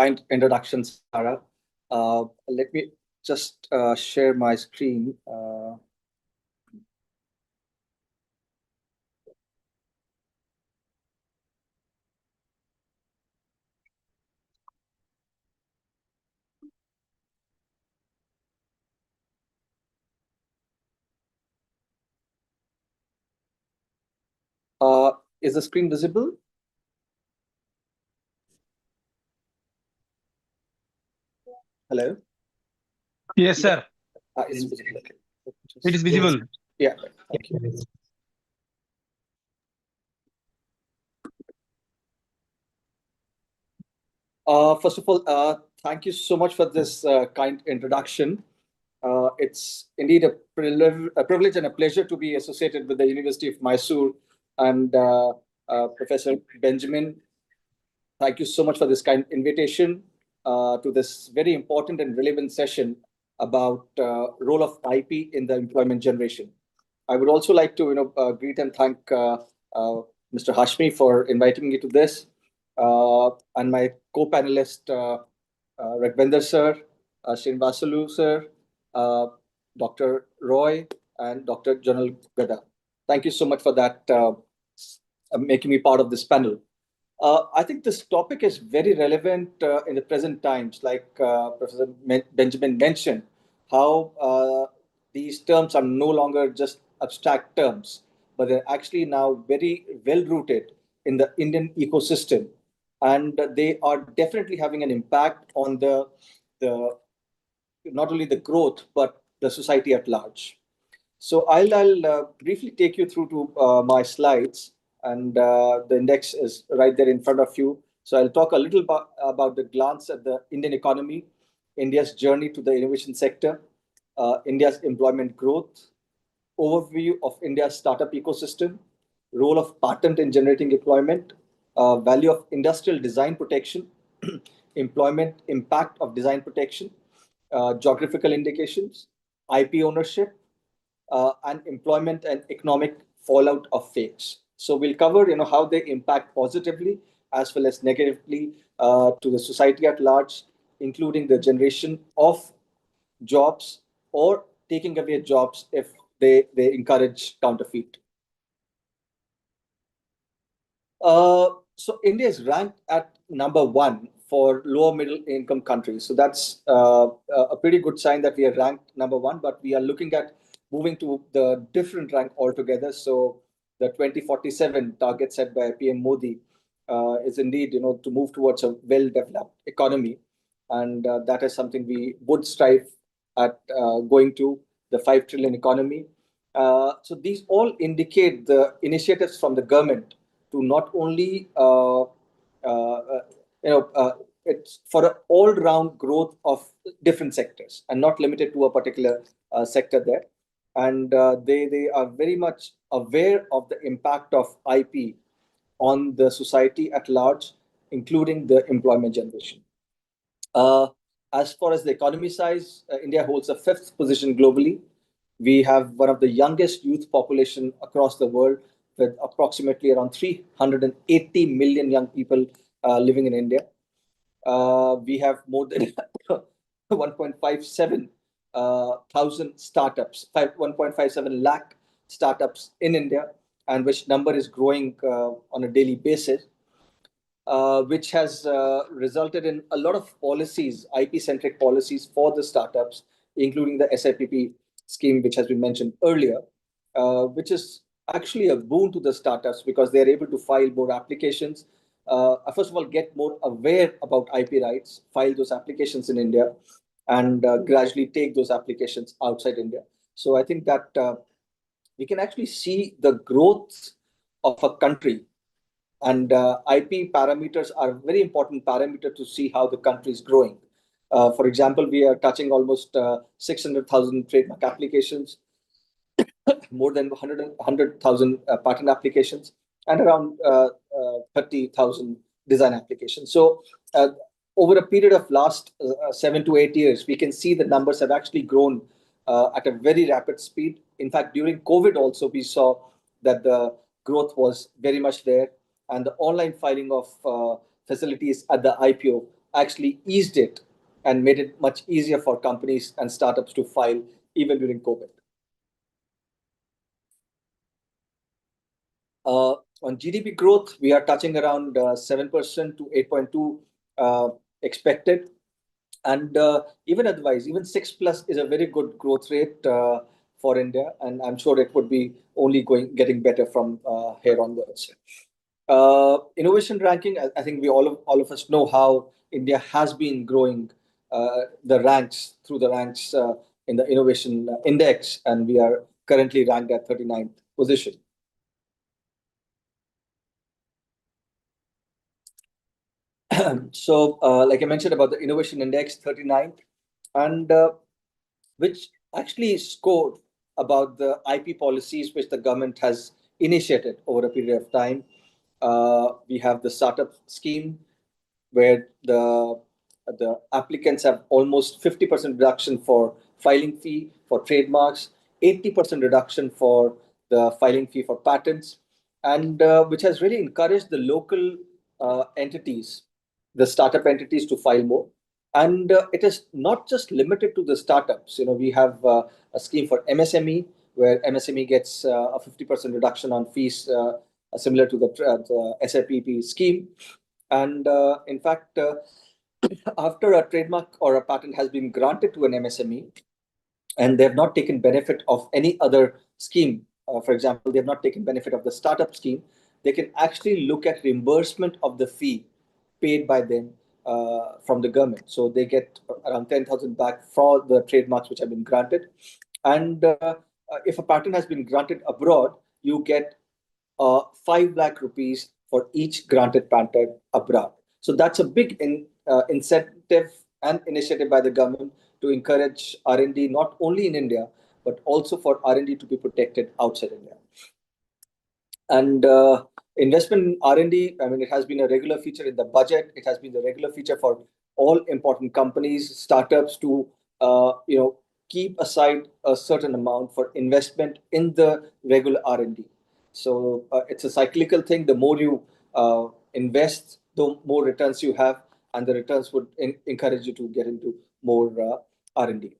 Kind introduction, Sarah. Let me just share my screen. Is the screen visible? Hello? Yes, sir. It's visible. Okay. It is visible. Yeah, thank you. First of all, thank you so much for this kind introduction. It's indeed a privilege and a pleasure to be associated with the University of Mysore and Professor Benjamin. Thank you so much for this kind invitation to this very important and relevant session about role of IP in the employment generation. I would also like to greet and thank Mr. Hashmi for inviting me to this, and my co-panelist Raghvendra sir, Srinvasalu sir, Dr. Roy, and Dr. Janal Gada. Thank you so much for that, making me part of this panel. I think this topic is very relevant in the present times, like Professor Benjamin mentioned, how these terms are no longer just abstract terms, but they're actually now very well rooted in the Indian ecosystem. And they are definitely having an impact on the not only the growth, but the society at large. So I'll briefly take you through to my slides, and the index is right there in front of you. So I'll talk a little about the glance at the Indian economy, India's journey to the innovation sector, India's employment growth, overview of India's startup ecosystem, role of patent in generating employment, value of industrial design protection, employment impact of design protection, geographical indications, IP ownership, and employment and economic fallout of fakes. So we'll cover, how they impact positively as well as negatively to the society at large, including the generation of jobs or taking away jobs if they encourage counterfeit. So India is ranked at number one for lower middle income countries. So that's a pretty good sign that we are ranked number one, but we are looking at moving to the different rank altogether. So the 2047 target set by PM Modi is indeed, to move towards a well-developed economy. And that is something we would strive at going to the 5 trillion economy. So these all indicate the initiatives from the government to not only it's for an all-round growth of different sectors and not limited to a particular sector there. And they are very much aware of the impact of IP on the society at large, including the employment generation. As far as the economy size, India holds a fifth position globally. We have one of the youngest youth population across the world, with approximately around 380 million young people living in India. We have more than 1.57 thousand startups, 1.57 lakh startups in India, and which number is growing on a daily basis, which has resulted in a lot of policies, IP-centric policies for the startups, including the SIPP scheme, which has been mentioned earlier, which is actually a boon to the startups because they're able to file more applications. First of all, get more aware about IP rights, file those applications in India, and gradually take those applications outside India. So I think that we can actually see the growth of a country, and IP parameters are a very important parameter to see how the country is growing. For example, we are touching almost 600,000 trademark applications, more than 100,000 patent applications, and around 30,000 design applications. So over a period of last 7 to 8 years, we can see the numbers have actually grown at a very rapid speed. In fact, during COVID also, we saw that the growth was very much there, and the online filing of facilities at the IPO actually eased it and made it much easier for companies and startups to file even during COVID. On GDP growth, we are touching around 7% to 8.2 expected. And even otherwise, even 6 plus is a very good growth rate for India. And I'm sure it would be only getting better from here onwards. Innovation ranking, I think we all of us know how India has been growing through the ranks in the innovation index, and we are currently ranked at 39th position. So, like I mentioned about the innovation index, 39th, and which actually scored about the IP policies which the government has initiated over a period of time. We have the startup scheme, where the applicants have almost 50% reduction for filing fee for trademarks, 80% reduction for the filing fee for patents, and which has really encouraged the local entities, the startup entities, to file more. And it is not just limited to the startups. We have a scheme for MSME, where MSME gets a 50% reduction on fees, similar to the SIPP scheme. And in fact, after a trademark or a patent has been granted to an MSME, and they have not taken benefit of any other scheme, for example, they have not taken benefit of the startup scheme, they can actually look at reimbursement of the fee paid by them from the government. So they get around 10,000 back for the trademarks which have been granted. And if a patent has been granted abroad, you get 5 lakh rupees for each granted patent abroad. So that's a big incentive and initiative by the government to encourage R&D not only in India, but also for R&D to be protected outside India. And investment in R&D, I mean, it has been a regular feature in the budget. It has been the regular feature for all important companies, startups to, keep aside a certain amount for investment in the regular R&D. So it's a cyclical thing. The more you invest, the more returns you have, and the returns would encourage you to get into more R&D.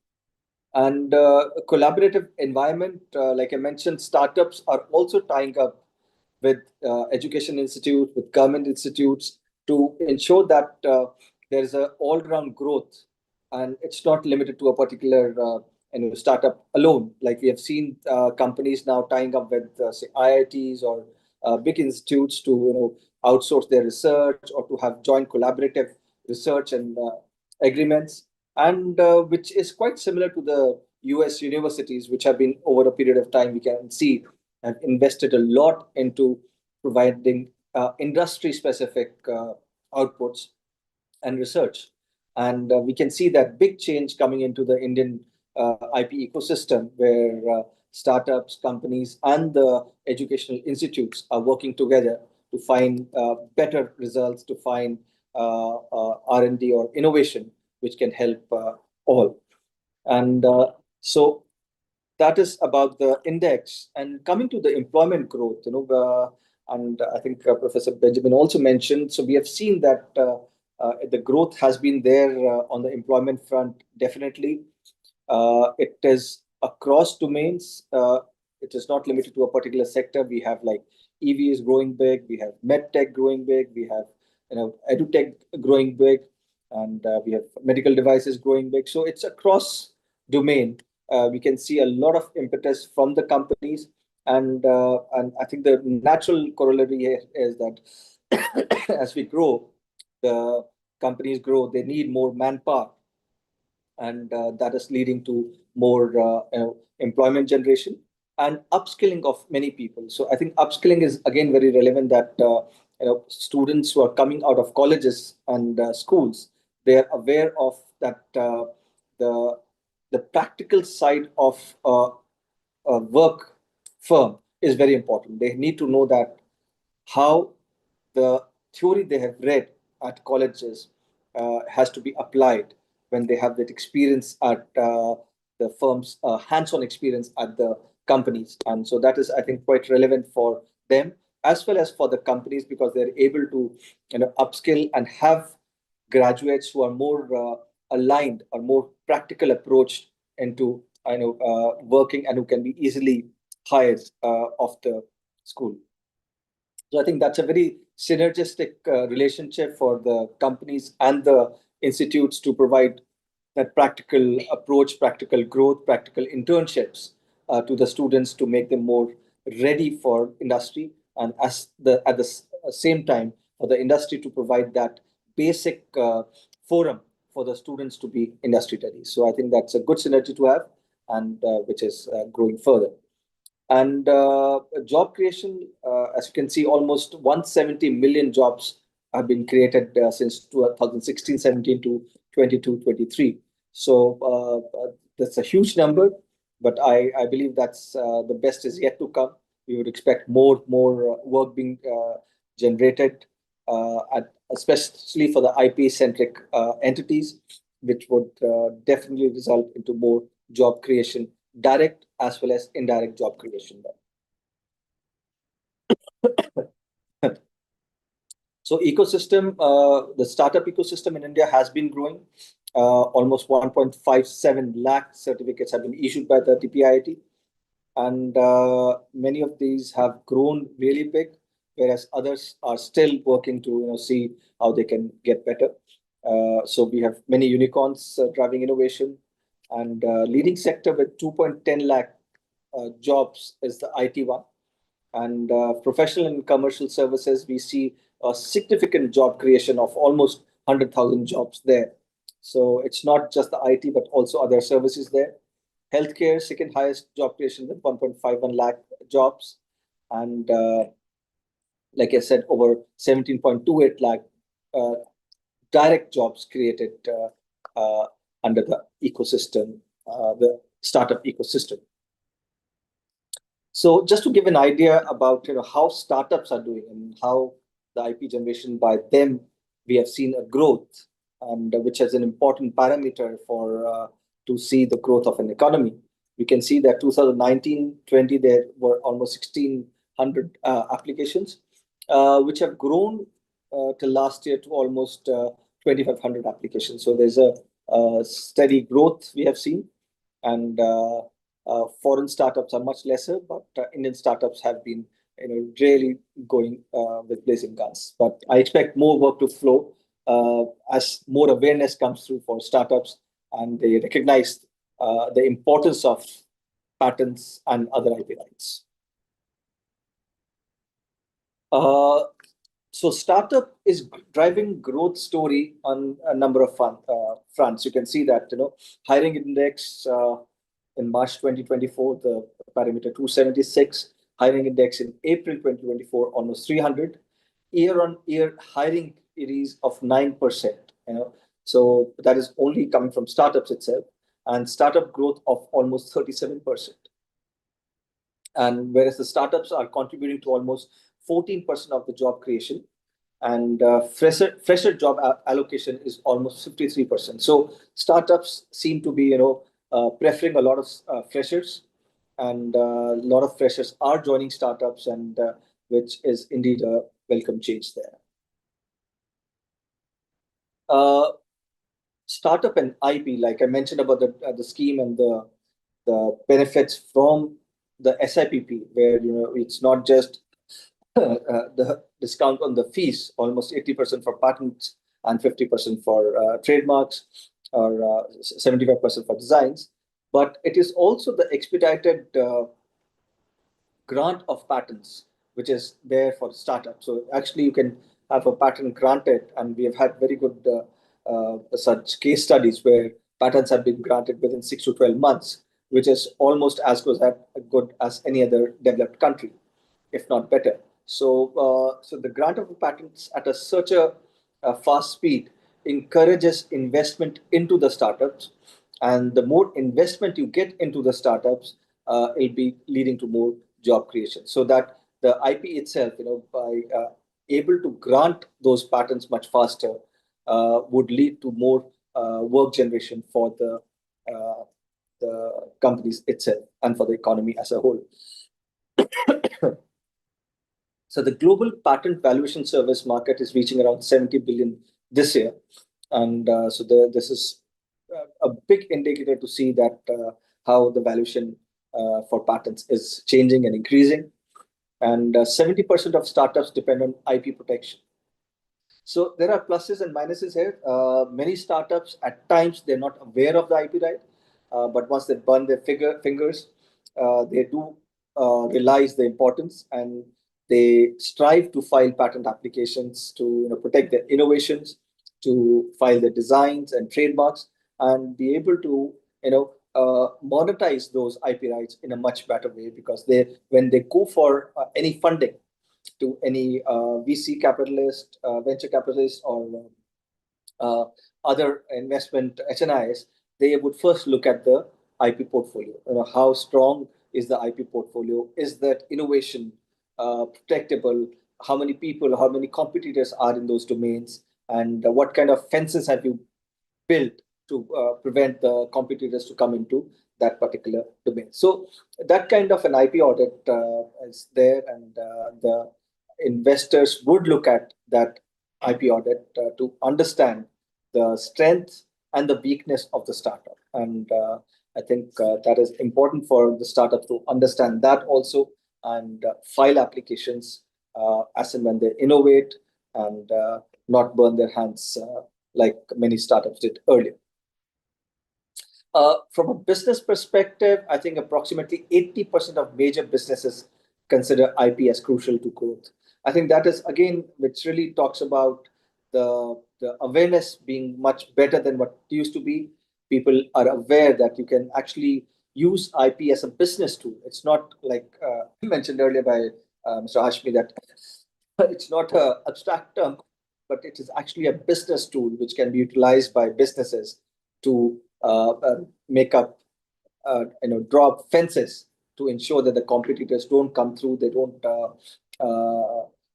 And collaborative environment, like I mentioned, startups are also tying up with education institutes, with government institutes, to ensure that there is an all-round growth, and it's not limited to a particular startup alone. Like we have seen companies now tying up with say IITs or big institutes to outsource their research, or to have joint collaborative research and agreements, and which is quite similar to the US universities, which have been, over a period of time, we can see, have invested a lot into providing industry-specific outputs and research. And we can see that big change coming into the Indian IP ecosystem, where startups, companies, and the educational institutes are working together to find better results, to find R&D or innovation, which can help all. And so that is about the index. And coming to the employment growth, and I think Professor Benjamin also mentioned, so we have seen that the growth has been there on the employment front, definitely. It is across domains. It is not limited to a particular sector. We have like EV is growing big, we have medtech growing big, we have edutech growing big, and we have medical devices growing big. So it's across domain. We can see a lot of impetus from the companies, and I think the natural corollary here is that as we grow, the companies grow, they need more manpower, and that is leading to more employment generation and upskilling of many people. So I think upskilling is again very relevant, that students who are coming out of colleges and schools, they are aware of that the practical side of a work firm is very important. They need to know that how the theory they have read at colleges has to be applied when they have that experience at the firm's hands-on experience at the companies. And so that is, I think, quite relevant for them as well as for the companies, because they're able to upskill and have graduates who are more aligned or more practical approach into working and who can be easily hired of the school. So I think that's a very synergistic relationship for the companies and the institutes to provide that practical approach, practical growth, practical internships to the students to make them more ready for industry, and at the same time for the industry to provide that basic forum for the students to be industry ready. So I think that's a good synergy to have, and which is growing further. And job creation, as you can see, almost 170 million jobs have been created since 2016-17 to 22-23. So that's a huge number, but I believe that's the best is yet to come. We would expect more work being generated, especially for the IP-centric entities, which would definitely result into more job creation, direct as well as indirect job creation. So ecosystem, the startup ecosystem in India has been growing. Almost 1.57 lakh certificates have been issued by the TPIIT, and many of these have grown really big, whereas others are still working to see how they can get better. So we have many unicorns driving innovation, and leading sector with 2.10 lakh jobs is the IT one. And professional and commercial services, we see a significant job creation of almost 100,000 jobs there. So it's not just the IT, but also other services there. Healthcare, second highest job creation with 1.51 lakh jobs. And like I said, over 17.28 lakh direct jobs created under the ecosystem, the startup ecosystem. So just to give an idea about how startups are doing and how the IP generation by them, we have seen a growth, and which is an important parameter for to see the growth of an economy. We can see that 2019-20 there were almost 1,600 applications, which have grown till last year to almost 2,500 applications. So there's a steady growth we have seen, and foreign startups are much lesser, but Indian startups have been really going with blazing guns. But I expect more work to flow as more awareness comes through for startups, and they recognize the importance of patents and other IP rights. So startup is driving growth story on a number of fronts. You can see that hiring index in March 2024, the parameter 276, hiring index in April 2024, almost 300. Year on year hiring increase of 9%. So that is only coming from startups itself, and startup growth of almost 37%. And whereas the startups are contributing to almost 14% of the job creation, and fresher job allocation is almost 53%. So startups seem to be preferring a lot of freshers, and a lot of freshers are joining startups, and which is indeed a welcome change there. Startup and IP, like I mentioned about the scheme and the benefits from the SIPP, where it's not just the discount on the fees, almost 80% for patents and 50% for trademarks, or 75% for designs, but it is also the expedited grant of patents, which is there for startups. So actually, you can have a patent granted, and we have had very good such case studies where patents have been granted within 6 to 12 months, which is almost as good as any other developed country, if not better. So, so the grant of patents at such a fast speed encourages investment into the startups, and the more investment you get into the startups, it'll be leading to more job creation. So that the IP itself, by able to grant those patents much faster, would lead to more work generation for the companies itself and for the economy as a whole. So the global patent valuation service market is reaching around 70 billion this year, And so this is a big indicator to see that how the valuation for patents is changing and increasing. And 70% of startups depend on IP protection. So there are pluses and minuses here. Many startups, at times, they're not aware of the IP right, but once they burn their fingers, they do realize the importance, and they strive to file patent applications to protect their innovations, to file their designs and trademarks, and be able to monetize those IP rights in a much better way, because when they go for any funding to any VC capitalist, venture capitalist, or other investment HNIs, they would first look at the IP portfolio. How strong is the IP portfolio? Is that innovation protectable? How many people, how many competitors are in those domains? And what kind of fences have you built to prevent the competitors to come into that particular domain? So that kind of an IP audit is there, and the investors would look at that IP audit to understand the strength and the weakness of the startup. And I think that is important for the startup to understand that also, and file applications as and when they innovate, and not burn their hands like many startups did earlier. From a business perspective, I think approximately 80% of major businesses consider IP as crucial to growth. I think that is, again, which really talks about the awareness being much better than what it used to be. People are aware that you can actually use IP as a business tool. It's not like mentioned earlier by Mr. Hashmi, that it's not an abstract term, but it is actually a business tool which can be utilized by businesses to make up, draw up fences to ensure that the competitors don't come through. They don't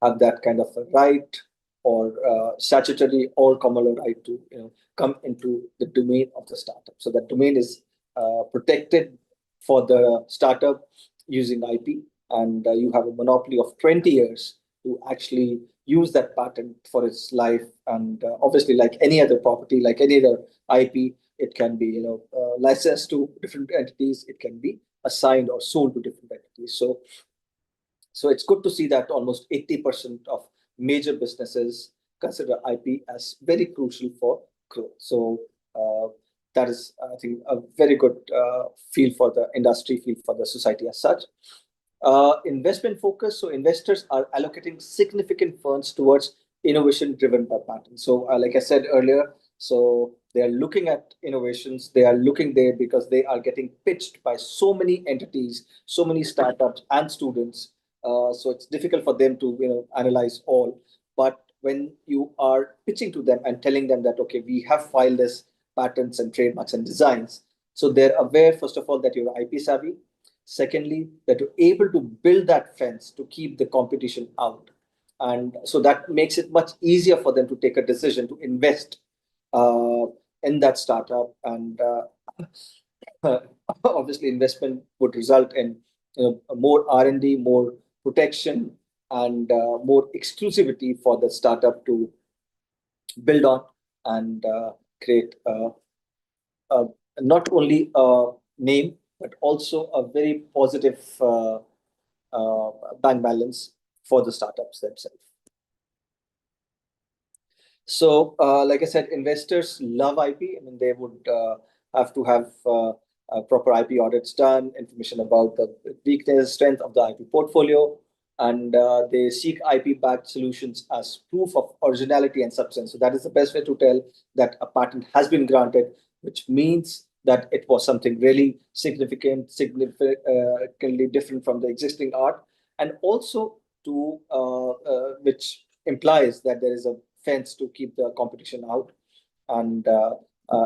have that kind of a right, or statutory or common law right to come into the domain of the startup. So that domain is protected for the startup using IP, and you have a monopoly of 20 years to actually use that patent for its life. And obviously, like any other property, like any other IP, it can be licensed to different entities. It can be assigned or sold to different entities. So it's good to see that almost 80% of major businesses consider IP as very crucial for growth. So that is, I think, a very good feel for the industry, feel for the society as such. Investment focus. So investors are allocating significant funds towards innovation driven by patents. So like I said earlier, so they are looking at innovations. They are looking there because they are getting pitched by so many entities, so many startups and students. So it's difficult for them to analyze all. But when you are pitching to them and telling them that, okay, we have filed this patents and trademarks and designs, so they're aware, first of all, that you're IP savvy. Secondly, that you're able to build that fence to keep the competition out. And so that makes it much easier for them to take a decision to invest in that startup. And obviously, investment would result in more R&D, more protection, and more exclusivity for the startup to build on, and create not only a name, but also a very positive bank balance for the startups themselves. So, like I said, investors love IP. I mean, they would have to have proper IP audits done, information about the weakness, strength of the IP portfolio, and they seek IP-backed solutions as proof of originality and substance. So that is the best way to tell that a patent has been granted, which means that it was something really significantly different from the existing art, and also to which implies that there is a fence to keep the competition out, and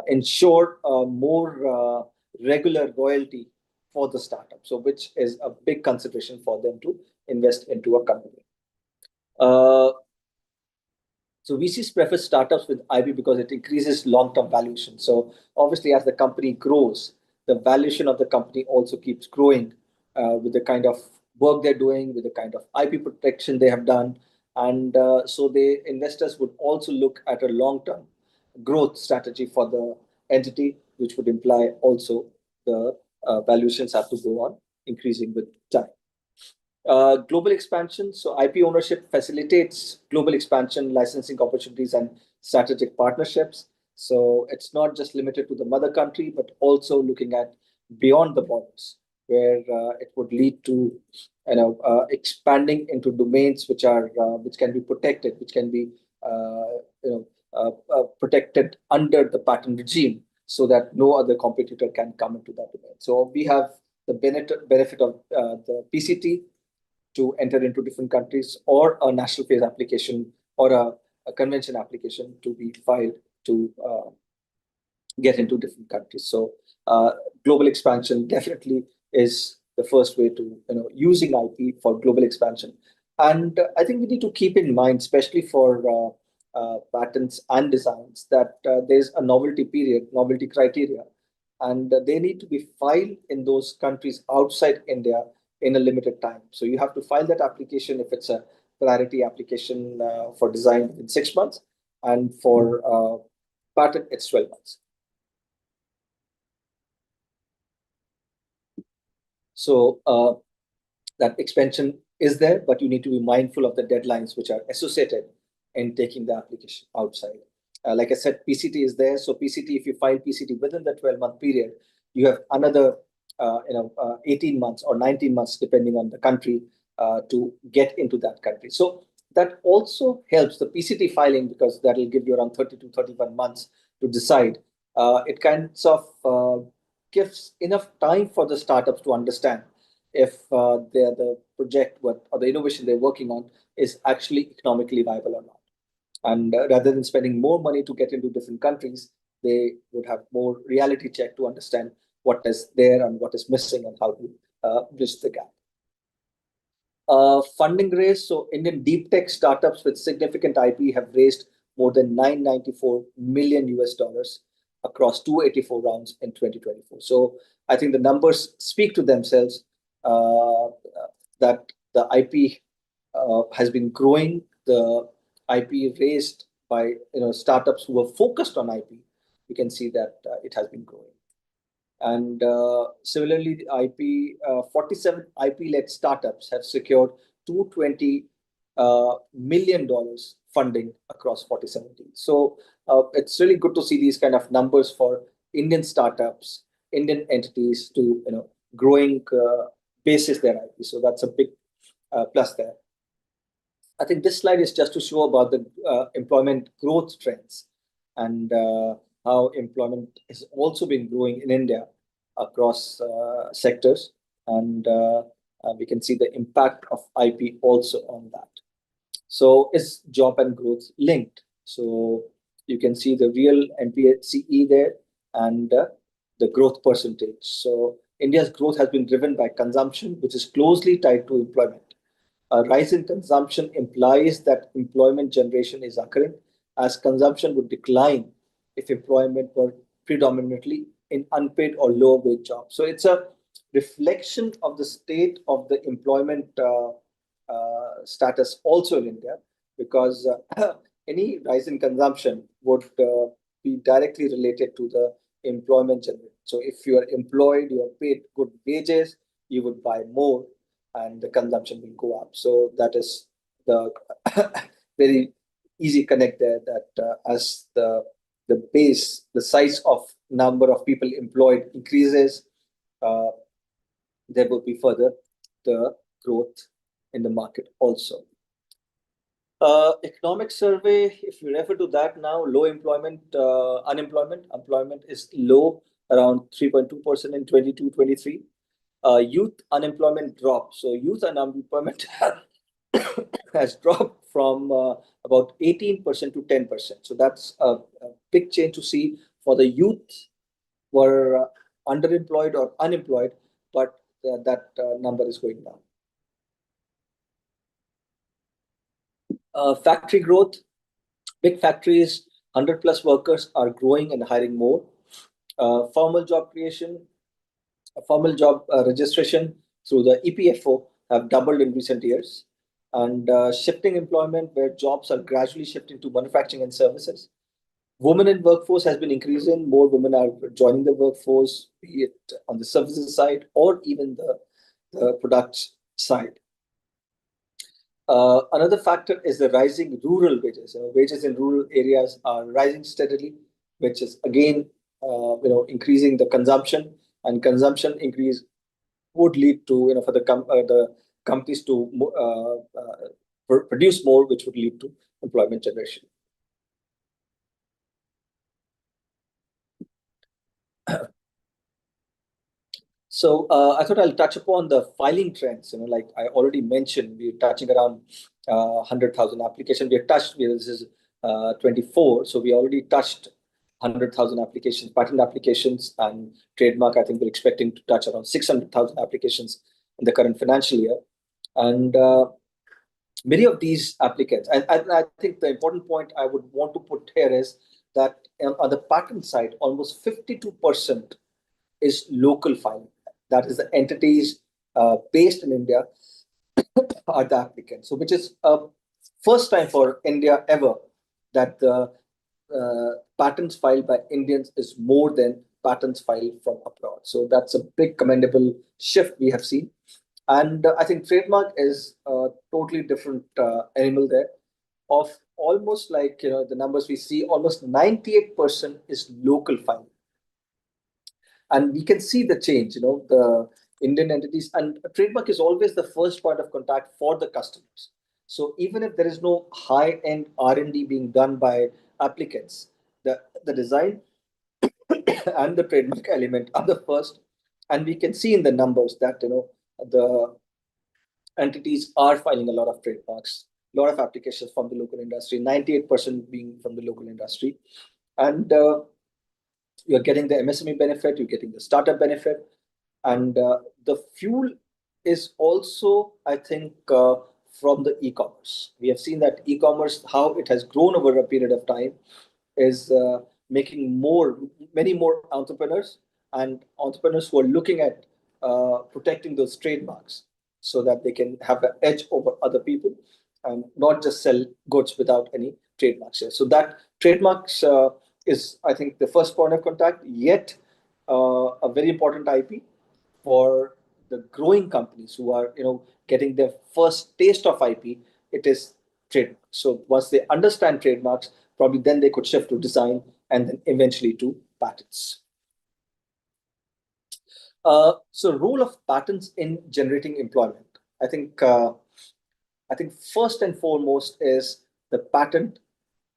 ensure more regular royalty for the startup. So, which is a big consideration for them to invest into a company. So VCs prefer startups with IP because it increases long-term valuation. So obviously, as the company grows, the valuation of the company also keeps growing with the kind of work they're doing, with the kind of IP protection they have done. And so the investors would also look at a long term. growth strategy for the entity, which would imply also the valuations have to go on increasing with time. Global expansion. So IP ownership facilitates global expansion, licensing opportunities, and strategic partnerships. So it's not just limited to the mother country, but also looking at beyond the borders, where it would lead to expanding into domains which can be protected, which can be protected under the patent regime, so that no other competitor can come into that domain. So we have the benefit of the PCT to enter into different countries, or a national phase application, or a convention application to be filed to get into different countries. So global expansion definitely is the first way to using IP for global expansion. And I think we need to keep in mind, especially for patents and designs, that there's a novelty period, novelty criteria, and they need to be filed in those countries outside India in a limited time. So you have to file that application if it's a priority application for design in 6 months, and for patent it's 12 months. So that expansion is there, but you need to be mindful of the deadlines which are associated in taking the application outside. Like I said, PCT is there. So PCT, if you file PCT within the 12-month period, you have another 18 months or 19 months, depending on the country, to get into that country. So that also helps the PCT filing, because that will give you around 30 to 31 months to decide. It kind of gives enough time for the startups to understand if the project or the innovation they're working on is actually economically viable or not. And rather than spending more money to get into different countries, they would have more reality check to understand what is there and what is missing, and how to bridge the gap. Funding raise. So Indian deep tech startups with significant IP have raised more than 994 million US dollars across 284 rounds in 2024. So I think the numbers speak to themselves, that the IP has been growing. The IP raised by startups who are focused on IP, you can see that it has been growing. And similarly, the IP 47 IP-led startups have secured $220 million funding across 47 deals. So it's really good to see these kind of numbers for Indian startups, Indian entities to growing basis their IP. So that's a big plus there. I think this slide is just to show about the employment growth trends, and how employment has also been growing in India across sectors, and we can see the impact of IP also on that. So is job and growth linked? So you can see the real MPCE there, and the growth percentage. So India's growth has been driven by consumption, which is closely tied to employment. A rise in consumption implies that employment generation is occurring, as consumption would decline if employment were predominantly in unpaid or low wage jobs. So it's a reflection of the state of the employment status also in India, because any rise in consumption would be directly related to the employment generation. So if you are employed, you are paid good wages, you would buy more, and the consumption will go up. So that is the very easy connect there, that as the base, the size of number of people employed increases, there will be further the growth in the market also. Economic survey, if you refer to that now, low employment, employment is low, around 3.2% in 22-23. Youth unemployment dropped. So youth unemployment has dropped from about 18% to 10%. So that's a big change to see. For the youth were underemployed or unemployed, but that number is going down. Factory growth. Big factories, 100 plus workers are growing and hiring more. Formal job creation, formal job registration through the EPFO have doubled in recent years. And shifting employment, where jobs are gradually shifting to manufacturing and services. Women in workforce has been increasing. More women are joining the workforce, be it on the services side or even the products side. Another factor is the rising rural wages. Wages in rural areas are rising steadily, which is again, increasing the consumption, and consumption increase would lead to, for the companies to produce more, which would lead to employment generation. So I thought I'll touch upon the filing trends. Like I already mentioned, we're touching around 100,000 applications. This is 24, so we already touched 100,000 applications, patent applications, and trademark. I think we're expecting to touch around 600,000 applications in the current financial year. And many of these applicants, and I think the important point I would want to put here is that on the patent side, almost 52% is local filing. That is the entities based in India are the applicants. So, which is a first time for India ever that the patents filed by Indians is more than patents filed from abroad. So that's a big commendable shift we have seen. And I think trademark is a totally different animal there. Of almost like the numbers we see, almost 98% is local filing. And we can see the change, the Indian entities, and a trademark is always the first point of contact for the customers. So even if there is no high-end R&D being done by applicants, the design and the trademark element are the first. And we can see in the numbers that the entities are filing a lot of trademarks, a lot of applications from the local industry, 98% being from the local industry. And you're getting the MSME benefit, you're getting the startup benefit, and the fuel is also, I think, from the e-commerce. We have seen that e-commerce, how it has grown over a period of time, is making many more entrepreneurs, and entrepreneurs who are looking at protecting those trademarks so that they can have an edge over other people and not just sell goods without any trademarks here. So that trademarks is, I think, the first point of contact, yet a very important IP for the growing companies who are, getting their first taste of IP. It is trademarks. So once they understand trademarks, probably then they could shift to design and then eventually to patents. So role of patents in generating employment. I think first and foremost is the patent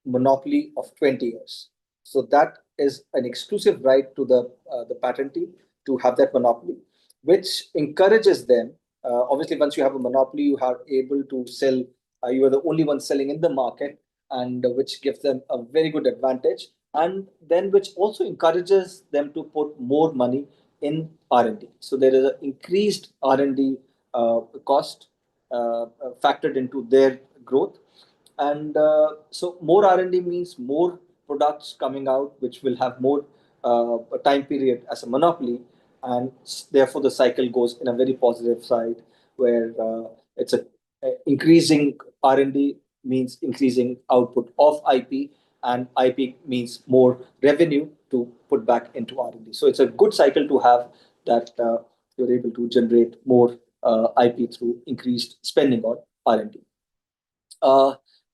monopoly of 20 years. So that is an exclusive right to the patentee to have that monopoly, which encourages them. Obviously, once you have a monopoly, you are able to sell. You are the only one selling in the market, and which gives them a very good advantage. And then which also encourages them to put more money in R&D. So there is an increased R&D cost factored into their growth. And so more R&D means more products coming out, which will have more time period as a monopoly, and therefore the cycle goes in a very positive side, where it's a increasing R&D means increasing output of IP, and IP means more revenue to put back into R&D. So it's a good cycle to have, that you're able to generate more IP through increased spending on R&D.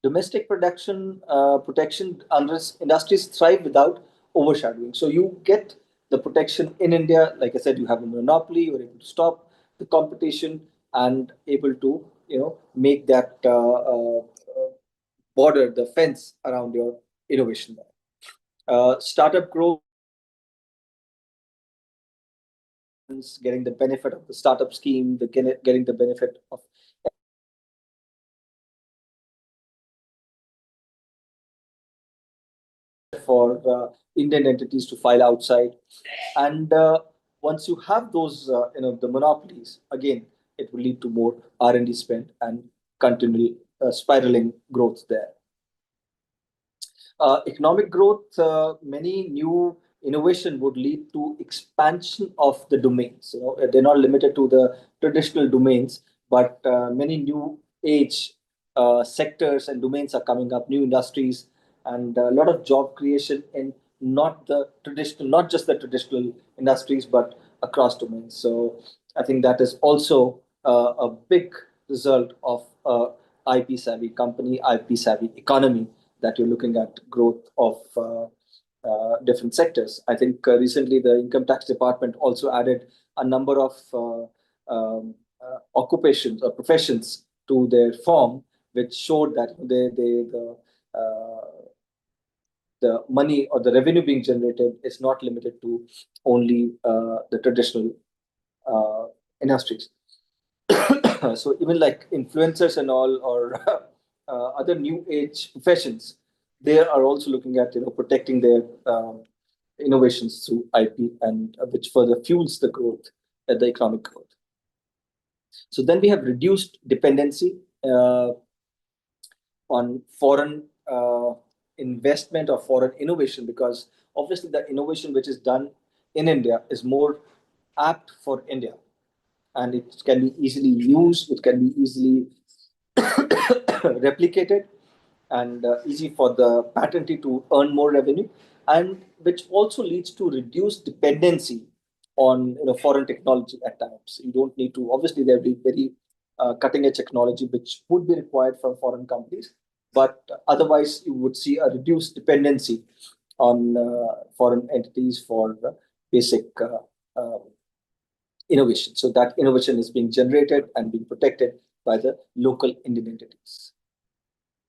Domestic production protection under industries thrive without overshadowing. So you get the protection in India. Like I said, you have a monopoly. You're able to stop the competition and able to make that border, the fence around your innovation there. Startup growth, getting the benefit of the startup scheme, getting the benefit of for Indian entities to file outside. And once you have those, the monopolies, again, it will lead to more R&D spend and continual spiraling growth there. Economic growth, many new innovation would lead to expansion of the domains. They're not limited to the traditional domains, but many new age sectors and domains are coming up, new industries, and a lot of job creation in not just the traditional industries, but across domains. So I think that is also a big result of IP savvy company, IP savvy economy, that you're looking at growth of different sectors. I think recently the income tax department also added a number of occupations or professions to their form, which showed that the money or the revenue being generated is not limited to only the traditional industries. So even like influencers and all, or other new age professions, they are also looking at protecting their innovations through IP, and which further fuels the growth, the economic growth. So then we have reduced dependency on foreign investment or foreign innovation, because obviously the innovation which is done in India is more apt for India, and it can be easily used, it can be easily replicated, and easy for the patentee to earn more revenue, and which also leads to reduced dependency on foreign technology at times. You don't need to, obviously there will be very cutting edge technology which would be required from foreign companies, but otherwise you would see a reduced dependency on foreign entities for basic innovation. So that innovation is being generated and being protected by the local Indian entities.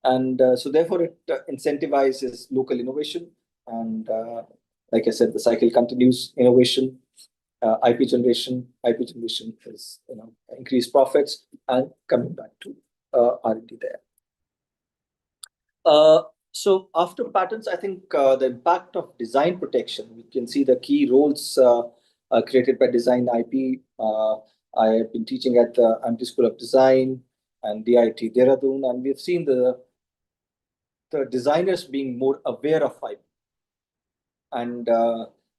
And so therefore it incentivizes local innovation. And like I said, the cycle continues: innovation, IP generation. IP generation is increased profits and coming back to R&D there. So after patents, I think the impact of design protection, we can see the key roles created by design IP. I have been teaching at the MT School of Design and DIT Dehradun, and we've seen the designers being more aware of IP, and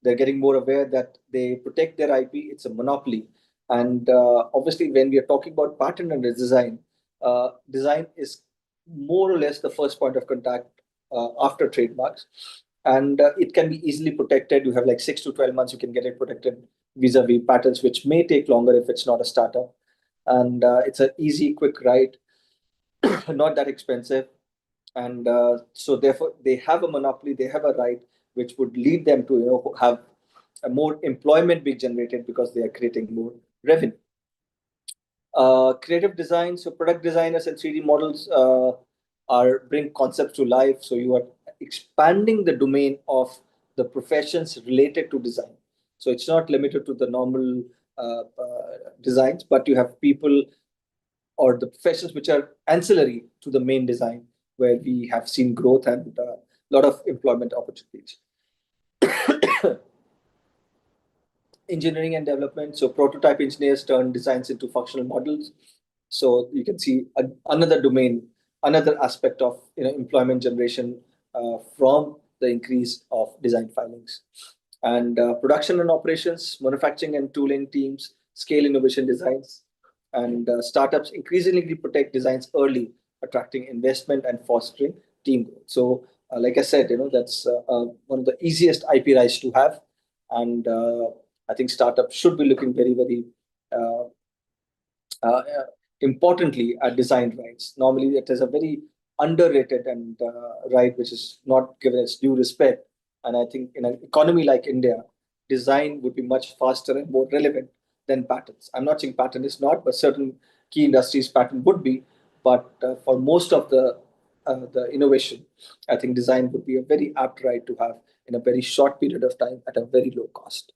they're getting more aware that they protect their IP. It's a monopoly, and obviously when we are talking about patent and design, design is more or less the first point of contact after trademarks, and it can be easily protected. You have like 6 to 12 months, you can get it protected vis-a-vis patents, which may take longer if it's not a startup, and it's an easy, quick ride, not that expensive. And so therefore they have a monopoly, they have a right, which would lead them to have a more employment being generated because they are creating more revenue. Creative design, so product designers and 3D models are bring concepts to life. So you are expanding the domain of the professions related to design. So it's not limited to the normal designs, but you have people or the professions which are ancillary to the main design, where we have seen growth and a lot of employment opportunities. Engineering and development, so prototype engineers turn designs into functional models. So you can see another domain, another aspect of employment generation from the increase of design filings. And production and operations, manufacturing and tooling teams scale innovation designs, and startups increasingly protect designs early, attracting investment and fostering team growth. So like I said, that's one of the easiest IP rights to have, and I think startups should be looking very, very uh, uh, importantly at design rights. Normally, it is a very underrated and right which is not given its due respect. And I think in an economy like India, design would be much faster and more relevant than patents. I'm not saying patent is not, but certain key industries patent would be. But for most of the innovation, I think design would be a very apt right to have in a very short period of time at a very low cost.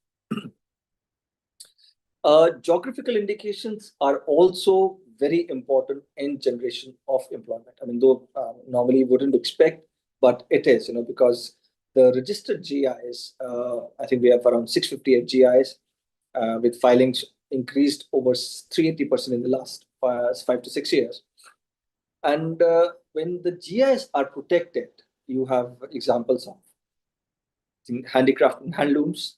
Geographical indications are also very important in generation of employment. I mean, though normally you wouldn't expect, but it is, because the registered GIs, I think we have around 658 GIs, with filings increased over 380% in the last 5 to 6 years. And when the GIs are protected, you have examples of handicraft and handlooms,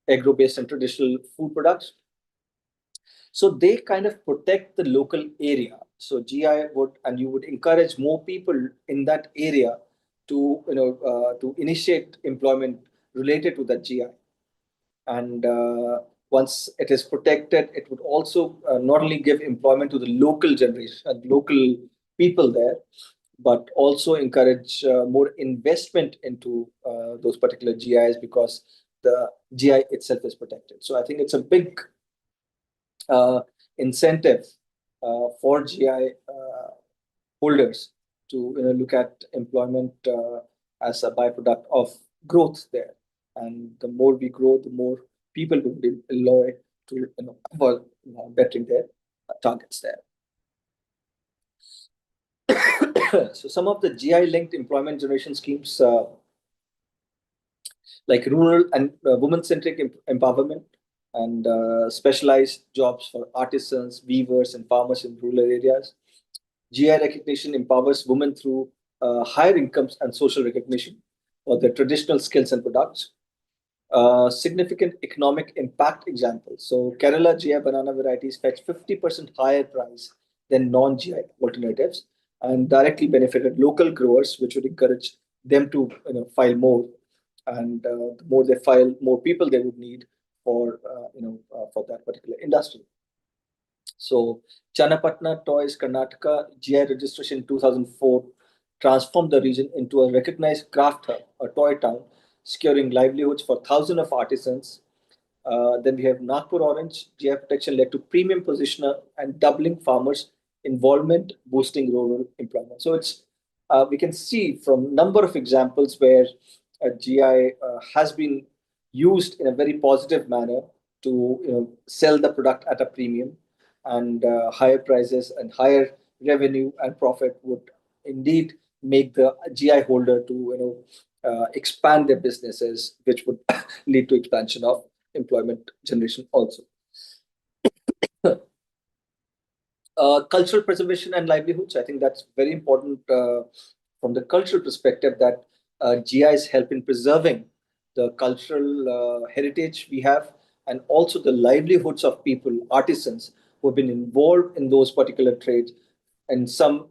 agro-based and traditional food products. So they kind of protect the local area. So GI would, and you would encourage more people in that area to to initiate employment related to that GI. And once it is protected, it would also not only give employment to the local generation, local people there, but also encourage more investment into those particular GIs because the GI itself is protected. So I think it's a big incentive for GI holders to look at employment as a byproduct of growth there. And the more we grow, the more people will be employed to for bettering their targets there. So some of the GI-linked employment generation schemes, like rural and women-centric empowerment and specialized jobs for artisans, weavers, and farmers in rural areas. GI recognition empowers women through higher incomes and social recognition for their traditional skills and products. Significant economic impact examples. So Kerala GI banana varieties fetch 50% higher price than non-GI alternatives and directly benefited local growers, which would encourage them to file more. And the more they file, more people they would need for for that particular industry. So Channapatna Toys Karnataka GI registration in 2004 transformed the region into a recognized craft hub, a toy town, securing livelihoods for thousands of artisans. Then we have Nagpur Orange GI protection led to premium positioner and doubling farmers' involvement, boosting rural employment. So it's we can see from number of examples where GI has been used in a very positive manner to sell the product at a premium, and higher prices and higher revenue and profit would indeed make the GI holder to expand their businesses, which would lead to expansion of employment generation also. Cultural preservation and livelihoods. I think that's very important from the cultural perspective that GIs help in preserving the cultural heritage we have and also the livelihoods of people, artisans who have been involved in those particular trades and some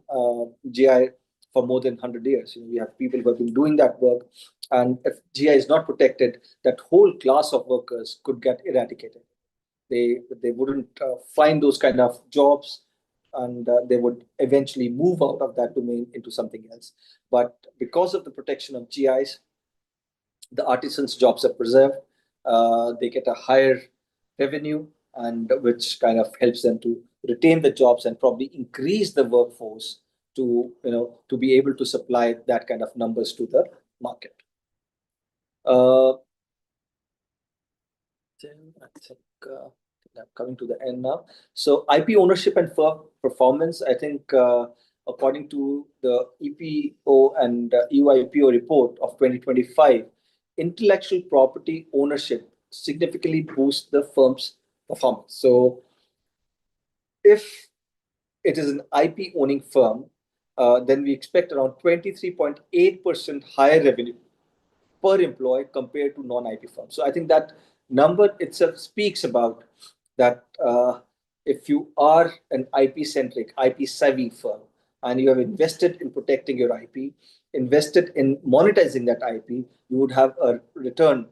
GI for more than 100 years. We have people who have been doing that work. And if GI is not protected, that whole class of workers could get eradicated. They wouldn't find those kind of jobs, and they would eventually move out of that domain into something else. But because of the protection of GIs, the artisans' jobs are preserved. They get a higher revenue, and which kind of helps them to retain the jobs and probably increase the workforce to to be able to supply that kind of numbers to the market. I think I'm coming to the end now. So IP ownership and firm performance, I think according to the EPO and EUIPO report of 2025, intellectual property ownership significantly boosts the firm's performance. So if it is an IP owning firm, then we expect around 23.8% higher revenue per employee compared to non-IP firms. So I think that number itself speaks about that if you are an IP-centric, IP-savvy firm, and you have invested in protecting your IP, invested in monetizing that IP, you would have a return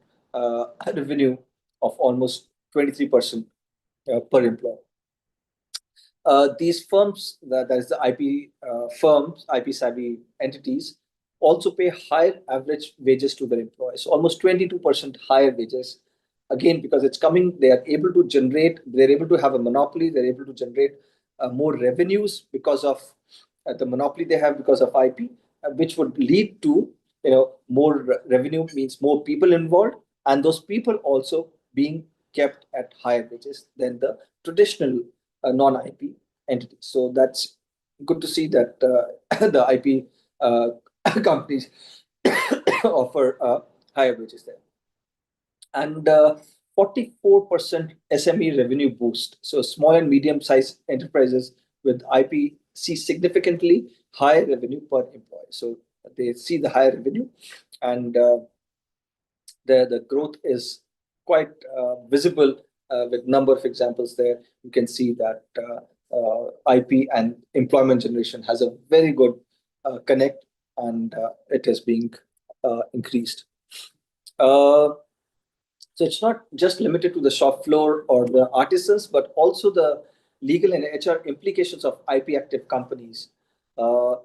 revenue of almost 23% per employee. These firms, that is the IP firms, IP-savvy entities, also pay higher average wages to their employees, almost 22% higher wages. Again, because it's coming, they are able to generate, they're able to have a monopoly, they're able to generate more revenues because of the monopoly they have because of IP, which would lead to more revenue, means more people involved, and those people also being kept at higher wages than the traditional non-IP entities. So that's good to see that the IP companies offer higher wages there. And 44% SME revenue boost. So small and medium-sized enterprises with IP see significantly higher revenue per employee. So they see the higher revenue, and the growth is quite visible with number of examples there. You can see that IP and employment generation has a very good connect. and it is being increased. So it's not just limited to the shop floor or the artisans, but also the legal and HR implications of IP active companies. Uh,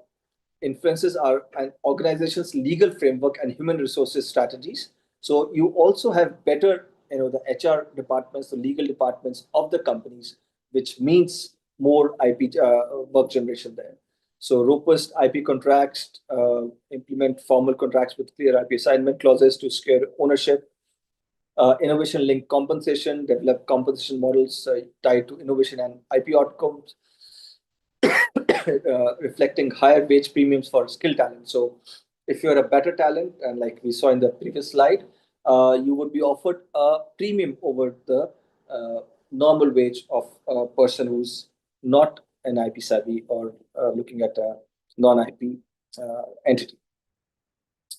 Influences are an organization's legal framework and human resources strategies. So you also have better, the HR departments, the legal departments of the companies, which means more IP work generation there. So robust IP contracts, implement formal contracts with clear IP assignment clauses to secure ownership, innovation linked compensation, develop compensation models tied to innovation and IP outcomes, reflecting higher wage premiums for skill talent. So, if you're a better talent, and like we saw in the previous slide, you would be offered a premium over the normal wage of a person who's not an IP savvy or looking at a non IP entity.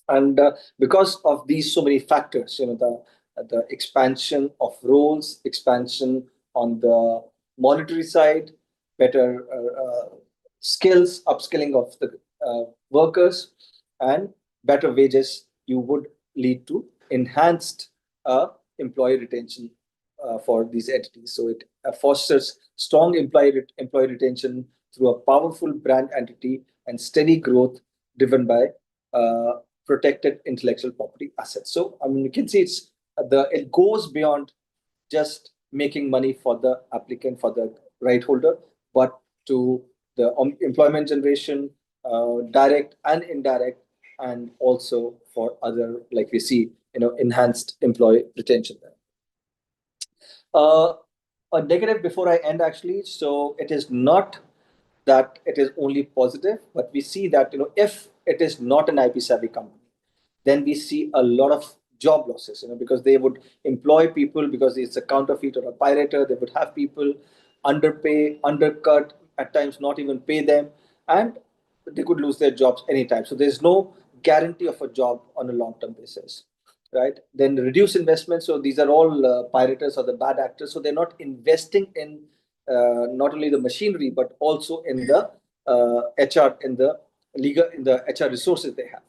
And because of these so many factors, the expansion of roles, expansion on the monetary side, better skills, upskilling of the workers, and better wages, you would lead to enhanced employee retention for these entities. So it fosters strong employee retention through a powerful brand entity and steady growth driven by uh, protected intellectual property assets. So I mean, you can see it goes beyond just making money for the applicant, for the right holder, but to the employment generation, direct and indirect, and also for other, like we see, enhanced employee retention there. Uh, a negative before I end actually. So it is not that it is only positive, but we see that if it is not an IP savvy company, then we see a lot of job losses. Because they would employ people because it's a counterfeit or a pirater. They would have people underpay, undercut, at times not even pay them, and they could lose their jobs anytime. So there's no guarantee of a job on a long-term basis, right? Then reduce investment. So these are all pirates or the bad actors. So they're not investing in not only the machinery but also in the HR, in the legal, in the HR resources they have.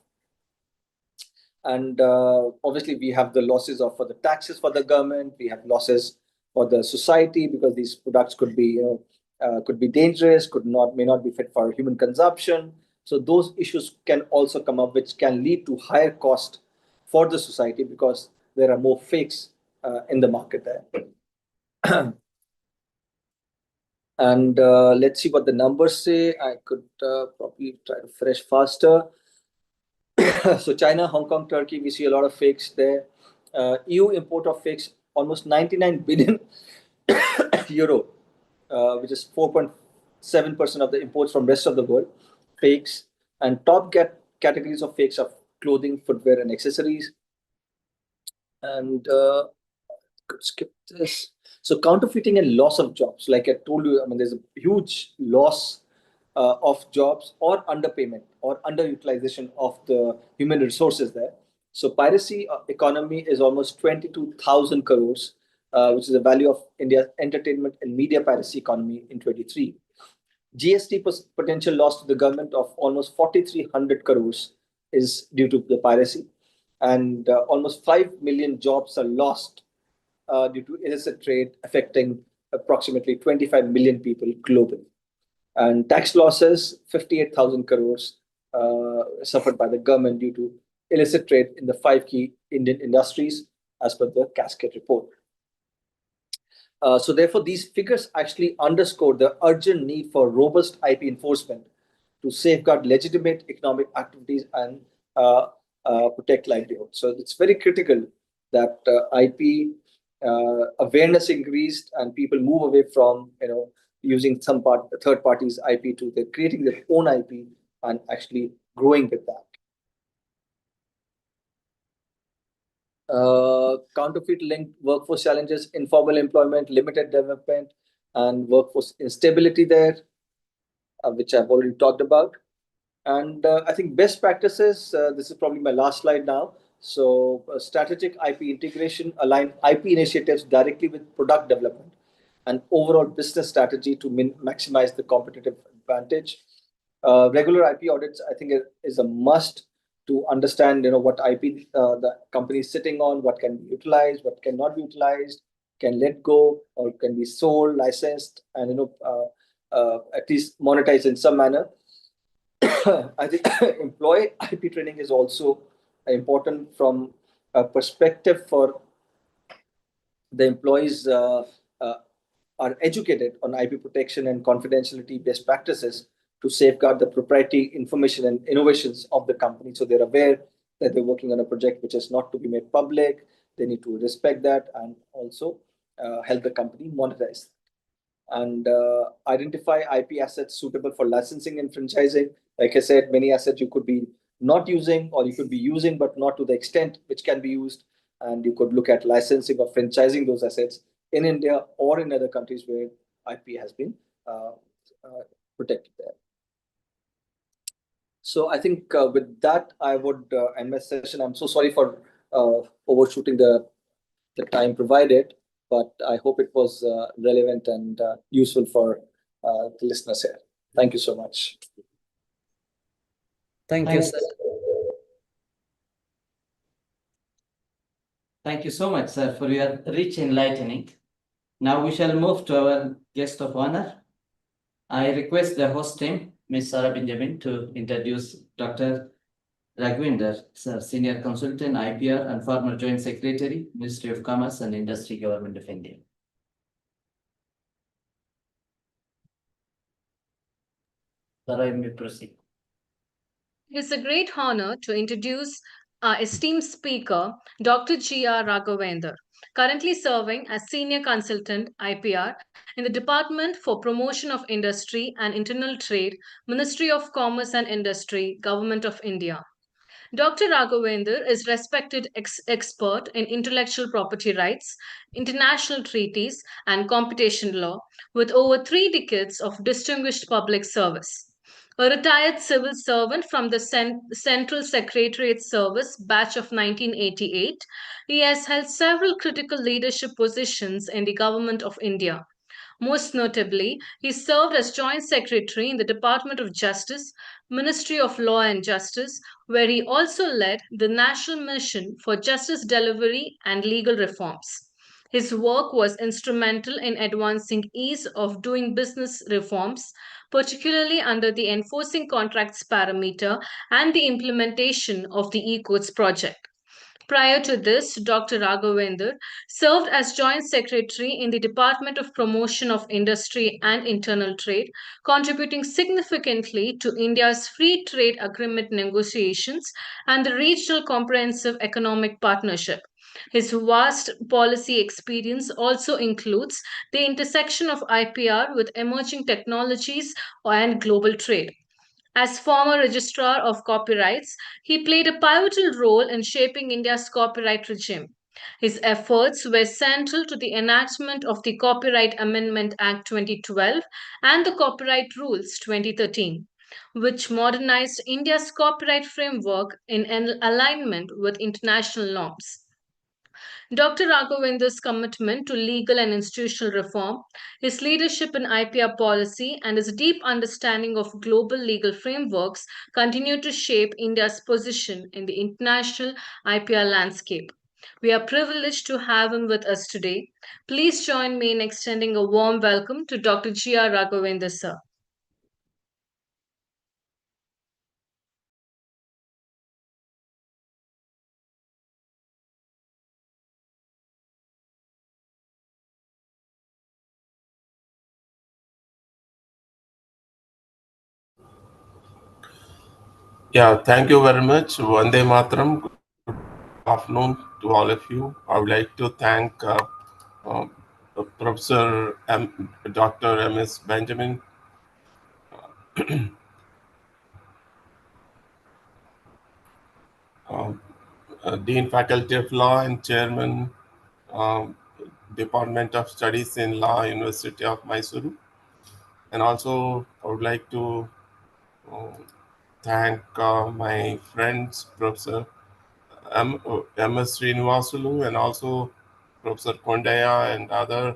And obviously, we have the losses of for the taxes for the government. We have losses for the society because these products could be dangerous, may not be fit for human consumption. So those issues can also come up, which can lead to higher cost for the society because there are more fakes in the market there. And let's see what the numbers say. I could probably try to finish faster. So China, Hong Kong, Turkey, we see a lot of fakes there. EU import of fakes, almost 99 billion euro, which is 4.7% of the imports from rest of the world, fakes. And top categories of fakes are clothing, footwear, and accessories. And could skip this. So counterfeiting and loss of jobs, like I told you, I mean, there's a huge loss of jobs or underpayment or underutilization of the human resources there. So piracy economy is almost 22,000 crores, which is the value of India's entertainment and media piracy economy in 23. GST potential loss to the government of almost 4,300 crores is due to the piracy, and almost 5 million jobs are lost due to illicit trade affecting approximately 25 million people globally. And tax losses, 58,000 crores suffered by the government due to illicit trade in the 5 key Indian industries, as per the Cascade report. So therefore, these figures actually underscore the urgent need for robust IP enforcement to safeguard legitimate economic activities and protect livelihood. So it's very critical that IP awareness increased and people move away from using third parties IP to creating their own IP and actually growing with that. Counterfeit linked workforce challenges, informal employment, limited development, and workforce instability there, which I've already talked about. And I think best practices, this is probably my last slide now. So strategic IP integration, align IP initiatives directly with product development and overall business strategy to maximize the competitive advantage. Regular IP audits, I think, is a must to understand, what IP the company is sitting on, what can be utilized, what cannot be utilized, can let go, or can be sold, licensed, and at least monetized in some manner. I think employee IP training is also important from a perspective for the employees uh, are educated on IP protection and confidentiality best practices to safeguard the proprietary information and innovations of the company. So they're aware that they're working on a project which is not to be made public. They need to respect that and also help the company monetize and identify IP assets suitable for licensing and franchising. Like I said, many assets you could be not using, or you could be using, but not to the extent which can be used. And you could look at licensing or franchising those assets in India or in other countries where IP has been uh, protected there. So I think with that, I would end my session. I'm so sorry for overshooting the time provided, but I hope it was relevant and useful for the listeners here. Thank you so much. Thank you, sir. Thank you so much, sir, for your rich enlightening. Now we shall move to our guest of honor. I request the host team, Ms. Sarah Benjamin, to introduce Dr. Raghuvinder, sir, Senior Consultant, IPR, and former Joint Secretary, Ministry of Commerce and Industry, Government of India. Sarah, you may proceed. It is a great honor to introduce our esteemed speaker, Dr. G.R. Raghavendra, currently serving as Senior Consultant IPR in the Department for Promotion of Industry and Internal Trade, Ministry of Commerce and Industry, Government of India. Dr. Raghavendra is respected expert in intellectual property rights, international treaties, and competition law, with over 3 decades of distinguished public service. A retired civil servant from the Central Secretariat Service batch of 1988, he has held several critical leadership positions in the Government of India. Most notably, he served as Joint Secretary in the Department of Justice, Ministry of Law and Justice, where he also led the National Mission for Justice Delivery and Legal Reforms. His work was instrumental in advancing ease of doing business reforms, particularly under the enforcing contracts parameter and the implementation of the e-courts project. Prior to this, Dr. Raghavendra served as Joint Secretary in the Department of Promotion of Industry and Internal Trade, contributing significantly to India's free trade agreement negotiations and the Regional Comprehensive Economic Partnership. His vast policy experience also includes the intersection of IPR with emerging technologies and global trade. As former Registrar of Copyrights, he played a pivotal role in shaping India's copyright regime. His efforts were central to the enactment of the Copyright Amendment Act 2012 and the Copyright Rules 2013, which modernized India's copyright framework in alignment with international norms. Dr. Raghavendra's commitment to legal and institutional reform, his leadership in IPR policy, and his deep understanding of global legal frameworks continue to shape India's position in the international IPR landscape. We are privileged to have him with us today. Please join me in extending a warm welcome to Dr. G.R. Raghavendra, sir. Yeah, thank you very much. Vande Mataram. Good afternoon to all of you. I would like to thank uh, Professor Dr. M.S. Benjamin, uh, Dean Faculty of Law and Chairman, um, Department of Studies in Law, University of Mysuru. And also, I would like to uh, thank my friends, Professor M.S. Srinivasulu, and also Professor Kondaya and other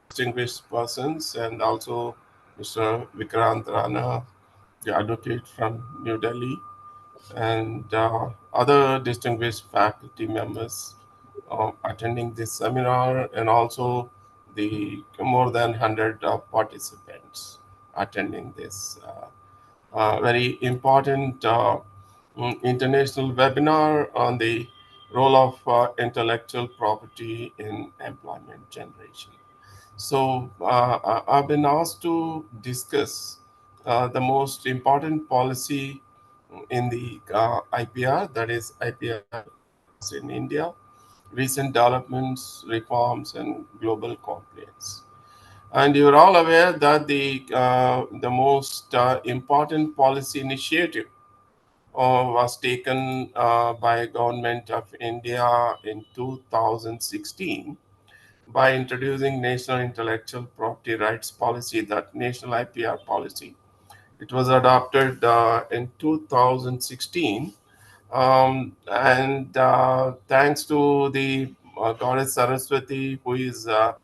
distinguished persons, and also Mr. Vikrant Rana, advocate from New Delhi, and other distinguished faculty members attending this seminar, and also the more than 100 participants attending this very important international webinar on the role of intellectual property in employment generation. So I've been asked to discuss the most important policy in the IPR, that is IPR in India, recent developments, reforms, and global compliance. And you're all aware that the most important policy initiative was taken by government of India in 2016 by introducing National Intellectual Property Rights Policy, that National IPR Policy. It was adopted in 2016, and thanks to the goddess Saraswati, who is the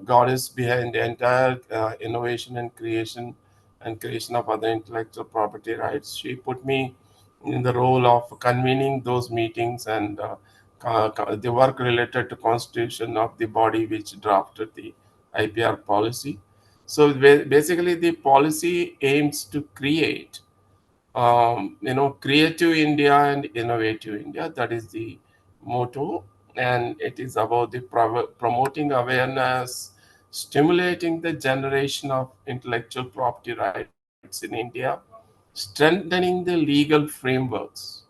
goddess behind the entire innovation and creation of other intellectual property rights. She put me in the role of convening those meetings and the work related to constitution of the body which drafted the IPR policy. So basically, the policy aims to create creative India and innovative India. That is the motto, and it is about the promoting awareness, stimulating the generation of intellectual property rights in India, strengthening the legal frameworks,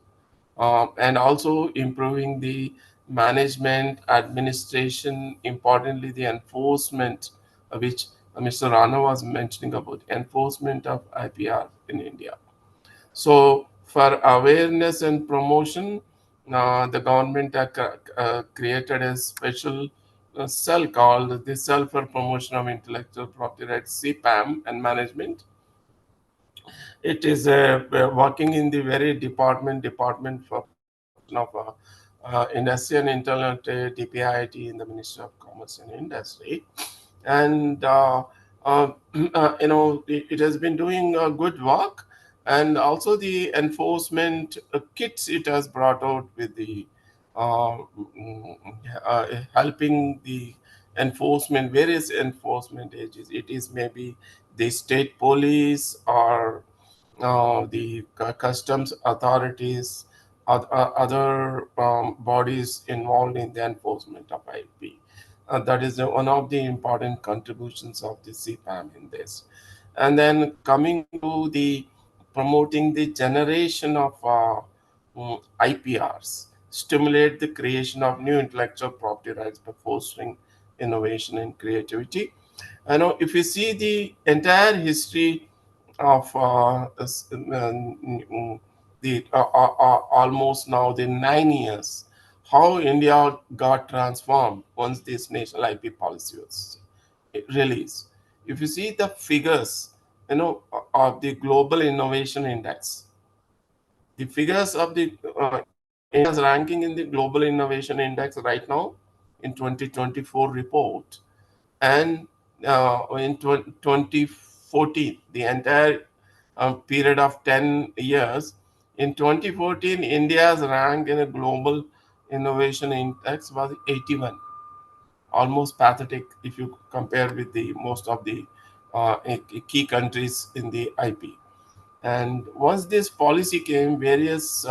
and also improving the management, administration, importantly the enforcement, which Mr. Rana was mentioning about enforcement of IPR in India. So, for awareness and promotion, the government created a special cell called the Cell for Promotion of Intellectual Property Rights, CPAM, and Management. It is working in the very department for promotion of industry and internet, DPIIT in the Ministry of Commerce and Industry. And it has been doing good work, and also the enforcement kits it has brought out with the helping the enforcement, various enforcement agencies. It is maybe the state police or the customs authorities, other bodies involved in the enforcement of IP. That is one of the important contributions of the CPAM in this. And then coming to the promoting the generation of IPRs, stimulate the creation of new intellectual property rights by fostering innovation and creativity. I know if you see the entire history of the almost now the 9 years, how India got transformed once this national IP policy was released. If you see the figures, of the global innovation index, the figures of the India's ranking in the global innovation index right now in 2024 report, and in 2014, the entire period of 10 years, in 2014, India's rank in a global innovation index was 81, almost pathetic if you compare with the most of the key countries in the IP. And once this policy came, various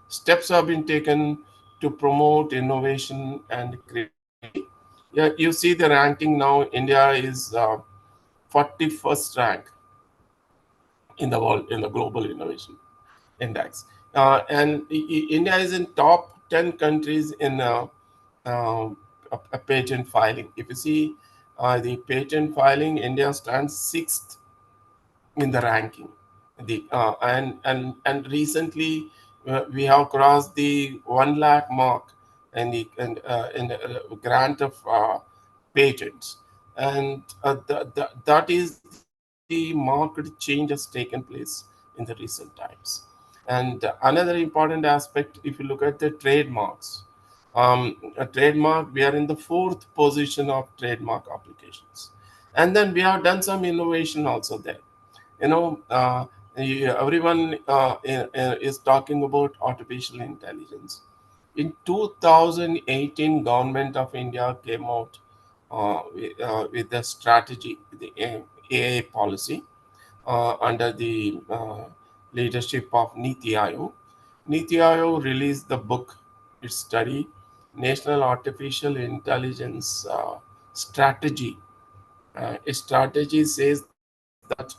steps have been taken to promote innovation and creativity. Yeah, you see the ranking now. India is 41st rank in the world in the global innovation index, and India is in top 10 countries in a patent filing. If you see the patent filing, India stands sixth in the ranking. And recently we have crossed the 1 lakh mark in the grant of patents, and that is the market change has taken place in the recent times. And another important aspect, if you look at the trademarks, a trademark, we are in the fourth position of trademark applications. And then we have done some innovation also there. You know, everyone is talking about artificial intelligence. In 2018, Government of India came out with the strategy, the AI policy, under the leadership of Niti Aayog. Niti Aayog released the book, its study, National Artificial Intelligence Strategy. A strategy says that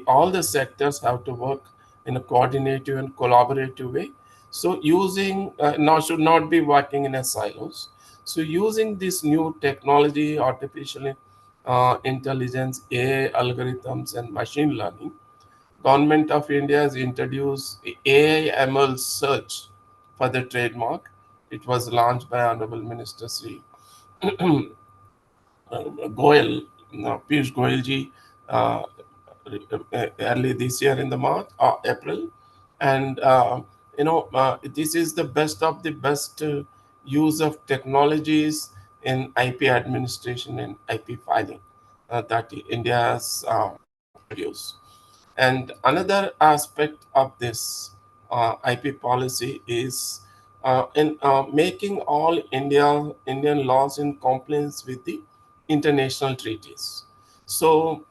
all the sectors have to work in a coordinated and collaborative way. So using now should not be working in a silos. So using this new technology, artificial intelligence, AI algorithms, and machine learning, Government of India has introduced AI ML search for the trademark. It was launched by Honorable Minister Sri Goyal, Piyush Goyal ji, early this year in the March or April, and this is the best of the best use of technologies in IP administration and IP filing that India has produced. And another aspect of this IP policy is in making all Indian laws in compliance with the international treaties. So,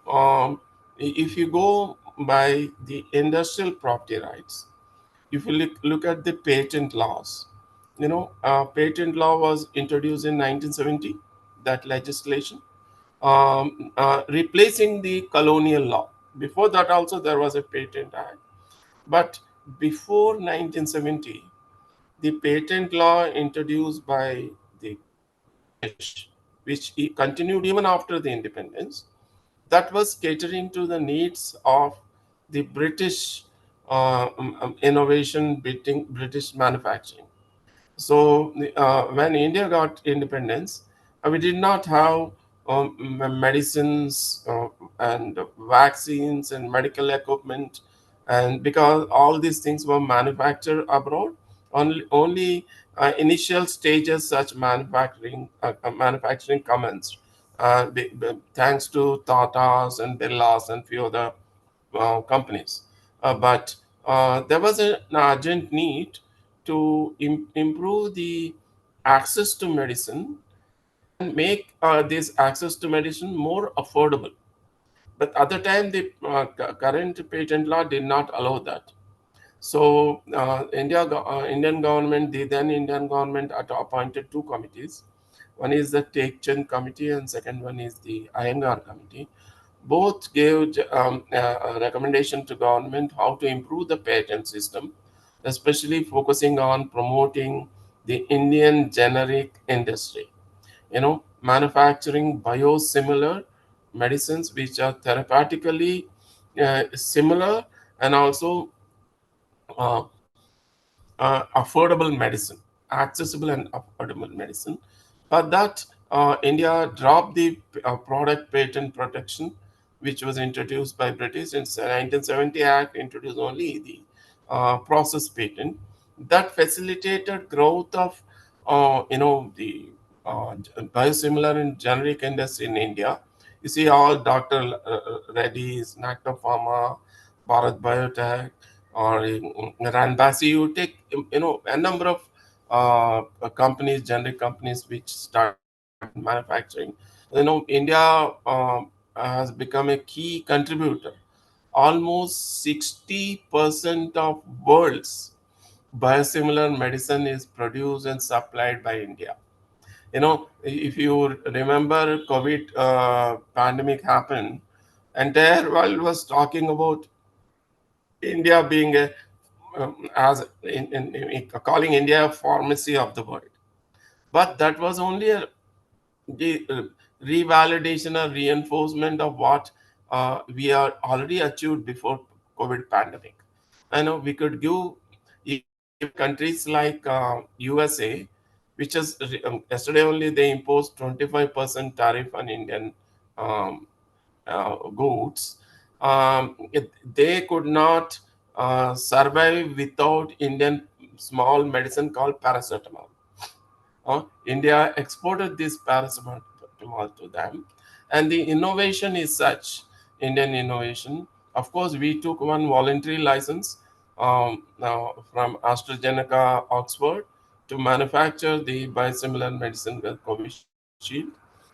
if you go by the industrial property rights, if you look at the patent laws, patent law was introduced in 1970, that legislation, replacing the colonial law. Before that, also there was a patent act, but before 1970, the patent law introduced by the British, which continued even after the independence, that was catering to the needs of the British innovation, British manufacturing. So when India got independence, we did not have medicines and vaccines and medical equipment, and because all these things were manufactured abroad, only initial stages such manufacturing commenced. Thanks to Tata's and Birla's and few other companies. But there was an urgent need to improve the access to medicine and make this access to medicine more affordable. But at the time, the current patent law did not allow that. So Indian government, the then Indian government appointed two committees. One is the Take Chand committee and second one is the Iyengar committee. Both gave a recommendation to government how to improve the patent system, especially focusing on promoting the Indian generic industry. Manufacturing biosimilar medicines which are therapeutically similar and also uh, affordable medicine, accessible and affordable medicine. But that India dropped the product patent protection, which was introduced by British in 1970 Act, introduced only the process patent that facilitated growth of the biosimilar and generic industry in India. You see all Dr. Reddy's, Nacta Pharma, Bharat Biotech, or Ranbaxy, you take a number of companies, generic companies which started manufacturing. India has become a key contributor. Almost 60% of world's biosimilar medicine is produced and supplied by India. If you remember, COVID pandemic happened, entire world was talking about India being as calling India a pharmacy of the world. But that was only a revalidation or reinforcement of what we are already achieved before COVID pandemic. I know we could give if countries like USA, which is yesterday only they imposed 25% tariff on Indian um, goods. They could not survive without Indian small medicine called paracetamol. India exported this paracetamol to them, And the innovation is such, Indian innovation. Of course, we took one voluntary license from AstraZeneca, Oxford, to manufacture the biosimilar medicine with Covishield.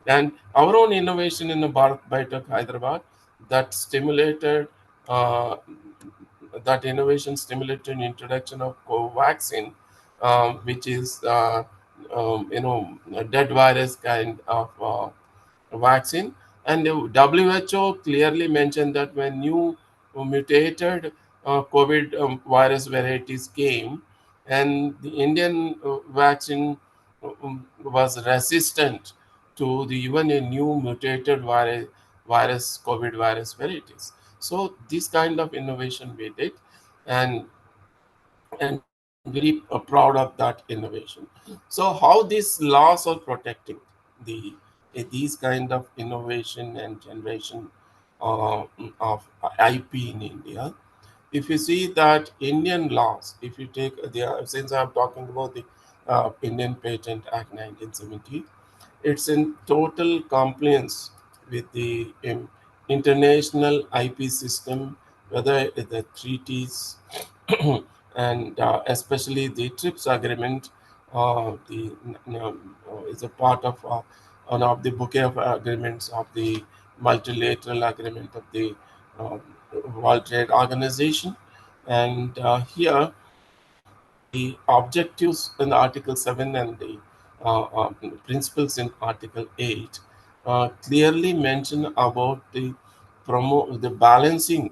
And our own innovation in the Bharat Biotech Hyderabad that stimulated uh, that innovation stimulated introduction of Covaxin, which is a dead virus kind of vaccine. And the WHO clearly mentioned that when new mutated COVID virus varieties came, and the Indian vaccine was resistant to the even a new mutated virus COVID virus varieties. So this kind of innovation we did, and very proud of that innovation. So how these laws are protecting the these kind of innovation and generation of IP in India. If you see that Indian laws, if you take since I'm talking about the Indian Patent Act 1970, it's in total compliance with the international IP system, whether the treaties and especially the TRIPS agreement. Is a part of one of the bouquet of agreements of the multilateral agreement of the uh, World Trade Organization. And here the objectives in Article 7 and the principles in Article 8 clearly mention about the the balancing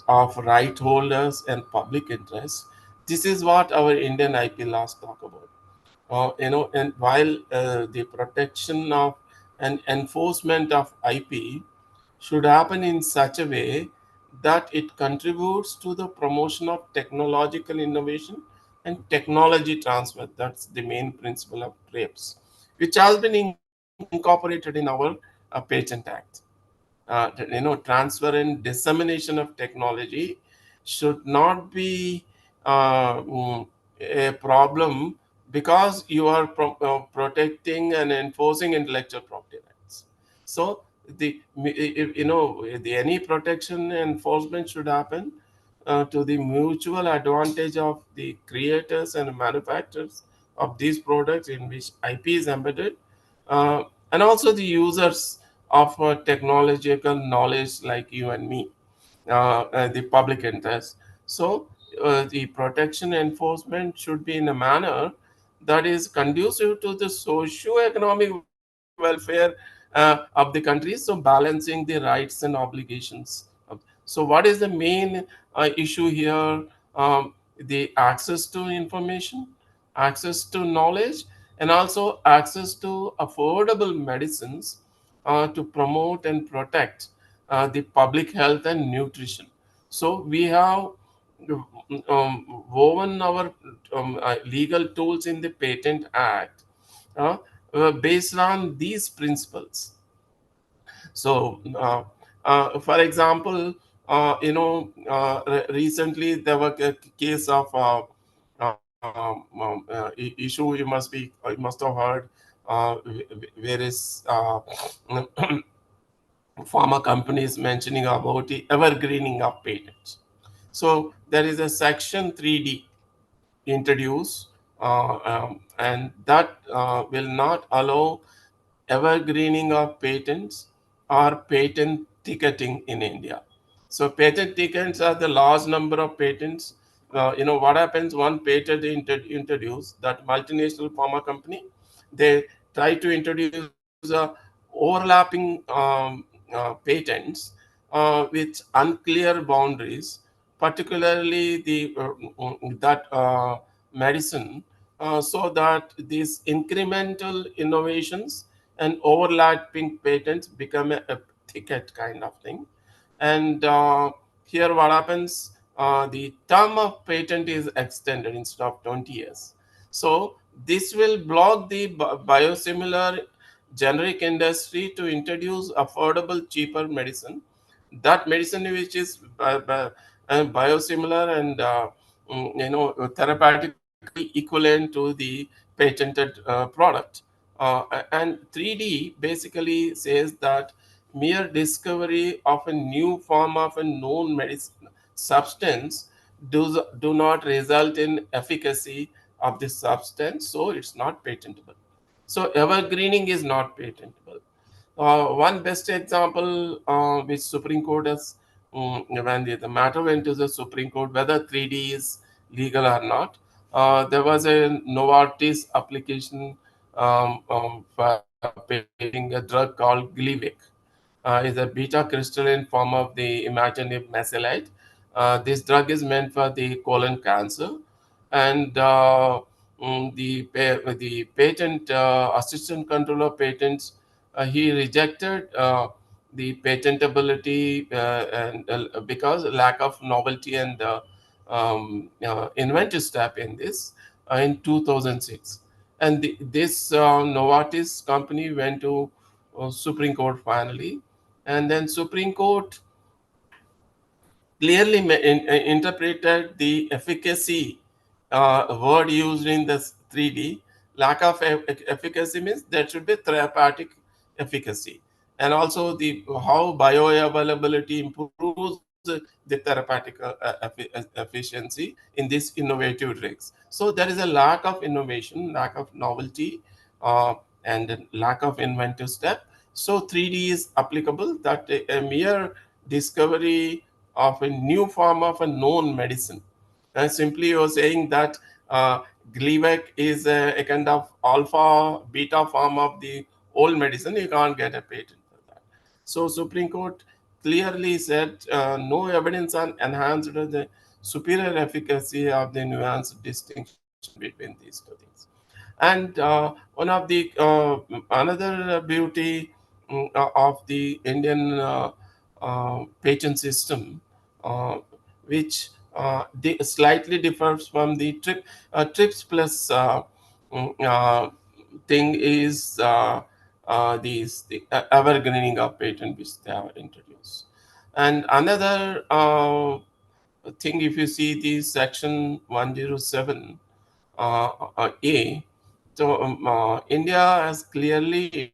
of right holders and public interest. This is what our Indian IP laws talk about. And while the protection of and enforcement of IP should happen in such a way that it contributes to the promotion of technological innovation and technology transfer. That's the main principle of TRIPS, which has been incorporated in our Patent Act. Transfer and dissemination of technology should not be a problem because you are protecting and enforcing intellectual property rights. So the any protection enforcement should happen to the mutual advantage of the creators and manufacturers of these products in which IP is embedded, uh, and also the users of technological knowledge like you and me, and the public interest. So the protection enforcement should be in a manner that is conducive to the socio-economic welfare of the country, so balancing the rights and obligations. So what is the main issue here? The access to information, access to knowledge, and also access to affordable medicines to promote and protect the public health and nutrition. So we have woven our legal tools in the Patent Act uh, based on these principles. So, for example, recently there was a case of issue you must have heard, where is pharma companies mentioning about the evergreening of patents. So there is a section 3D introduced, and that will not allow evergreening of patents or patent ticketing in India. So patent tickets are the large number of patents. What happens, one patent introduced, that multinational pharma company, they try to introduce overlapping patents with unclear boundaries, particularly the that medicine, so that these incremental innovations and overlapping patents become a ticket kind of thing. And here what happens, the term of patent is extended instead of 20 years. So this will block the biosimilar generic industry to introduce affordable, cheaper medicine. That medicine which is biosimilar and therapeutically equivalent to the patented product. And 3D basically says that mere discovery of a new form of a known medicine substance do not result in efficacy of the substance, so it's not patentable. So evergreening is not patentable. One best example which Supreme Court has, when the matter went to the Supreme Court, whether 3D is legal or not, there was a Novartis application for patenting a drug called Gleevec. Is a beta crystalline form of the imatinib mesylate. This drug is meant for the colon cancer, and the patent assistant controller patents, he rejected the patentability and because lack of novelty and inventive step in this in 2006. And this Novartis company went to Supreme Court finally, and then Supreme Court clearly interpreted the efficacy word used in the 3D. Lack of efficacy means there should be therapeutic efficacy, and also the how bioavailability improves the therapeutic efficiency in these innovative drugs. So there is a lack of innovation, lack of novelty, and lack of inventive step. So 3D is applicable, that a mere discovery of a new form of a known medicine. And simply you're saying that Gleevec is a kind of alpha beta form of the old medicine, you can't get a patent for that. So Supreme Court clearly said no evidence on enhanced the superior efficacy of the nuanced distinction between these two things. And one of the another beauty of the Indian patent system, uh, which slightly differs from the TRIPS plus thing, is the evergreening of patent which they have introduced. And another thing, if you see the section 107 A, so India has clearly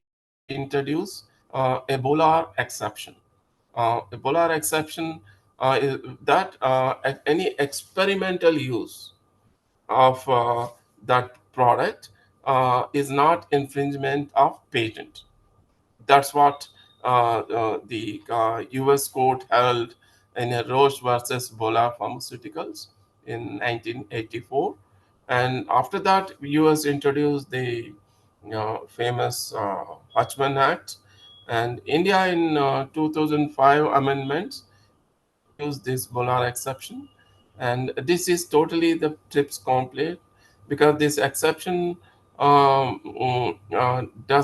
introduced Ebola exception. Ebola exception is that any experimental use of that product is not infringement of patent. That's what the US court held in a Roche versus Bola Pharmaceuticals in 1984. And after that, US introduced the famous Hutchman Act. And India in 2005 amendments introduced this Bola exception. And this is totally the TRIPS complete, because this exception does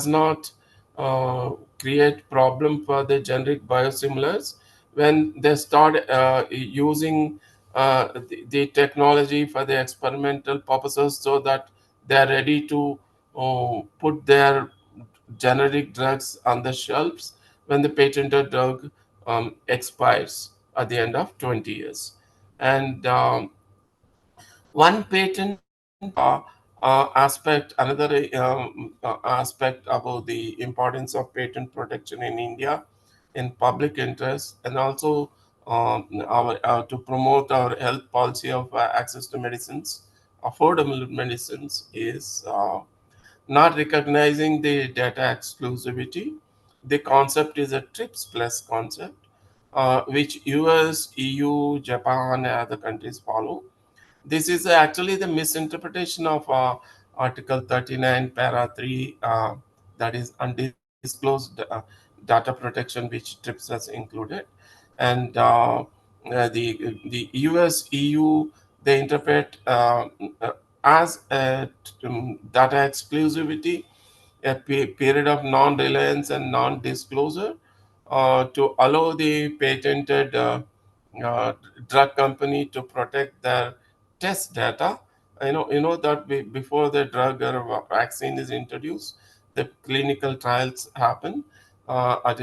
not create problem for the generic biosimilars when they start using the technology for the experimental purposes, so that they are ready to put their generic drugs on the shelves when the patented drug expires at the end of 20 years. And one patent aspect, another aspect about the importance of patent protection in India in public interest, and also our to promote our health policy of access to medicines, affordable medicines, is not recognizing the data exclusivity. The concept is a TRIPS plus concept, which US, EU, Japan, and other countries follow. This is actually the misinterpretation of Article 39, Para 3, that is undisclosed data protection, which TRIPS has included. And the US, EU, they interpret as a data exclusivity, a period of non-reliance and non-disclosure to allow the patented uh, drug company to protect their test data. You know that before the drug or vaccine is introduced, the clinical trials happen at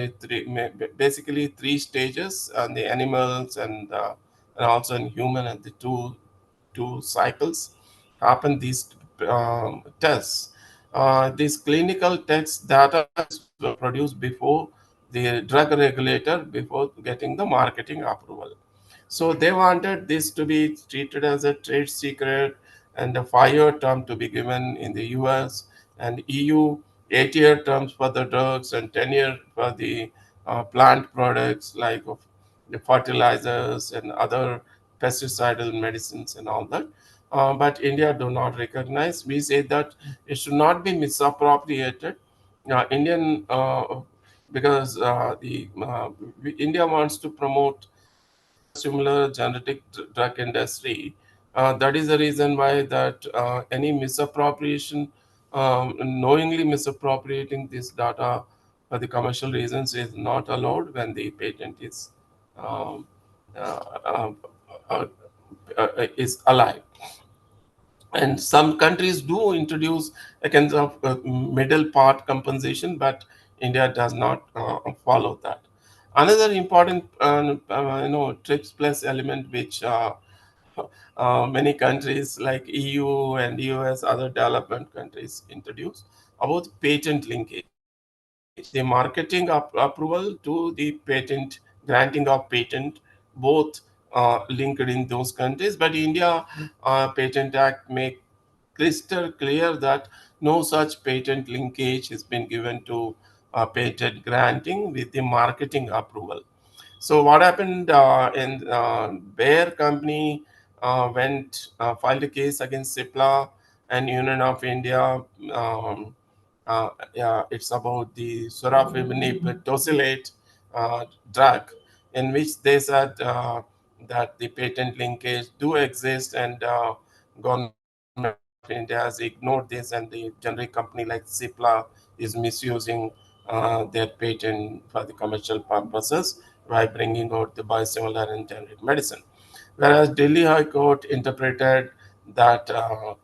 basically three stages on the animals and also in human, at the two cycles happen these tests. These clinical tests data is produced before the drug regulator before getting the marketing approval. So they wanted this to be treated as a trade secret and a 5-year term to be given in the US and EU, 8-year terms for the drugs and 10-year for the plant products like of the fertilizers and other pesticidal medicines and all that. But India do not recognize. We say that it should not be misappropriated. Indian because India wants to promote similar genetic drug industry. That is the reason why that any misappropriation, knowingly misappropriating this data for the commercial reasons is not allowed when the patent um, uh, uh, uh, is alive. And some countries do introduce a kind of middle part compensation, but India does not follow that. Another important TRIPS plus element which many countries like EU and US, other development countries introduce about patent linkage, the marketing approval to the patent, granting of patent, both linked in those countries. But India Patent Act make crystal clear that no such patent linkage has been given to patent granting with the marketing approval. So what happened in Bayer company went filed a case against Cipla and Union of India. Yeah, it's about the sorafenib tosylate drug, in which they said that the patent linkage do exist, and government of India has ignored this, and the generic company like Cipla is misusing their patent for the commercial purposes by bringing out the biosimilar and generic medicine. Whereas Delhi High Court interpreted that the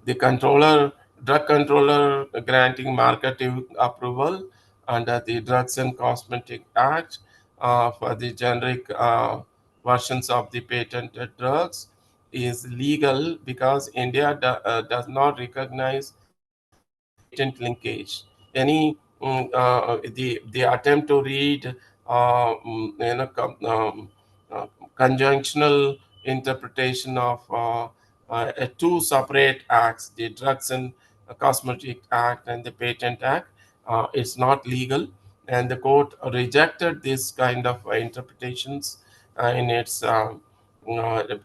the drug controller granting marketing approval under the Drugs and Cosmetic Act for the generic versions of the patented drugs is legal because India does not recognize patent linkage. Any the attempt to read uh, conjunctional interpretation of two separate acts, the Drugs and Cosmetic Act and the Patent Act, is not legal, and the court rejected this kind of interpretations in its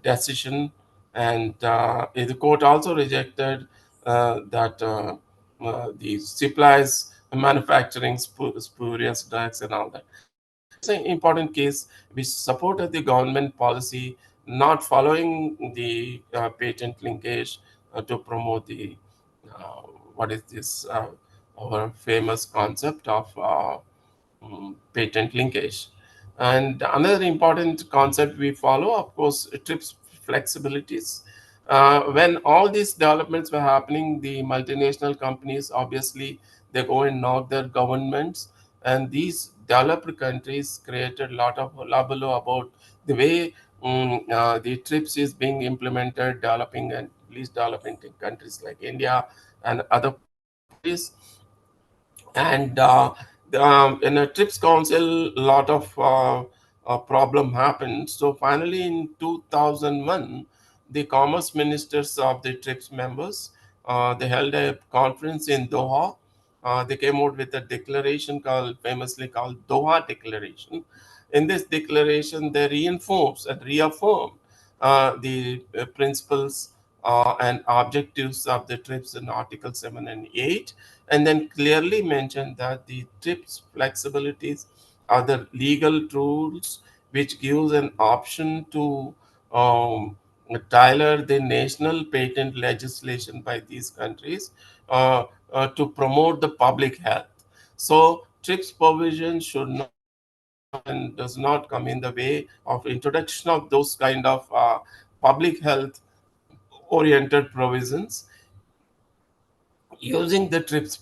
decision. And the court also rejected that the supplies manufacturing spurious drugs and all that. So it's an important case which supported the government policy not following the patent linkage to promote the uh, what is this our famous concept of patent linkage. And another important concept we follow, of course, TRIPS flexibilities. When all these developments were happening, the multinational companies obviously they go and knock their governments, and these developed countries created a lot of hullabaloo about the way the TRIPS is being implemented, developing and least developing countries like India and other countries. And in a TRIPS Council, a lot of problem happened. So finally, in 2001, the commerce ministers of the TRIPS members they held a conference in Doha. They came out with a declaration famously called Doha Declaration. In this declaration, they reinforce and reaffirm the principles and objectives of the TRIPS in Article 7 and 8, and then clearly mention that the TRIPS flexibilities are the legal tools which gives an option to um, tailor the national patent legislation by these countries to promote the public health. So TRIPS provision should not and does not come in the way of introduction of those kind of public health oriented provisions. Using the TRIPS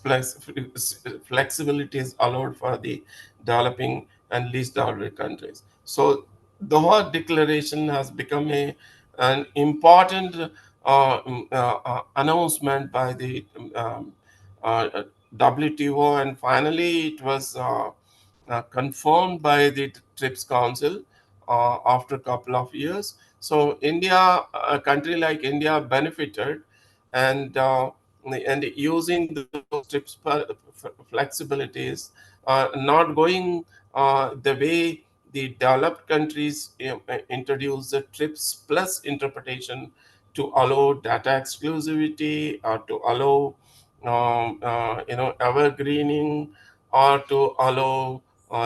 flexibility is allowed for the developing and least developed countries. So the whole declaration has become an important announcement by the WTO, and finally it was confirmed by the TRIPS Council after a couple of years. So India, a country like India, benefited, and using those TRIPS flexibilities, not going the way the developed countries introduce the TRIPS plus interpretation to allow data exclusivity, or to allow evergreening, or to allow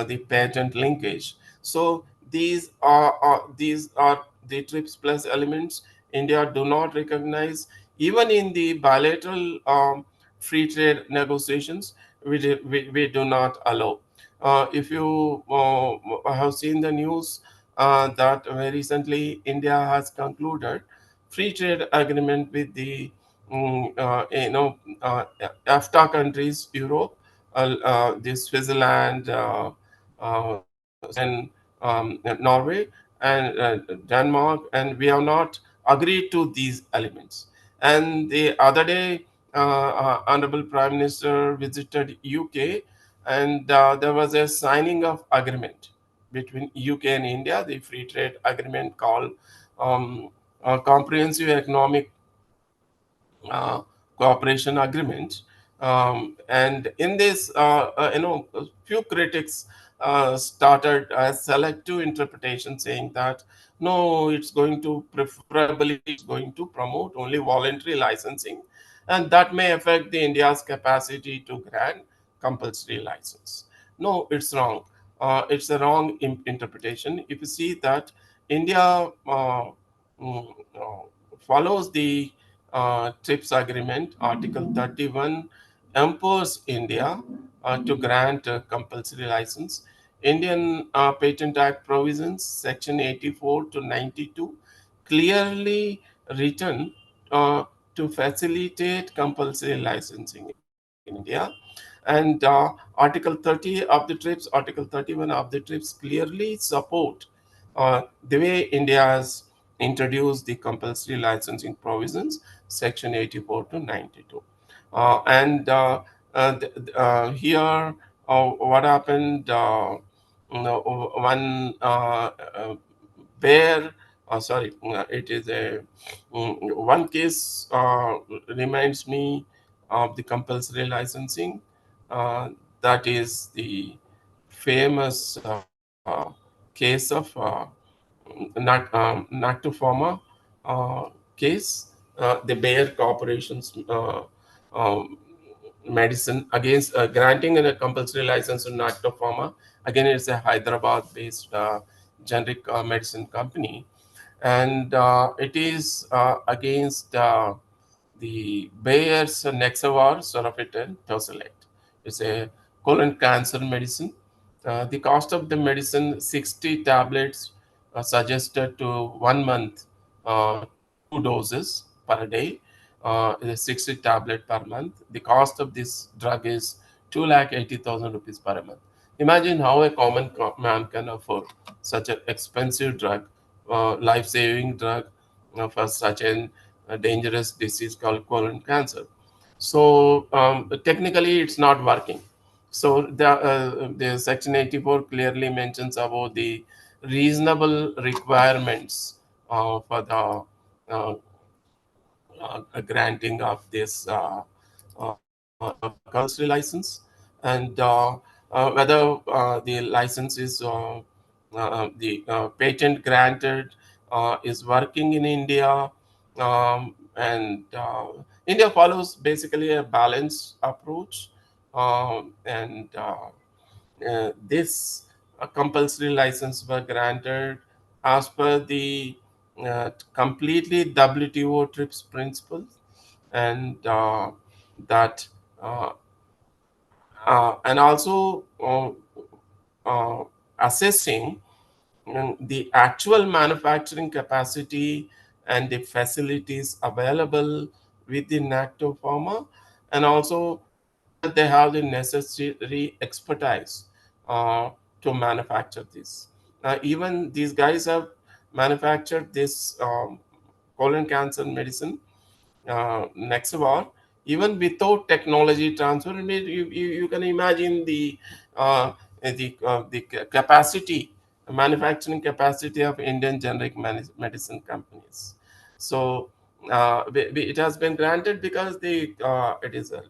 the patent linkage. So these are the TRIPS plus elements India do not recognize. Even in the bilateral free trade negotiations, we do not allow. If you have seen the news, that very recently India has concluded free trade agreement with the EFTA countries, Europe, the Switzerland, Sweden, Norway, and Denmark, and we have not agreed to these elements. And the other day, Honorable Prime Minister visited UK, and there was a signing of agreement between UK and India, the free trade agreement called Comprehensive Economic uh, Cooperation Agreement. And in this, a few critics started a selective interpretation, saying that no, it's going to preferably it's going to promote only voluntary licensing, and that may affect the India's capacity to grant compulsory license. No, it's wrong. It's a wrong interpretation. If you see that India follows the TRIPS agreement, Article 31 empowers India to grant a compulsory license. Indian Patent Act provisions, Section 84 to 92, clearly written to facilitate compulsory licensing in India. And Article 30 of the TRIPS, Article 31 of the TRIPS clearly support the way India has introduced the compulsory licensing provisions, Section 84 to 92. And here, what happened? One bear, sorry, it is a one case reminds me of the compulsory licensing. That is the famous case of Nactoforma case, the Bayer Corporation's medicine against granting a compulsory license to Nactoforma. Again, it's a Hyderabad-based generic medicine company, and it is against the Bayer's Nexavar Soropitan Tosilate. It's a colon cancer medicine. The cost of the medicine, 60 tablets suggested to 1 month, 2 doses per day, is a 60 tablet per month. The cost of this drug is 2,80,000 rupees per month. Imagine how a common man can afford such an expensive drug, life-saving drug for such an dangerous disease called colon cancer. So technically, it's not working. So the Section 84 clearly mentions about the reasonable requirements for the granting of this compulsory license, and whether the license is the patent granted is working in India, and India follows basically a balanced approach, and this compulsory license were granted as per the completely WTO TRIPS principles, and that uh, and also assessing the actual manufacturing capacity and the facilities available within NACTO Pharma, and also whether they have the necessary expertise to manufacture this. Even these guys have manufactured this colon cancer medicine, Nexavar, even without technology transfer. I mean, you can imagine the capacity, manufacturing capacity of Indian generic medicine companies. So it has been granted because it is a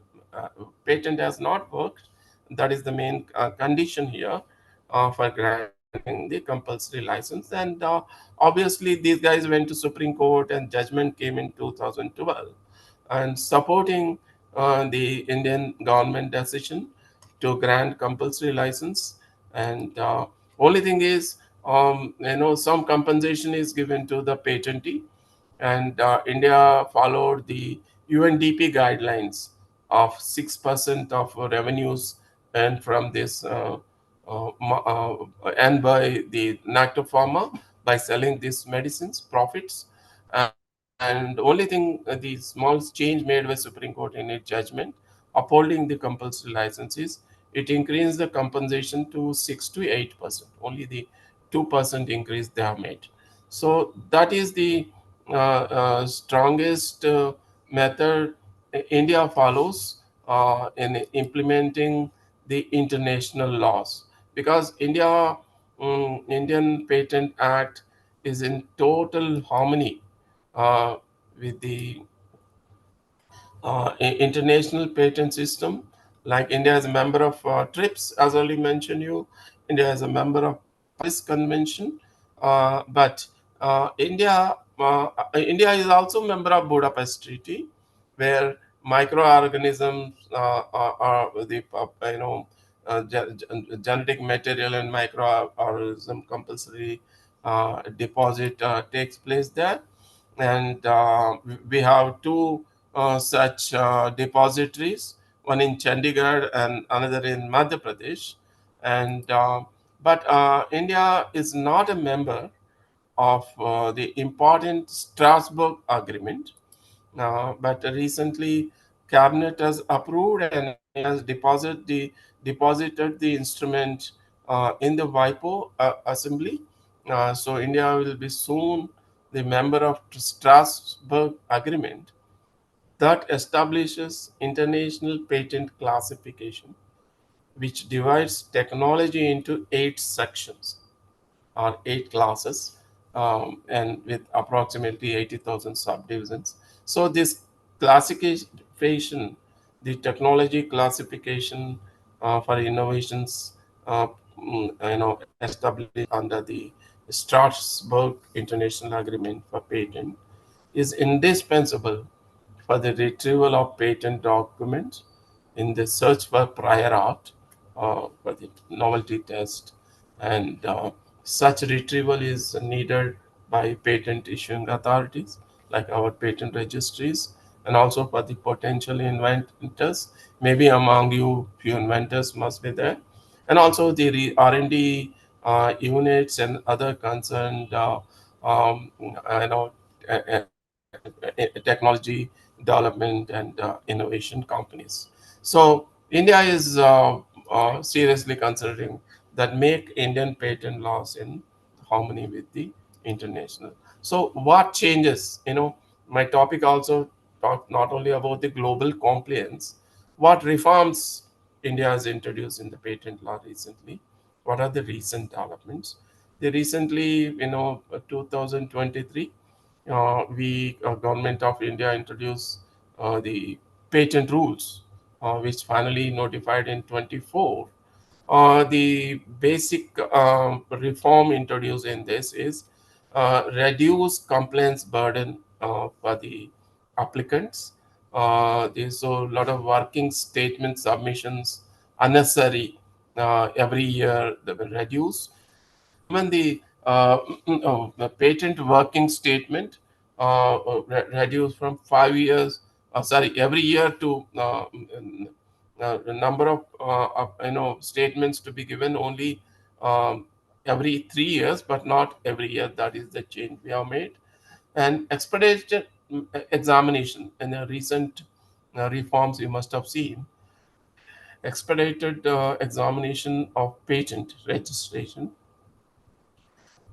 patent has not worked. That is the main condition here for granting the compulsory license. And obviously, these guys went to Supreme Court, and judgment came in 2012, and supporting the Indian government decision to grant compulsory license. And only thing is, some compensation is given to the patentee, and India followed the UNDP guidelines of 6% of revenues and from this and by the Nectar Pharma by selling these medicines profits. And only thing, the small change made by Supreme Court in its judgment upholding the compulsory licenses, it increased the compensation to 6 to 8%. Only the 2% increase they have made. So that is the strongest method India follows in implementing the international laws, because Indian Patent Act is in total harmony uh, with the international patent system. Like India is a member of TRIPS, as already mentioned you. India is a member of Paris Convention, but India is also a member of Budapest Treaty, where microorganisms are the genetic material and microorganism compulsory deposit takes place there. And we have two such depositories, one in Chandigarh and another in Madhya Pradesh. And but India is not a member of the important Strasbourg Agreement. But recently, Cabinet has approved and India has deposited the instrument in the WIPO Assembly. So India will be soon the member of Strasbourg Agreement that establishes international patent classification, which divides technology into 8 sections or 8 classes, and with approximately 80,000 subdivisions. So this classification, the technology classification for innovations, established under the Strasbourg International Agreement for Patent, is indispensable for the retrieval of patent documents in the search for prior art for the novelty test. And such retrieval is needed by patent issuing authorities like our patent registries, and also for the potential inventors. Maybe among you, few inventors must be there, and also the R&D units and other concerned technology development and innovation companies. So India is seriously considering that make Indian patent laws in harmony with the international. So what changes? My topic also talked not only about the global compliance, what reforms India has introduced in the patent law recently. What are the recent developments? They recently, 2023, we government of India introduced the patent rules, which finally notified in 24. The basic reform introduced in this is reduce complaints burden for the applicants. There's a lot of working statement submissions unnecessary every year. They will reduce. Even the patent working statement reduced from 5 years, every year to the number of statements to be given only every 3 years, but not every year. That is the change we have made. And expedited examination in the recent reforms you must have seen. Expedited examination of patent registration.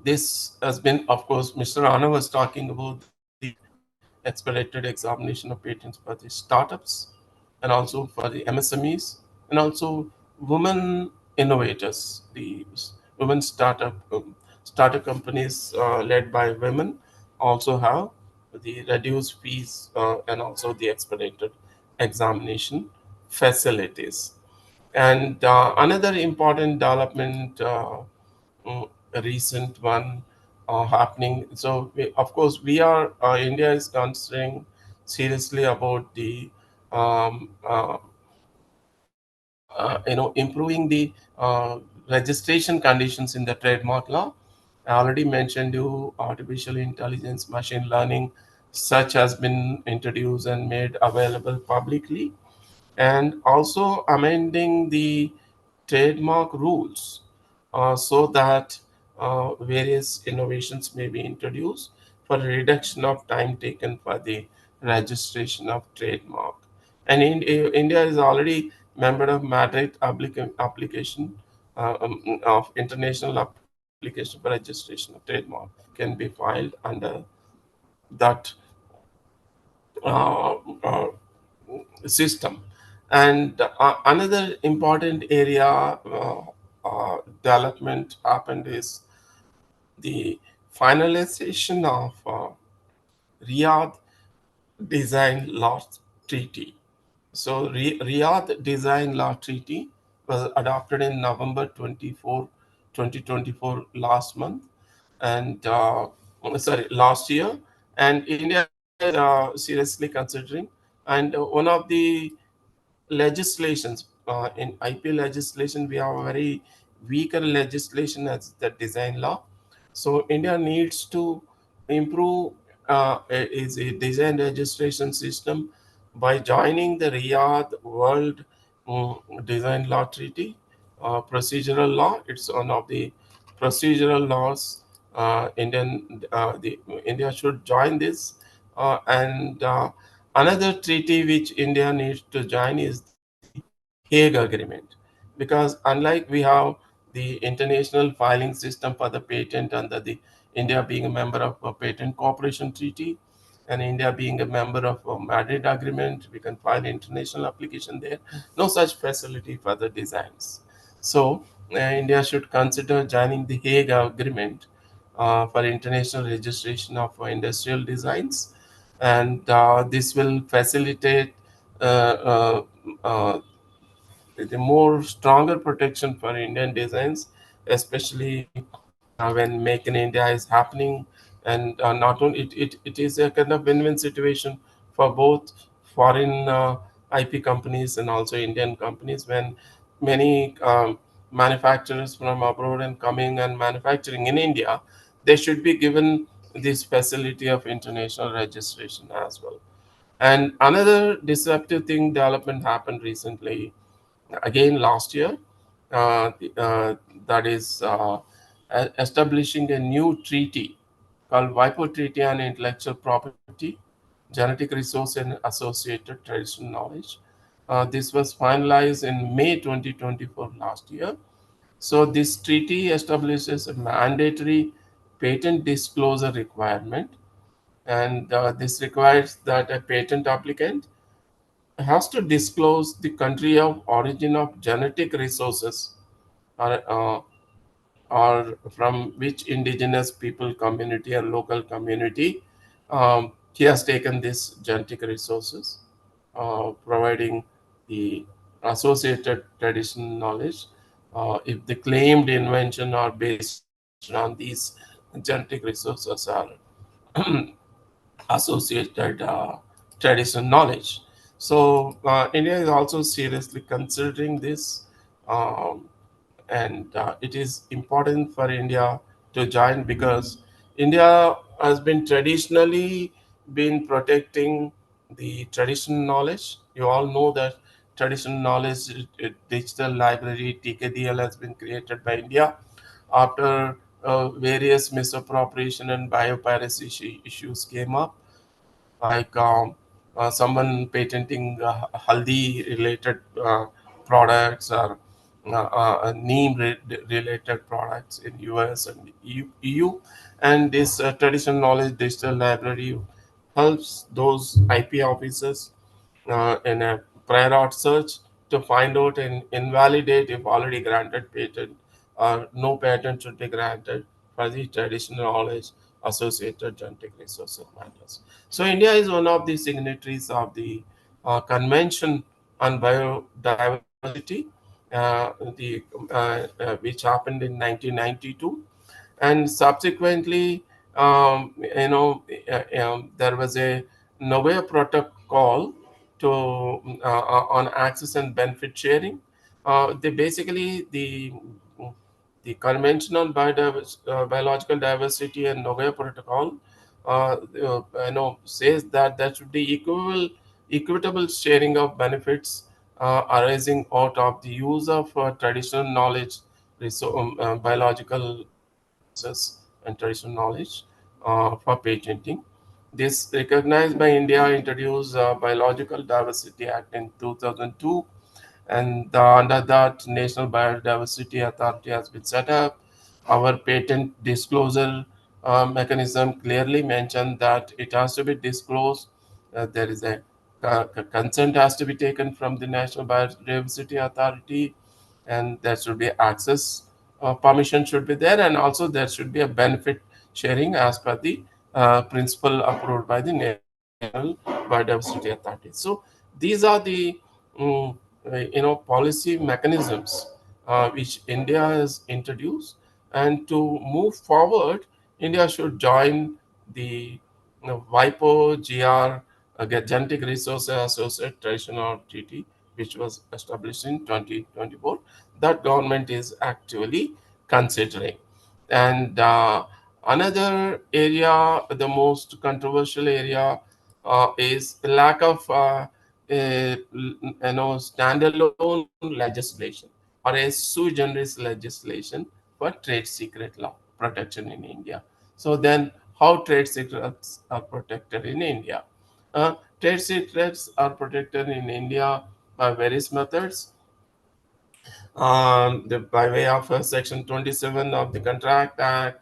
This has been, of course, Mr. Anna was talking about the expedited examination of patents for the startups and also for the MSMEs and also women innovators, the women startup companies led by women also have the reduced fees and also the expedited examination facilities. And another important development, a recent one happening. So, of course, India is considering seriously about the um, uh, improving the registration conditions in the trademark law. I already mentioned you artificial intelligence, machine learning, such has been introduced and made available publicly, and also amending the trademark rules so that various innovations may be introduced for reduction of time taken for the registration of trademark. And India is already member of Madrid application of international application for registration of trademark can be filed under that uh, uh, system. And another important area development happened is the finalization of Riyadh Design Law Treaty. So, Riyadh Design Law Treaty was adopted in November 2024, last month, and last year. And India is seriously considering. And one of the legislations in IP legislation, we have a very weaker legislation as the design law. So India needs to improve is a design registration system by joining the Riyadh World Design Law Treaty. Procedural law, it's one of the procedural laws. India should join this, and another treaty which India needs to join is the Hague Agreement, because unlike we have the international filing system for the patent under the India being a member of a patent cooperation treaty, and India being a member of a Madrid agreement, we can file international application there. No such facility for the designs. So India should consider joining the Hague Agreement for international registration of industrial designs, and this will facilitate uh, uh, uh, the more stronger protection for Indian designs, especially when Make in India is happening. And not only it is a kind of win-win situation for both foreign IP companies and also Indian companies, when many manufacturers from abroad and coming and manufacturing in India, they should be given this facility of international registration as well. And another disruptive thing development happened recently, again last year, that is establishing a new treaty called WIPO Treaty on Intellectual Property, Genetic Resource and Associated Traditional Knowledge. This was finalized in May 2024 last year. So this treaty establishes a mandatory patent disclosure requirement, and this requires that a patent applicant has to disclose the country of origin of genetic resources, or, or from which indigenous people community or local community he has taken this genetic resources, providing the associated traditional knowledge if the claimed invention are based on these genetic resources are associated traditional knowledge. So India is also seriously considering this, um, and it is important for India to join, because India has been traditionally been protecting the traditional knowledge. You all know that traditional knowledge digital library TKDL has been created by India after various misappropriation and biopiracy issues came up, like someone patenting haldi related products, or neem related products in US and EU. And this traditional knowledge digital library helps those IP officers in a prior art search to find out and invalidate if already granted patent or no patent should be granted for the traditional knowledge associated genetic resource matters. So India is one of the signatories of the Convention on Biodiversity, which happened in 1992, and subsequently, there was a Nagoya Protocol to on access and benefit sharing. They basically the Convention on Biological Diversity and Nagoya Protocol, says that there should be equitable sharing of benefits arising out of the use of traditional knowledge, biological resources, and traditional knowledge for patenting. This, recognized by India, introduced Biological Diversity Act in 2002, and under that, National Biodiversity Authority has been set up. Our patent disclosure mechanism clearly mentioned that it has to be disclosed. There is a consent has to be taken from the National Biodiversity Authority, and there should be access permission should be there, and also there should be a benefit sharing as per the principle approved by the National Biodiversity Authority. So these are the policy mechanisms which India has introduced, and to move forward, India should join the WIPO GR, Genetic Resources Associate Traditional Treaty, which was established in 2024, that government is actually considering. And another area, the most controversial area, is the lack of standalone legislation or a sui generis legislation for trade secret law protection in India. So then, how trade secrets are protected in India? Trade secrets are protected in India by various methods, by way of Section 27 of the Contract Act,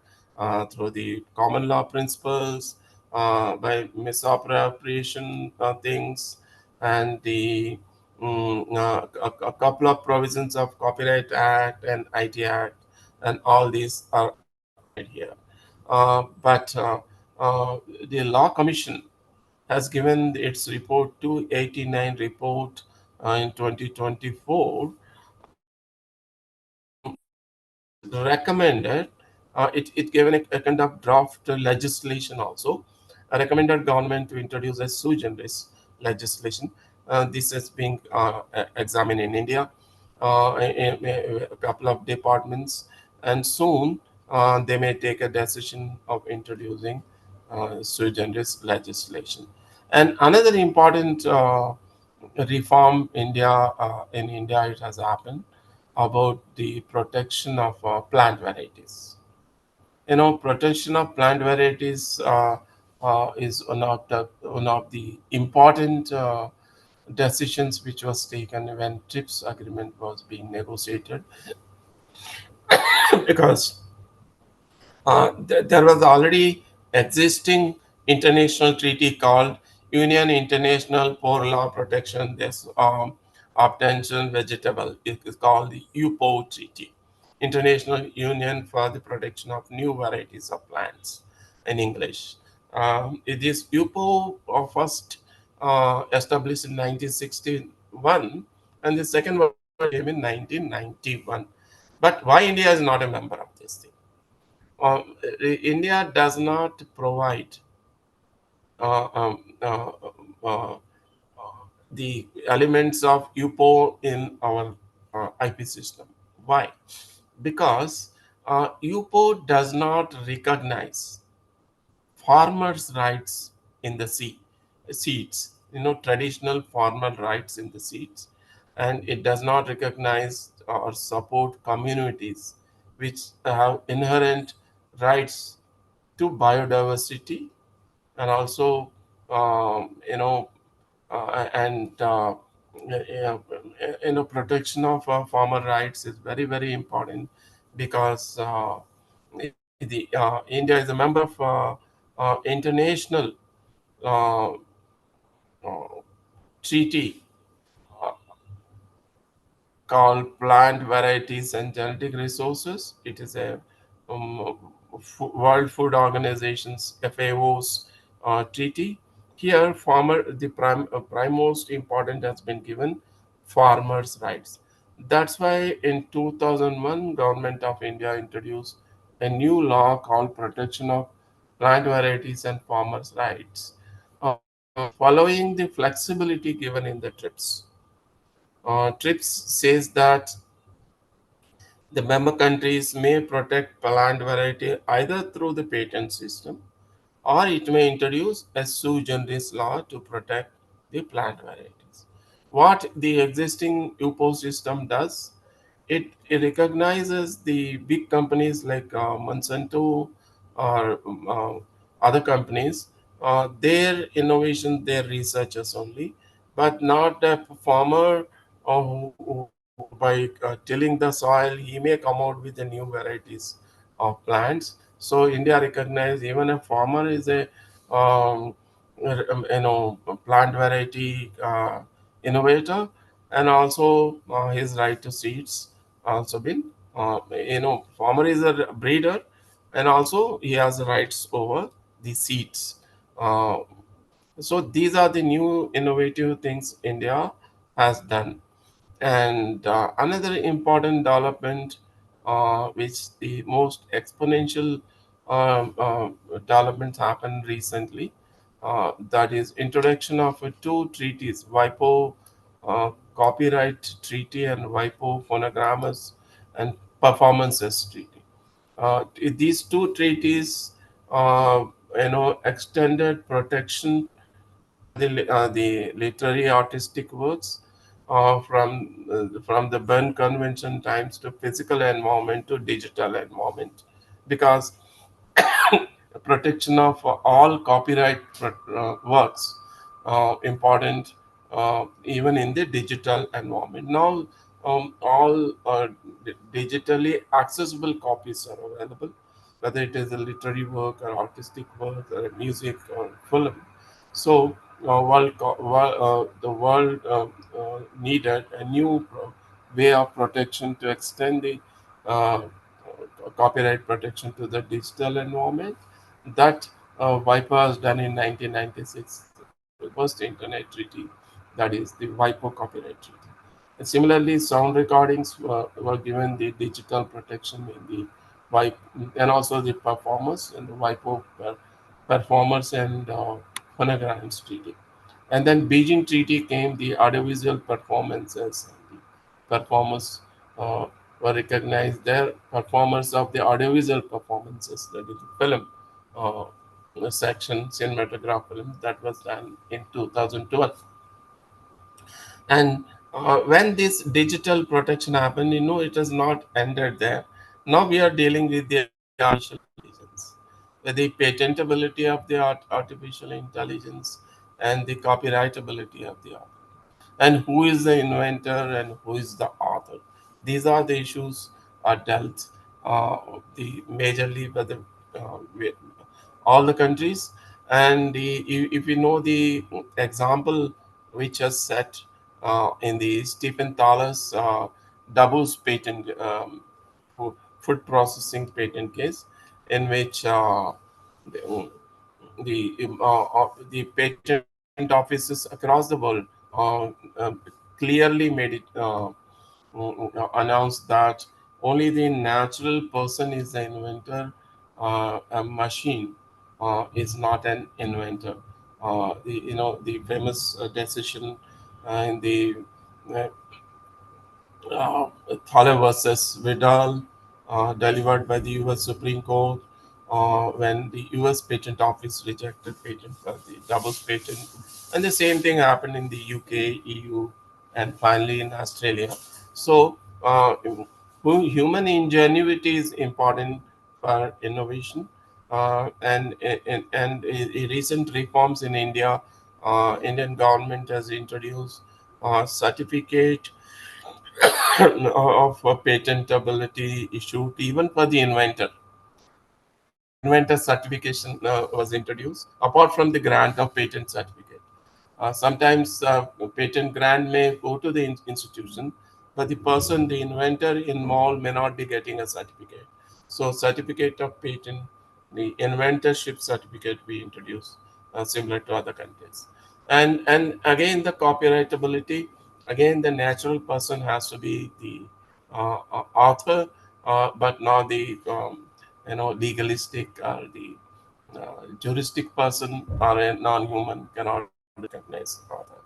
through the common law principles, by misappropriation things, and the a couple of provisions of Copyright Act and IT Act, and all these are applied here. But the Law Commission has given its report 289 report in 2024. Recommended, it given a kind of draft legislation also, recommended government to introduce a sui generis legislation. This is being examined in India, a couple of departments, and soon they may take a decision of introducing sui generis legislation. And another important reform in India, it has happened about the protection of plant varieties. Protection of plant varieties is one of the important decisions which was taken when TRIPS agreement was being negotiated, because there was already existing international treaty called Union International for Law Protection this Obtention Vegetable. It is called the UPO Treaty, International Union for the Protection of New Varieties of Plants in English. It is UPO first established in 1961, and the second one came in 1991. But why India is not a member of this thing? India does not provide uh, um, uh, uh, the elements of UPO in our IP system. Why? Because UPO does not recognize farmers' rights in the seeds, traditional farmer rights in the seeds, and it does not recognize or support communities which have inherent rights to biodiversity, and also and protection of farmer rights is very, very important, because India is a member of international uh, treaty uh, called Plant Varieties and Genetic Resources. It is a um, World Food Organization's FAO's treaty. Here, prime most important has been given farmers' rights. That's why in 2001, Government of India introduced a new law called Protection of Plant Varieties and Farmers' Rights, following the flexibility given in the TRIPS. TRIPS says that the member countries may protect plant variety either through the patent system or it may introduce a sui generis law to protect the plant varieties. What the existing UPO system does, it recognizes the big companies like Monsanto or other companies, their innovation, their researchers only, but not a farmer who by tilling the soil, he may come out with the new varieties of plants. So India recognized even a farmer is a plant variety innovator, and also his right to seeds also been farmer is a breeder, and also he has rights over the seeds. Uh, so these are the new innovative things India has done. And another important development, which the most exponential developments happened recently, that is introduction of two treaties, WIPO copyright treaty and WIPO phonogrammes and performances treaty. These two treaties, extended protection the literary artistic works from the Berne Convention times to physical environment to digital environment, because protection of all copyright works important even in the digital environment. Now all digitally accessible copies are available, whether it is a literary work or artistic work or music or film. So the world needed a new way of protection to extend the uh, copyright protection to the digital environment. That WIPO has done in 1996, the first internet treaty, that is the WIPO copyright treaty. And similarly, sound recordings were given the digital protection in the WIPO, and also the performers and the WIPO performers and phonograms treaty. And then Beijing Treaty came, the audiovisual performances and the performers uh, were recognized. Their performers of the audiovisual performances, that is the film section, cinematograph film, that was done in 2012. And when this digital protection happened, it has not ended there. Now we are dealing with the artificial intelligence, with the patentability of the artificial intelligence and the copyrightability of the art, and who is the inventor and who is the author. These are the issues are dealt the majorly by the with all the countries. And if you know the example which is set in the Stephen Thaler's doubles patent food processing patent case, in which the, the patent offices across the world clearly made it announced that only the natural person is the inventor. A machine is not an inventor. The famous decision in the uh, Thaler versus Vidal, delivered by the US Supreme Court, when the US Patent Office rejected patent for the doubles patent. And the same thing happened in the UK, EU, and finally in Australia. So, human ingenuity is important for innovation. And recent reforms in India, Indian government has introduced certificate of patentability issued even for the inventor. inventor certification was introduced, apart from the grant of patent certificate. Sometimes patent grant may go to the institution, but the person, the inventor involved, may not be getting a certificate. So, certificate of patent, the inventorship certificate, we introduce similar to other countries. And again, the copyrightability. Again, the natural person has to be the author, but not the legalistic or the juristic person or a non-human cannot recognize author.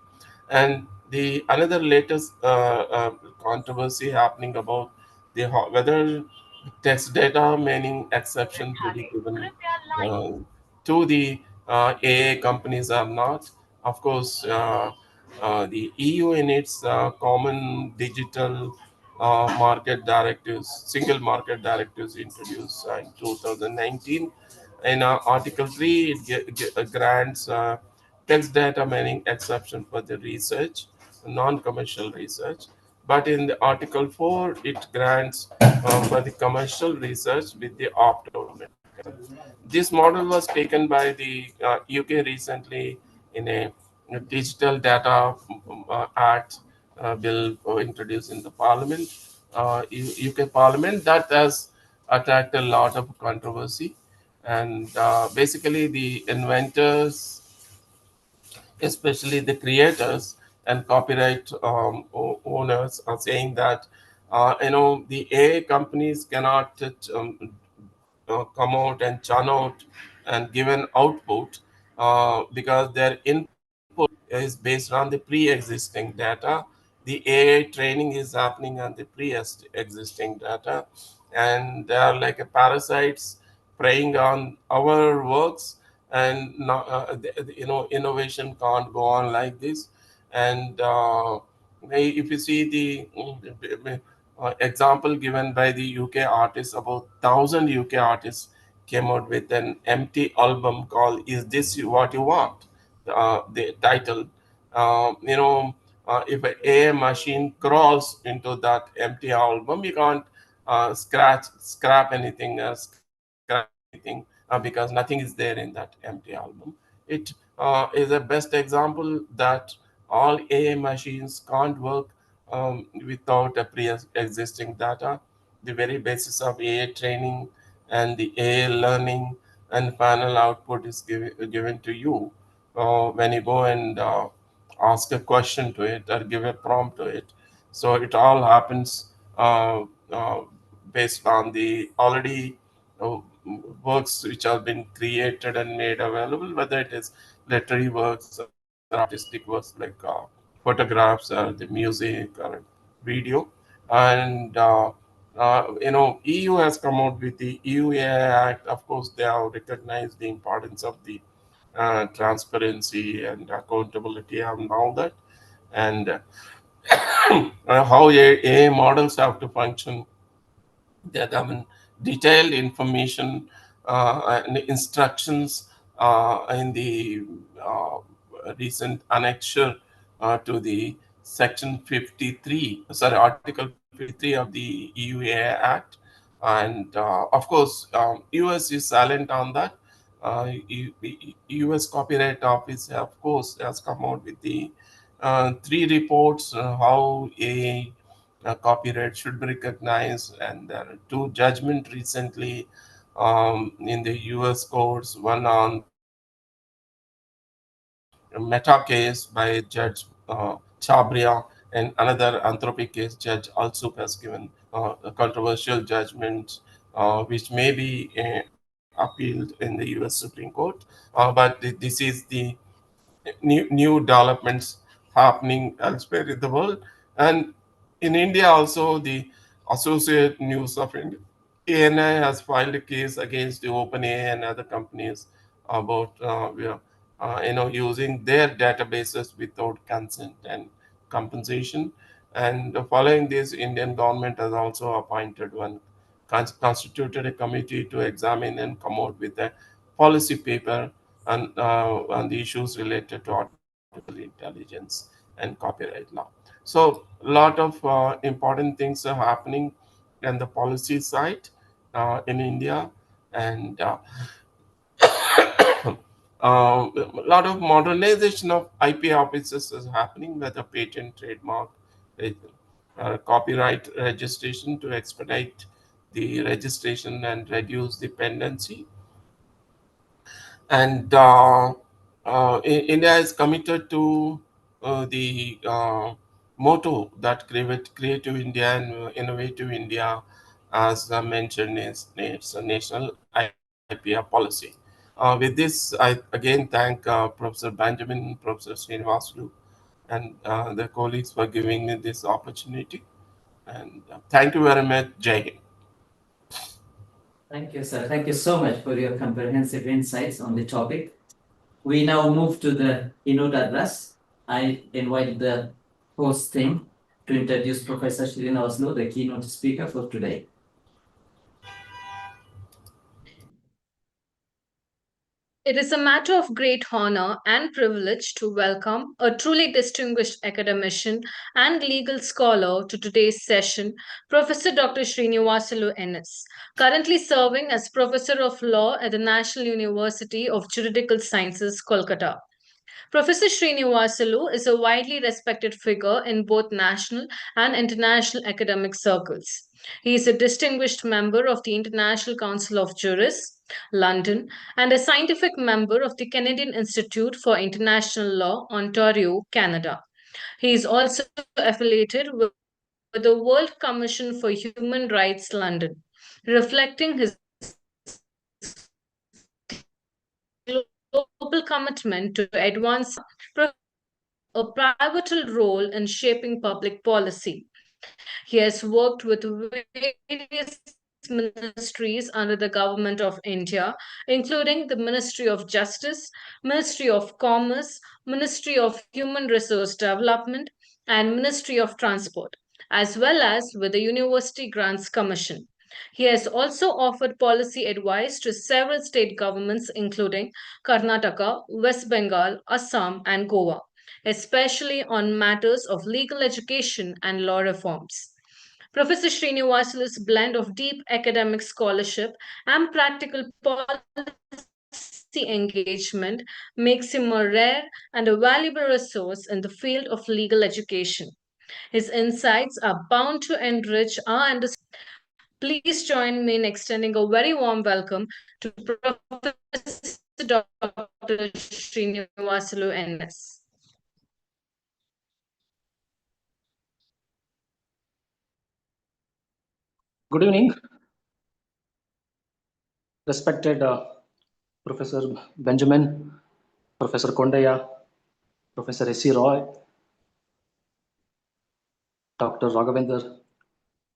And the another latest controversy happening about whether text data meaning exception to be given uh, to the AA companies or not. Of course, the EU in its common digital market directives, single market directives introduced in 2019. In Article 3, it grants text data mining exception for the research, non-commercial research. But in the Article 4, it grants for the commercial research with the opt-out mechanism. This model was taken by the UK recently in a Digital Data Act bill introduced in the Parliament, UK Parliament, that has attracted a lot of controversy. And basically, the inventors, especially the creators and copyright owners, are saying that the AI companies cannot come out and churn out and give an output because their input is based on the pre-existing data. The AI training is happening on the pre-existing data, and they are like a parasites preying on our works. And innovation can't go on like this. And if you see the example given by the UK artists, about 1,000 UK artists came out with an empty album called "Is This What You Want?" The title. If an AI machine crawls into that empty album, you can't scrap anything, scratch anything, because nothing is there in that empty album. It is a best example that all AI machines can't work without a pre-existing data. The very basis of AI training and the AI learning and final output is given to you when you go and ask a question to it or give a prompt to it. So it all happens based on the already works which have been created and made available, whether it is literary works or artistic works like photographs or the music or video. And EU has come out with the EU AI Act. Of course, they have recognized the importance of the transparency and accountability and all that, and how AI models have to function. That I mean, detailed information and instructions in the recent annexure to the section 53, sorry, article 53 of the EUA Act. And of course, US is silent on that. US Copyright Office, of course, has come out with the three reports how copyright should be recognized, and there are two judgment recently in the US courts, one on the Meta case by Judge Chabria, and another Anthropic case, Judge Alsup has given a controversial judgment which may be appealed in the US Supreme Court. But this is the new developments happening elsewhere in the world. And in India also, the Associate News of India, ANI, has filed a case against the OpenAI and other companies about using their databases without consent and compensation. And following this, Indian government has also appointed one, constituted a committee to examine and come out with a policy paper on the issues related to artificial intelligence and copyright law. So, a lot of important things are happening on the policy side in India. and a lot of modernization of IP offices is happening, whether patent, trademark, copyright registration to expedite the registration and reduce dependency. And India is committed to the motto that creative India and innovative India, as mentioned in its National IPR Policy. With this, I again thank Professor Benjamin, Professor Srinivasu, and the colleagues for giving me this opportunity. And thank you very much, Jai Hind. Thank you, sir. Thank you so much for your comprehensive insights on the topic. We now move to the keynote address. I invite the host team to introduce Professor Srinivasu, the keynote speaker for today. It is a matter of great honor and privilege to welcome a truly distinguished academician and legal scholar to today's session, Professor Dr. Srinivasalu N.S., currently serving as Professor of Law at the National University of Juridical Sciences, Kolkata. Professor Srinivasalu is a widely respected figure in both national and international academic circles. He is a distinguished member of the International Council of Jurists, London, and a scientific member of the Canadian Institute for International Law, Ontario, Canada. He is also affiliated with the World Commission for Human Rights, London, reflecting his global commitment to advance a pivotal role in shaping public policy. He has worked with various ministries under the Government of India, including the Ministry of Justice, Ministry of Commerce, Ministry of Human Resource Development, and Ministry of Transport, as well as with the University Grants Commission. He has also offered policy advice to several state governments, including Karnataka, West Bengal, Assam, and Goa, especially on matters of legal education and law reforms. Professor Srinivasalu's blend of deep academic scholarship and practical policy engagement makes him a rare and a valuable resource in the field of legal education. His insights are bound to enrich our understanding. Please join me in extending a very warm welcome to Professor Dr. Srinivasalu N.S. Good evening, respected Professor Benjamin, Professor Kondaya, Professor S.C. Roy, Dr. Raghavendra,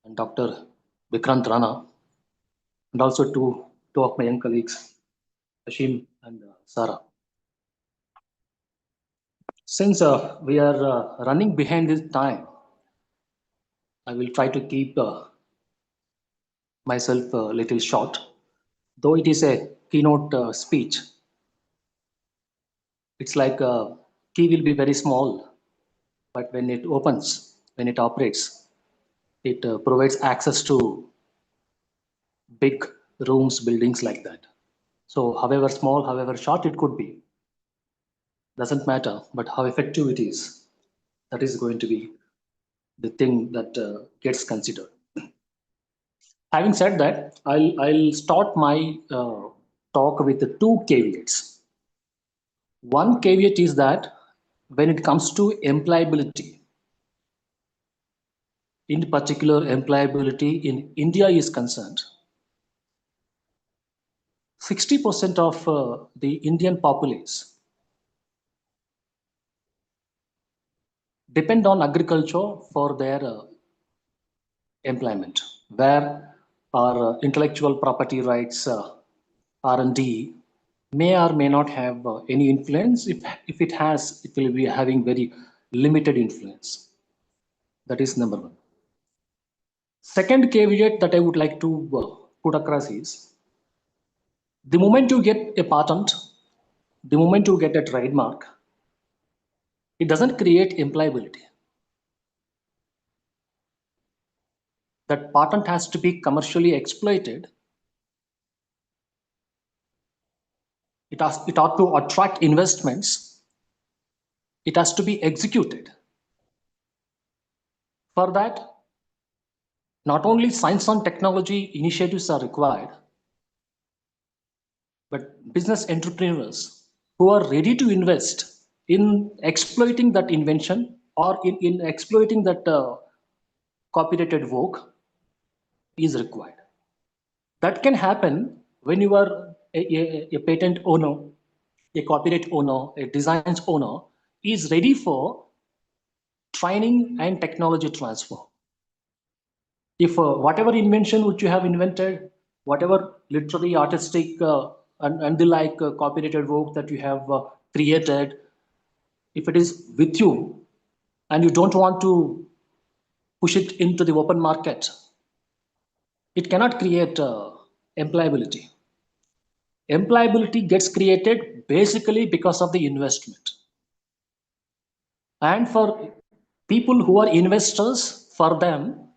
and Dr. Vikrant Rana, and also two of my young colleagues, Hashim and Sarah. Since we are running behind this time, I will try to keep myself a little short. Though it is a keynote speech, it's like a key will be very small, but when it opens, when it operates, it provides access to big rooms, buildings like that. So however small, however short it could be, doesn't matter, but how effective it is, that is going to be the thing that gets considered. Having said that, I'll start my talk with the two caveats. One caveat is that when it comes to employability, in particular employability in India is concerned, 60% of the Indian populace depend on agriculture for their employment, where our intellectual property rights, R&D, may or may not have any influence. If it has, it will be having very limited influence. That is number one. Second caveat that I would like to put across is, the moment you get a patent, the moment you get a trademark, it doesn't create employability. That patent has to be commercially exploited it ought to attract investments, it has to be executed. For that, not only science and technology initiatives are required, but business entrepreneurs who are ready to invest in exploiting that invention or in exploiting that copyrighted work is required. That can happen when you are a patent owner, a copyright owner, a designs owner is ready for training and technology transfer. If whatever invention which you have invented, whatever literary, artistic, and the like copyrighted work that you have created, if it is with you and you don't want to push it into the open market, it cannot create employability. Employability gets created basically because of the investment. And for people who are investors, for them,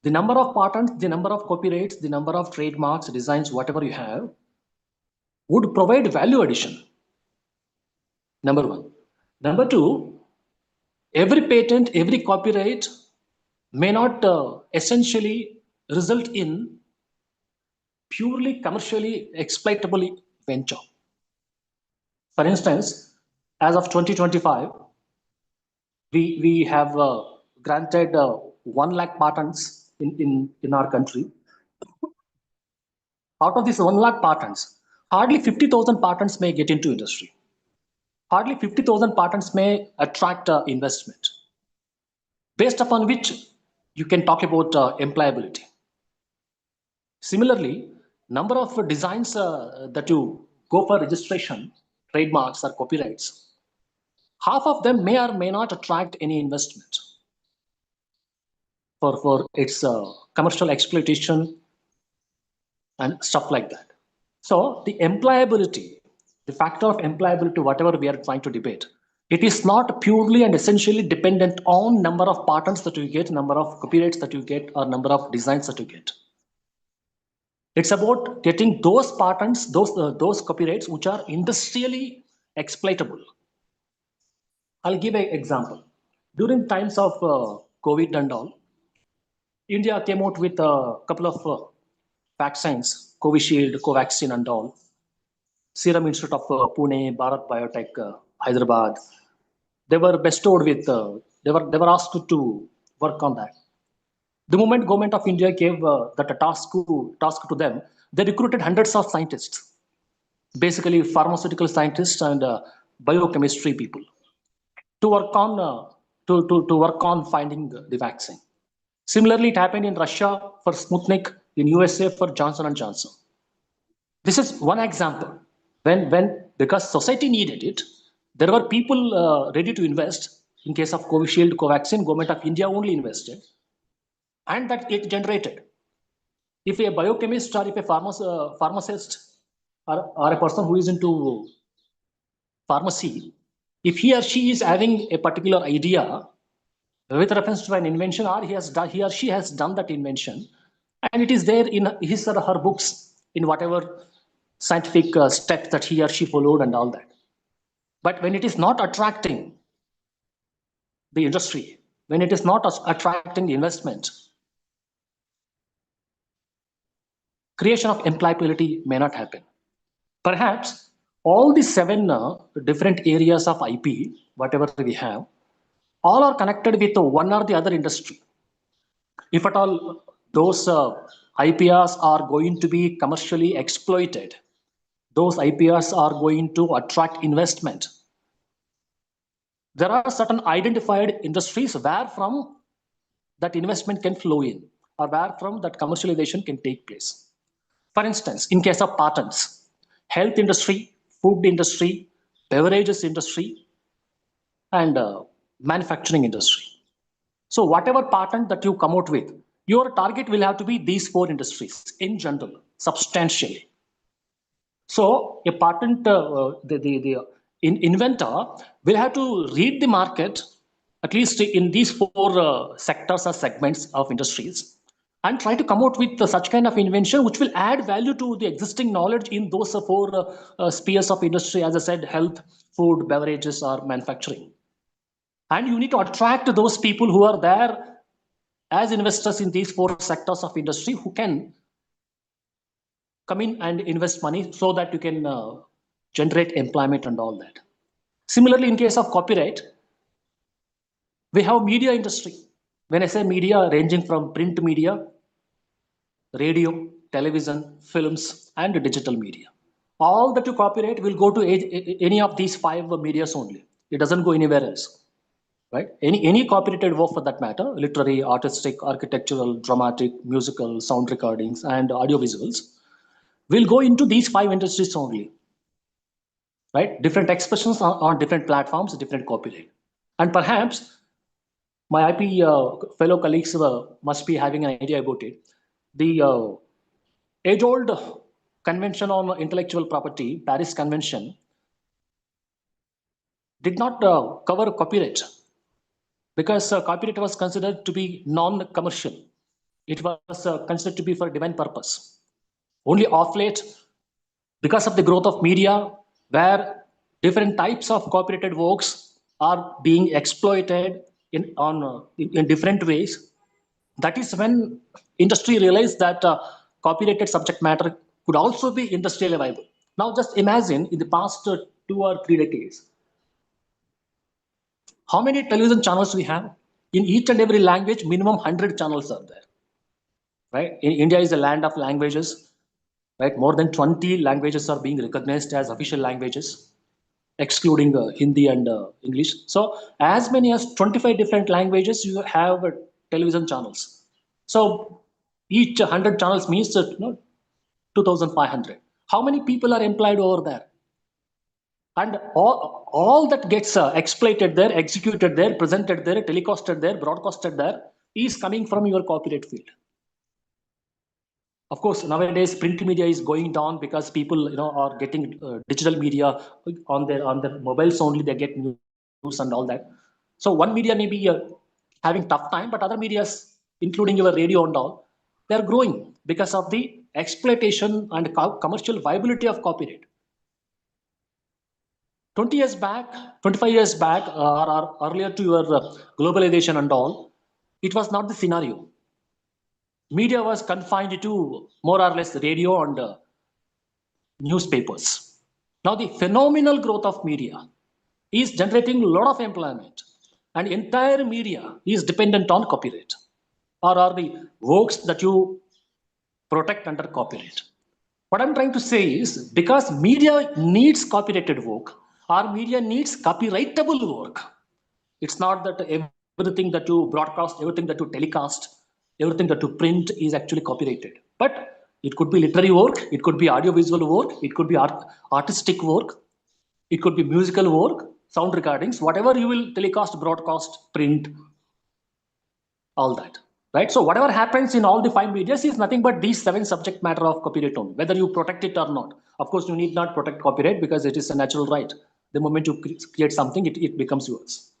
the number of patents, the number of copyrights, the number of trademarks, designs, whatever you have, would provide value addition. Number one. Number two, every patent, every copyright may not essentially result in purely commercially exploitable venture. For instance, as of 2025, we have granted 1 lakh patents in our country. Out of these 1 lakh patents, hardly 50,000 patents may get into industry. Hardly 50,000 patents may attract investment, based upon which you can talk about employability. Similarly, number of designs that you go for registration, trademarks or copyrights, half of them may or may not attract any investment for its commercial exploitation and stuff like that. So the employability, the factor of employability, whatever we are trying to debate, it is not purely and essentially dependent on number of patents that you get, number of copyrights that you get, or number of designs that you get. It's about getting those patents, those copyrights which are industrially exploitable. I'll give an example. During times of COVID and all, India came out with a couple of vaccines, Covishield, Covaxin and all. Serum Institute of Pune, Bharat Biotech, Hyderabad. They were bestowed with, they were asked to work on that. The moment government of India gave that task to them, they recruited hundreds of scientists, basically pharmaceutical scientists and biochemistry people, to work on finding the vaccine. Similarly, it happened in Russia for Sputnik, in USA for Johnson & Johnson. This is one example. When because society needed it, there were people ready to invest. In case of Covishield, Covaxin, government of India only invested, and that it generated. If a biochemist or if a pharmacist or a person who is into pharmacy, if he or she is having a particular idea with reference to an invention, or he or she has done that invention, and it is there in his or her books in whatever scientific steps that he or she followed and all that. But when it is not attracting the industry, when it is not attracting the investment, creation of employability may not happen. Perhaps all the 7 different areas of IP, whatever we have, all are connected with one or the other industry. If at all those IPRs are going to be commercially exploited, those IPRs are going to attract investment. There are certain identified industries where from that investment can flow in, or where from that commercialization can take place. For instance, in case of patents, health industry, food industry, beverages industry, and manufacturing industry. So whatever patent that you come out with, your target will have to be these 4 industries in general, substantially. So a patent, the inventor will have to read the market, at least in these 4 sectors or segments of industries, and try to come out with such kind of invention which will add value to the existing knowledge in those four spheres of industry, as I said, health, food, beverages, or manufacturing. And you need to attract those people who are there as investors in these four sectors of industry who can come in and invest money so that you can generate employment and all that. Similarly, in case of copyright, we have media industry. When I say media, ranging from print media, radio, television, films, and digital media. All that you copyright will go to any of these five medias only. It doesn't go anywhere else, right? Any copyrighted work for that matter, literary, artistic, architectural, dramatic, musical, sound recordings, and audiovisuals will go into these five industries only, right? Different expressions on different platforms, different copyright. And perhaps my IP fellow colleagues must be having an idea about it. The age-old Convention on Intellectual Property, Paris Convention, did not cover copyright because copyright was considered to be non-commercial. It was considered to be for divine purpose. Only of late, because of the growth of media, where different types of copyrighted works are being exploited in different ways, that is when industry realized that copyrighted subject matter could also be industrially viable. Now just imagine in the past 2 or 3 decades, how many television channels we have? In each and every language, minimum 100 channels are there, right? India is a land of languages, right? More than 20 languages are being recognized as official languages, excluding Hindi and English. So as many as 25 different languages, you have television channels. So each 100 channels means 2,500. How many people are employed over there? And all that gets exploited there, executed there, presented there, telecasted there, broadcasted there is coming from your copyright field. Of course, nowadays print media is going down because people are getting digital media on their mobiles only. They get news and all that. So one media may be having tough time, but other medias, including your radio and all, they're growing because of the exploitation and commercial viability of copyright. 20 years back, 25 years back, or earlier to your globalization and all, it was not the scenario. Media was confined to more or less radio and newspapers. Now the phenomenal growth of media is generating a lot of employment, and entire media is dependent on copyright, or are the works that you protect under copyright. What I'm trying to say is, because media needs copyrighted work, or media needs copyrightable work. It's not that everything that you broadcast, everything that you telecast, everything that you print is actually copyrighted. But it could be literary work, it could be audiovisual work, it could be artistic work, it could be musical work, sound recordings, whatever you will telecast, broadcast, print, all that. Right? So whatever happens in all the 5 medias is nothing but these 7 subject matter of copyright only, whether you protect it or not. Of course, you need not protect copyright because it is a natural right. The moment you create something, it becomes yours.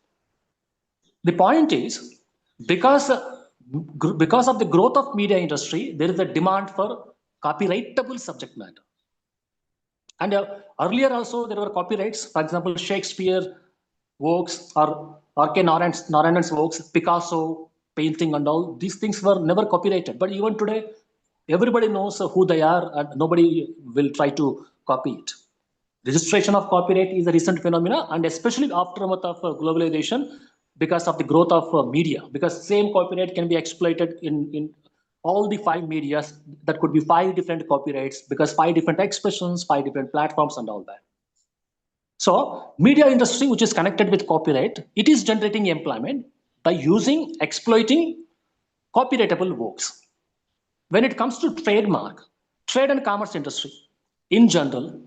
The point is, because of the growth of media industry, there is a demand for copyrightable subject matter. And earlier also there were copyrights. For example, Shakespeare works or R.K. Narayan's works, Picasso, painting and all, these things were never copyrighted. But even today, everybody knows who they are and nobody will try to copy it. Registration of copyright is a recent phenomena, and especially aftermath of globalization, because of the growth of media, because same copyright can be exploited in all the 5 medias. That could be 5 different copyrights, because 5 different expressions, 5 different platforms and all that. So media industry, which is connected with copyright, it is generating employment by exploiting copyrightable works. When it comes to trademark, trade and commerce industry in general,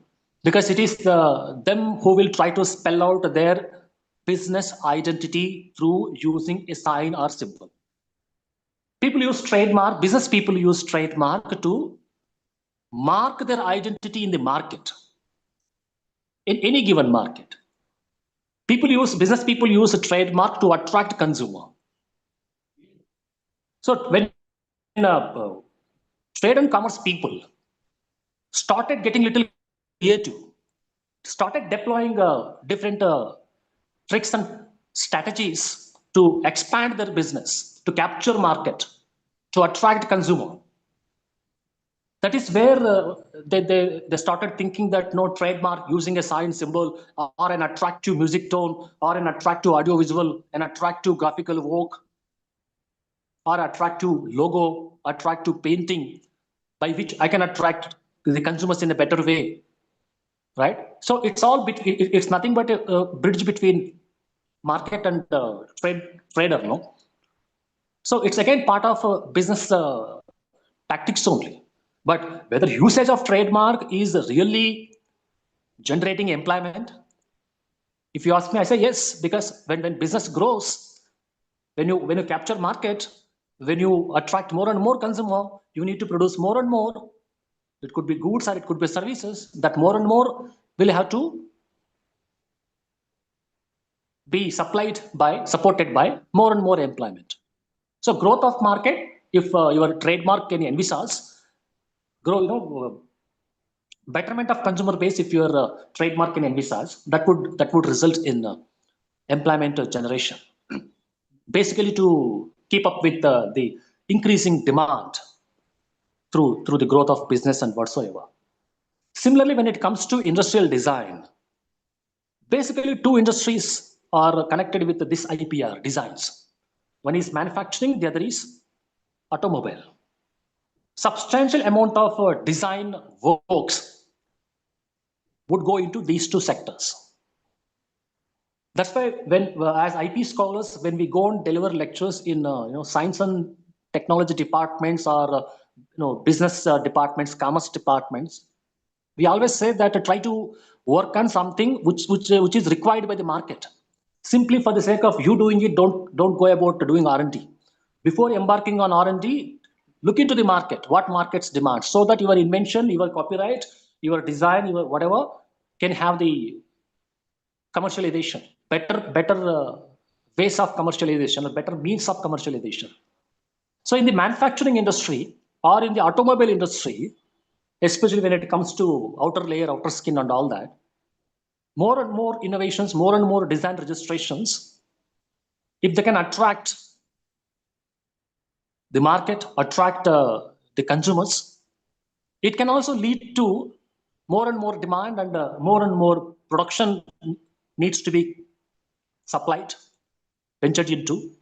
because it is them who will try to spell out their business identity through using a sign or symbol. People use trademark, business people use trademark to mark their identity in the market, in any given market. Business people use a trademark to attract consumer. So when trade and commerce people started getting little creative, started deploying different tricks and strategies to expand their business, to capture market, to attract consumer. That is where they started thinking that no trademark using a sign symbol or an attractive music tone or an attractive audio visual, an attractive graphical work or attractive logo, attractive painting by which I can attract the consumers in a better way, right? So it's all it's nothing but a bridge between market and trader, no? So it's again part of business tactics only. But whether usage of trademark is really generating employment, if you ask me, I say yes, because when business grows, when you capture market, when you attract more and more consumer, you need to produce more and more. It could be goods or it could be services. That more and more will have to be supported by more and more employment. So growth of market, if your trademark can envisage, grow, betterment of consumer base, if your trademark can envisage, that would result in employment generation. Basically to keep up with the increasing demand through the growth of business and whatsoever. Similarly, when it comes to industrial design, basically two industries are connected with this IPR designs. One is manufacturing, the other is automobile. Substantial amount of design works would go into these two sectors. That's why when, as IP scholars, when we go and deliver lectures in science and technology departments or business departments, commerce departments, we always say that try to work on something which is required by the market. Simply for the sake of you doing it, don't go about doing R&D. Before embarking on R&D, look into the market, what markets demand, so that your invention, your copyright, your design, your whatever can have the commercialization, better ways of commercialization, or better means of commercialization. So in the manufacturing industry or in the automobile industry, especially when it comes to outer layer, outer skin and all that, more and more innovations, more and more design registrations, if they can attract the market, attract the consumers, it can also lead to more and more demand and more and more production needs to be supplied, ventured into.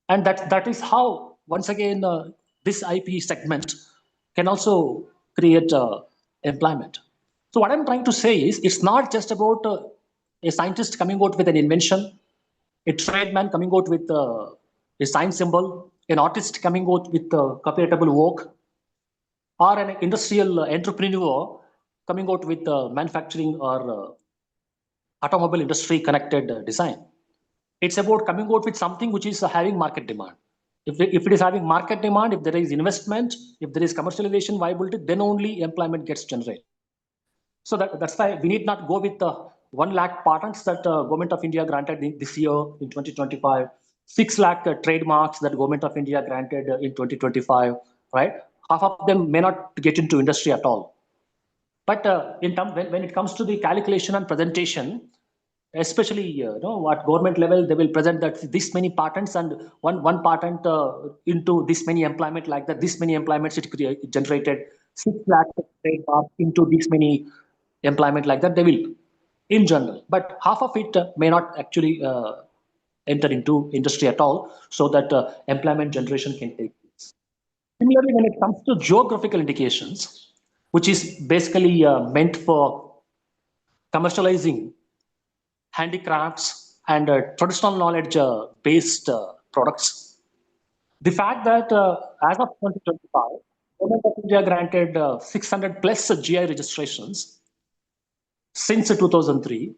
And that is how, once again, this IP segment can also create employment. So what I'm trying to say is, it's not just about a scientist coming out with an invention, a tradesman coming out with a sign symbol, an artist coming out with a copyrightable work, or an industrial entrepreneur coming out with manufacturing or automobile industry connected design. It's about coming out with something which is having market demand. If it is having market demand, if there is investment, if there is commercialization viability, then only employment gets generated. So that's why we need not go with the 1 lakh patents that Government of India granted this year in 2025, 6 lakh trademarks that Government of India granted in 2025, right? Half of them may not get into industry at all. But when it comes to the calculation and presentation, especially at government level, they will present that this many patents and one patent into this many employment, like that, this many employments it generated, 6 lakh trademarks into this many employment, like that, they will in general, but half of it may not actually enter into industry at all, so that employment generation can take place. Similarly, when it comes to geographical indications, which is basically meant for commercializing handicrafts and traditional knowledge based products. The fact that as of 2025, Government of India granted 600 plus GI registrations since 2003.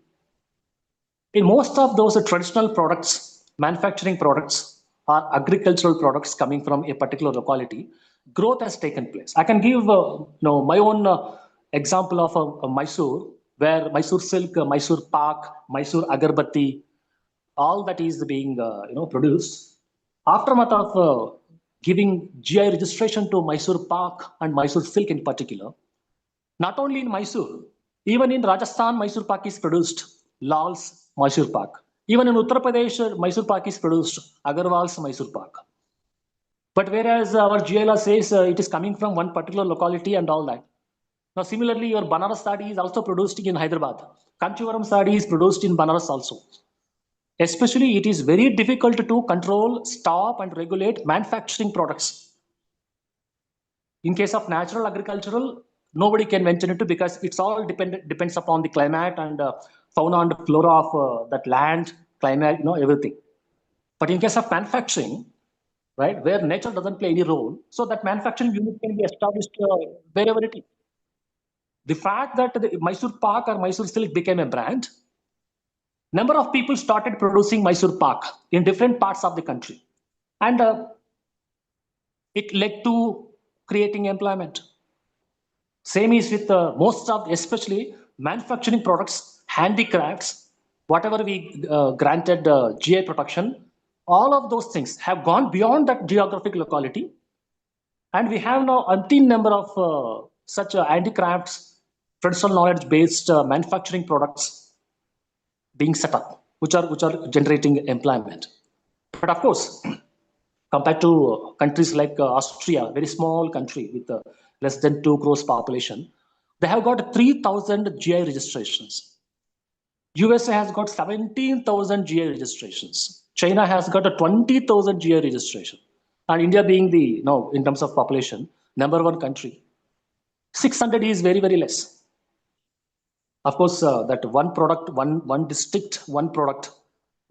In most of those traditional products, manufacturing products, or agricultural products coming from a particular locality, growth has taken place. I can give my own example of Mysore, where Mysore silk, Mysore pak, Mysore agarbatti, all that is being produced. Aftermath of giving GI registration to Mysore Pak and Mysore silk in particular. Not only in Mysore, even in Rajasthan, Mysore Pak is produced, Lal's Mysore Pak. Even in Uttar Pradesh, Mysore Pak is produced, Agarwal's Mysore Pak. But whereas our GI law says it is coming from one particular locality and all that. Now, similarly, your Banaras sari is also produced in Hyderabad. Kanchivaram sari is produced in Banaras also. Especially, it is very difficult to control, stop, and regulate manufacturing products. In case of natural agricultural, nobody can venture into because it's all depends upon the climate and fauna and flora of that land, climate, everything. But in case of manufacturing, right, where nature doesn't play any role, so that manufacturing unit can be established wherever it is. The fact that the Mysore Pak or Mysore silk became a brand, number of people started producing Mysore Pak in different parts of the country. And it led to creating employment. Same is with most of, especially manufacturing products, handicrafts, whatever we granted GI protection, all of those things have gone beyond that geographic locality. And we have now umpteen number of such handicrafts, traditional knowledge-based manufacturing products being set up, which are generating employment. But of course, compared to countries like Austria, very small country with less than 2 crores population, they have got 3,000 GI registrations. USA has got 17,000 GI registrations. China has got a 20,000 GI registration. And India being the, in terms of population, #1 country, 600 is very, very less. Of course, that one product, one district, one product,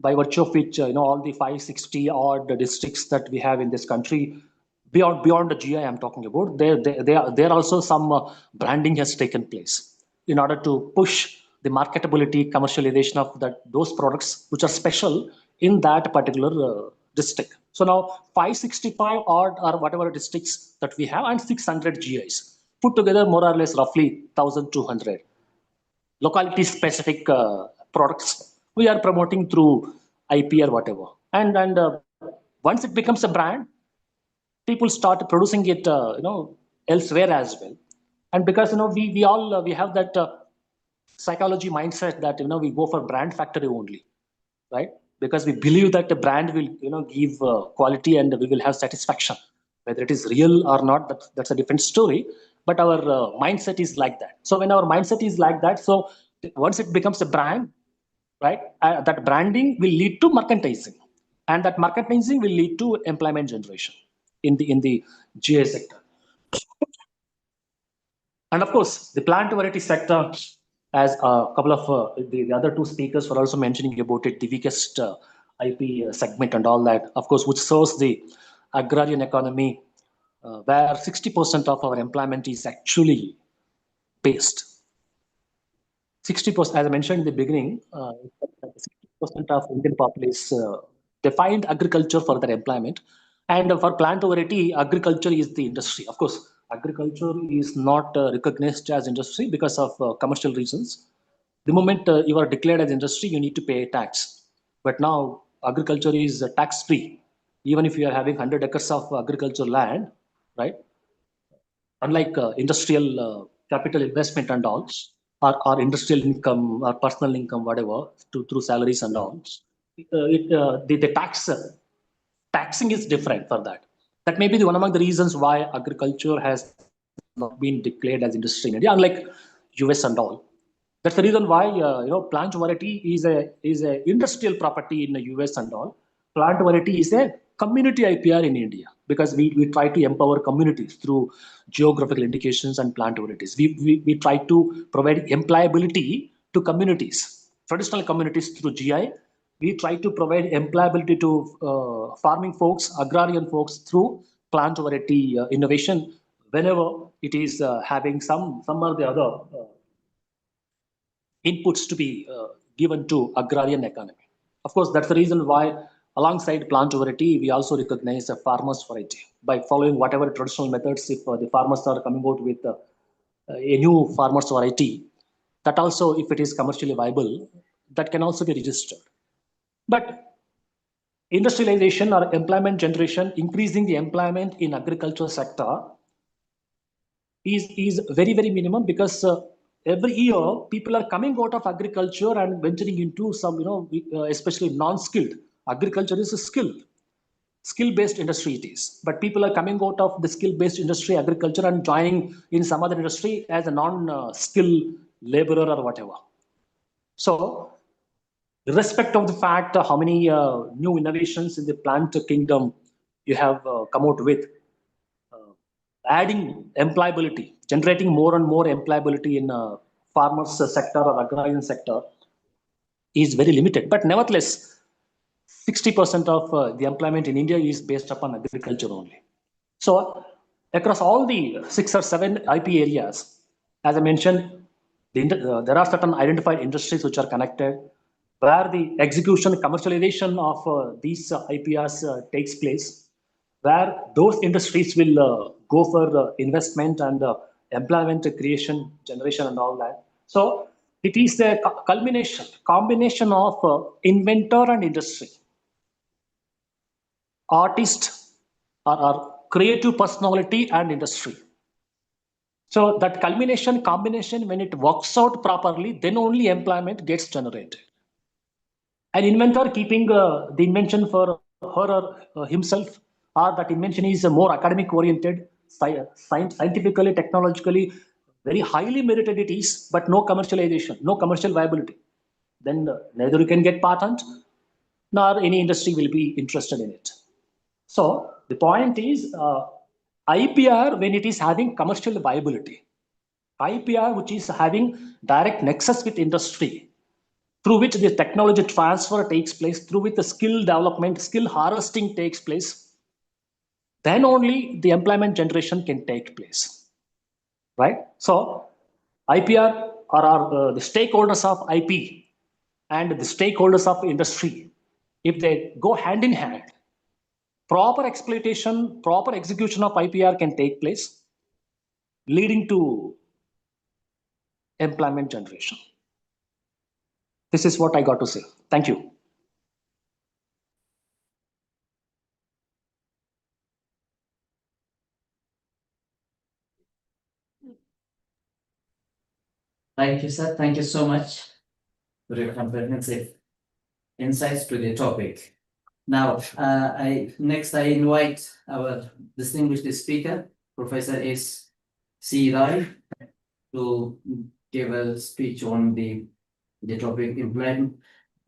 by virtue of which, all the 560 odd districts that we have in this country, beyond the GI I'm talking about, there also some branding has taken place in order to push the marketability, commercialization of those products which are special in that particular district. So now 565 odd or whatever districts that we have and 600 GIs put together more or less roughly 1,200 locality specific products we are promoting through IP or whatever. And once it becomes a brand, people start producing it, elsewhere as well. And because we have that psychology mindset that we go for brand factory only, right? Because we believe that the brand will give quality and we will have satisfaction. Whether it is real or not, that's a different story. But our mindset is like that. So when our mindset is like that, so once it becomes a brand, right, that branding will lead to merchandising, and that merchandising will lead to employment generation in the GI sector. And of course, the plant variety sector, as a couple of the other two speakers were also mentioning about it, the weakest IP segment and all that, of course, which serves the agrarian economy, where 60% of our employment is actually based. 60%, as I mentioned in the beginning, 60% of Indian population they find agriculture for their employment. And for plant variety, agriculture is the industry. Of course, agriculture is not recognized as industry because of commercial reasons. The moment you are declared as industry, you need to pay tax. But now agriculture is tax-free. Even if you are having 100 acres of agriculture land, right? Unlike industrial capital investment and all, or industrial income or personal income, whatever, through salaries and all, the taxing is different for that. That may be one among the reasons why agriculture has not been declared as industry in India, unlike US and all. That's the reason why plant variety is a industrial property in the US and all. Plant variety is a community IPR in India because we try to empower communities through geographical indications and plant varieties. We try to provide employability to communities, traditional communities through GI. We try to provide employability to farming folks, agrarian folks through plant variety innovation whenever it is having some or the other inputs to be given to agrarian economy. Of course, that's the reason why alongside plant variety, we also recognize a farmer's variety by following whatever traditional methods. If the farmers are coming out with a new farmer's variety, that also, if it is commercially viable, that can also be registered. But industrialization or employment generation, increasing the employment in agricultural sector is very, very minimum, because every year people are coming out of agriculture and venturing into some, especially non-skilled. Agriculture is a skill-based industry it is, but people are coming out of the skill-based industry, agriculture, and joining in some other industry as a non-skill laborer or whatever. So, irrespective of the fact how many new innovations in the plant kingdom you have come out with, adding employability, generating more and more employability in farmers sector or agrarian sector is very limited. But nevertheless, 60% of the employment in India is based upon agriculture only. So across all the 6 or 7 IP areas, as I mentioned, there are certain identified industries which are connected, where the execution, commercialization of these IPRs takes place, where those industries will go for investment and employment creation, generation, and all that. So it is a combination of inventor and industry, artist or creative personality and industry. So that combination, when it works out properly, then only employment gets generated. An inventor keeping the invention for her or himself, or that invention is more academic oriented, scientifically, technologically, very highly merited it is, but no commercialization, no commercial viability. Then neither you can get patent, nor any industry will be interested in it. So the point is, IPR, when it is having commercial viability, IPR which is having direct nexus with industry, through which the technology transfer takes place, through which the skill development, skill harvesting takes place, then only the employment generation can take place, right? So IPR are the stakeholders of IP and the stakeholders of industry. If they go hand in hand, proper exploitation, proper execution of IPR can take place, leading to employment generation. This is what I got to say. Thank you. Thank you, sir. Thank you so much for your comprehensive insights to the topic. Now, next I invite our distinguished speaker, Professor S.C. Rai, to give a speech on the topic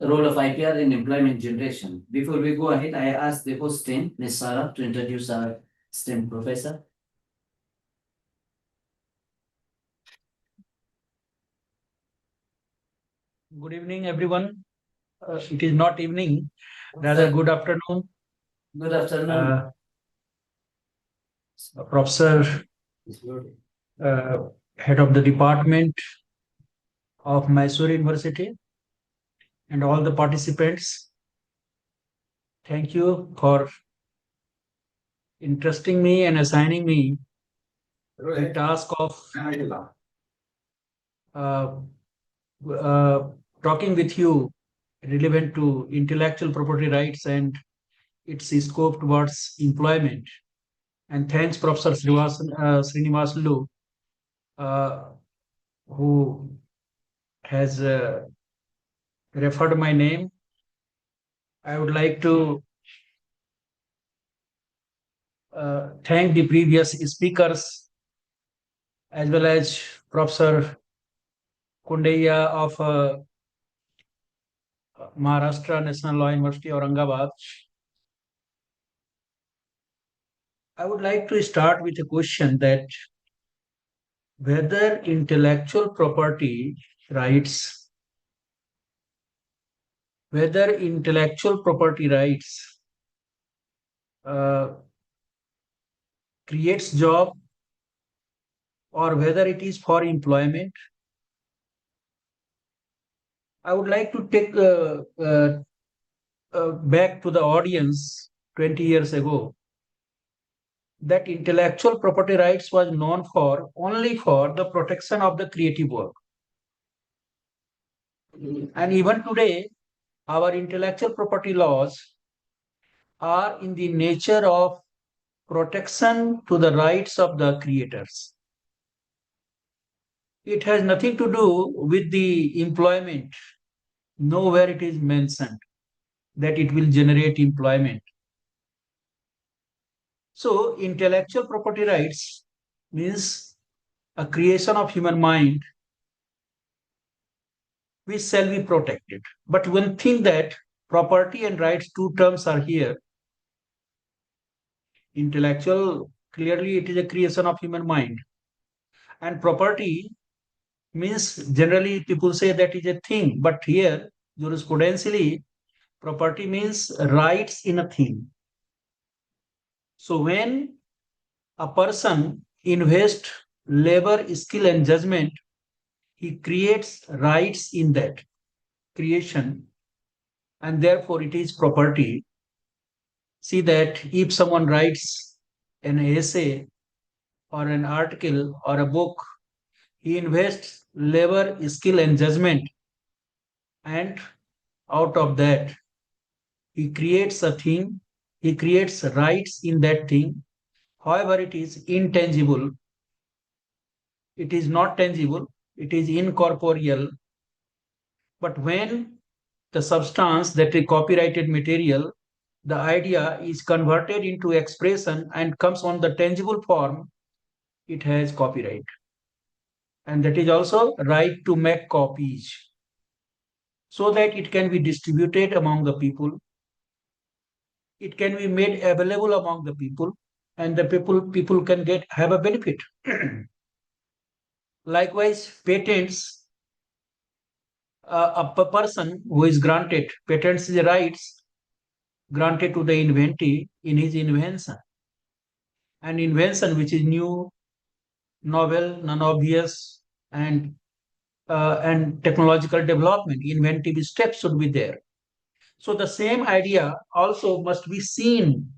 role of IPR in employment generation. Before we go ahead, I ask the host team, Ms. Sarah, to introduce our esteemed professor. Good evening, everyone. It is not evening, rather good afternoon. Good afternoon. Professor, head of the department of Mysore University, and all the participants. Thank you for interesting me and assigning me the task of talking with you relevant to intellectual property rights and its scope towards employment. And thanks, Professor Srinivasalu, who has referred my name. I would like to thank the previous speakers, as well as Professor Kundeya of Maharashtra National Law University, Aurangabad. I would like to start with a question that whether intellectual property rights creates job, or whether it is for employment. I would like to take back to the audience 20 years ago, that intellectual property rights was known for only for the protection of the creative work. And even today, our intellectual property laws are in the nature of protection to the rights of the creators. It has nothing to do with the employment. Nowhere it is mentioned that it will generate employment. So intellectual property rights means a creation of human mind which shall be protected. But one thing that property and rights, two terms are here. Intellectual, clearly it is a creation of human mind. And property means generally people say that is a thing, but here jurisprudentially property means rights in a thing. So when a person invests labor, skill, and judgment, he creates rights in that creation, and therefore it is property. See that if someone writes an essay or an article or a book, he invests labor, skill, and judgment, and out of that, he creates a thing, he creates rights in that thing. However, it is intangible, it is not tangible, it is incorporeal. But when the substance, that is copyrighted material, the idea is converted into expression and comes on the tangible form, it has copyright. And that is also right to make copies so that it can be distributed among the people. It can be made available among the people, and the people can have a benefit. Likewise, patents, a person who is granted patents the rights granted to the inventee in his invention. An invention which is new, novel, non-obvious, and technological development, inventive steps should be there. So the same idea also must be seen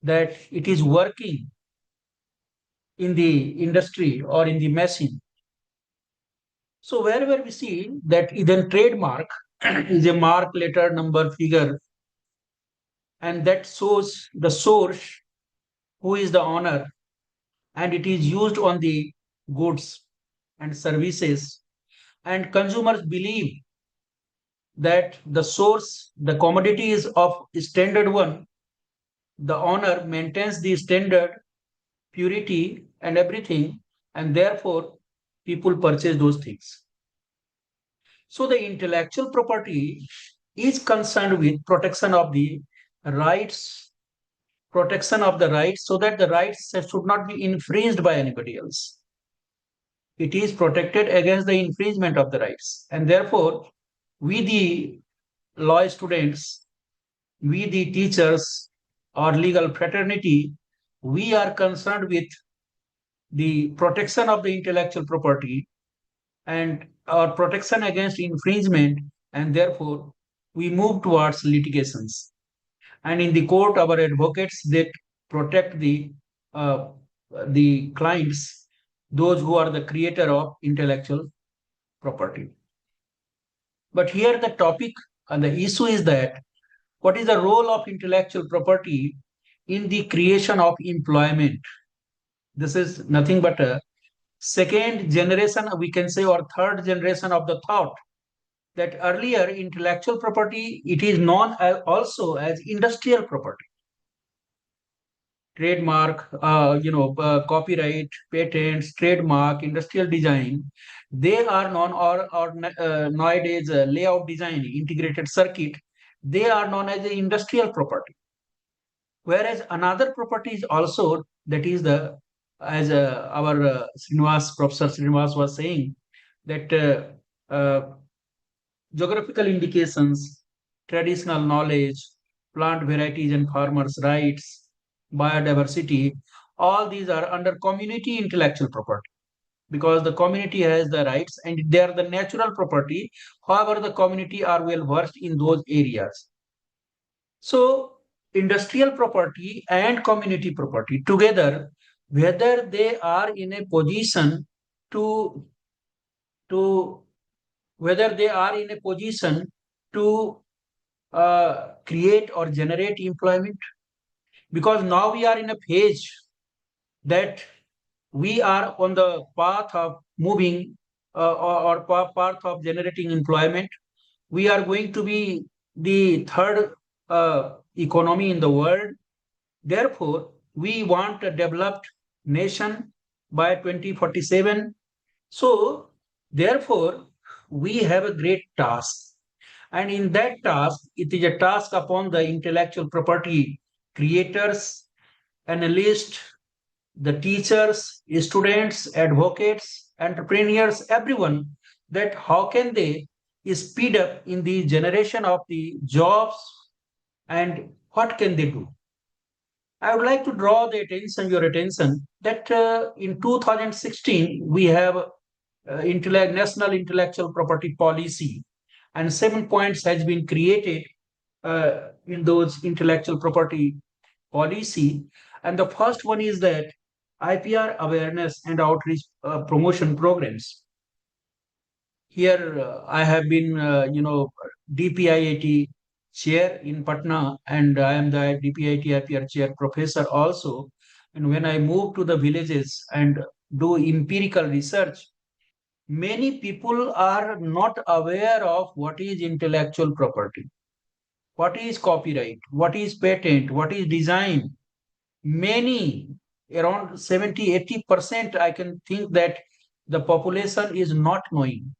that it is working in the industry or in the machine. So wherever we see that even trademark is a mark, letter, number, figure, and that shows the source, who is the owner, and it is used on the goods and services, and consumers believe that the source, the commodity is of standard one, the owner maintains the standard, purity, and everything, and therefore people purchase those things. So the intellectual property is concerned with protection of the rights, so that the rights should not be infringed by anybody else. It is protected against the infringement of the rights. And therefore, we the law students, we the teachers or legal fraternity, we are concerned with the protection of the intellectual property and our protection against infringement, and therefore we move towards litigations. And in the court, our advocates, they protect the clients, those who are the creator of intellectual property. But here the topic and the issue is that what is the role of intellectual property in the creation of employment? This is nothing but a second generation, we can say, or third generation of the thought that earlier intellectual property, it is known also as industrial property. Trademark, copyright, patents, trademark, industrial design, they are known, or nowadays layout design, integrated circuit, they are known as the industrial property. Whereas another property is also, that is the, as our Professor Srinivas was saying, that geographical indications, traditional knowledge, plant varieties and farmers' rights, biodiversity, all these are under community intellectual property, because the community has the rights and they are the natural property. However, the community are well versed in those areas. So industrial property and community property together, whether they are in a position to whether they are in a position to create or generate employment? Because now we are in a phase that we are on the path of moving path of generating employment. We are going to be the third economy in the world. Therefore, we want a developed nation by 2047. So, therefore, we have a great task. And in that task, it is a task upon the intellectual property creators, analysts, the teachers, students, advocates, entrepreneurs, everyone, that how can they speed up in the generation of the jobs and what can they do? I would like to draw your attention that in 2016 we have National Intellectual Property Policy, and 7 points has been created in those intellectual property policy. And the first one is that IPR awareness and outreach promotion programs. Here I have been, DPIIT chair in Patna, and I am the DPIIT IPR chair professor also. And when I move to the villages and do empirical research, many people are not aware of what is intellectual property, what is copyright, what is patent, what is design. Many, around 70-80%, I can think that the population is not knowing.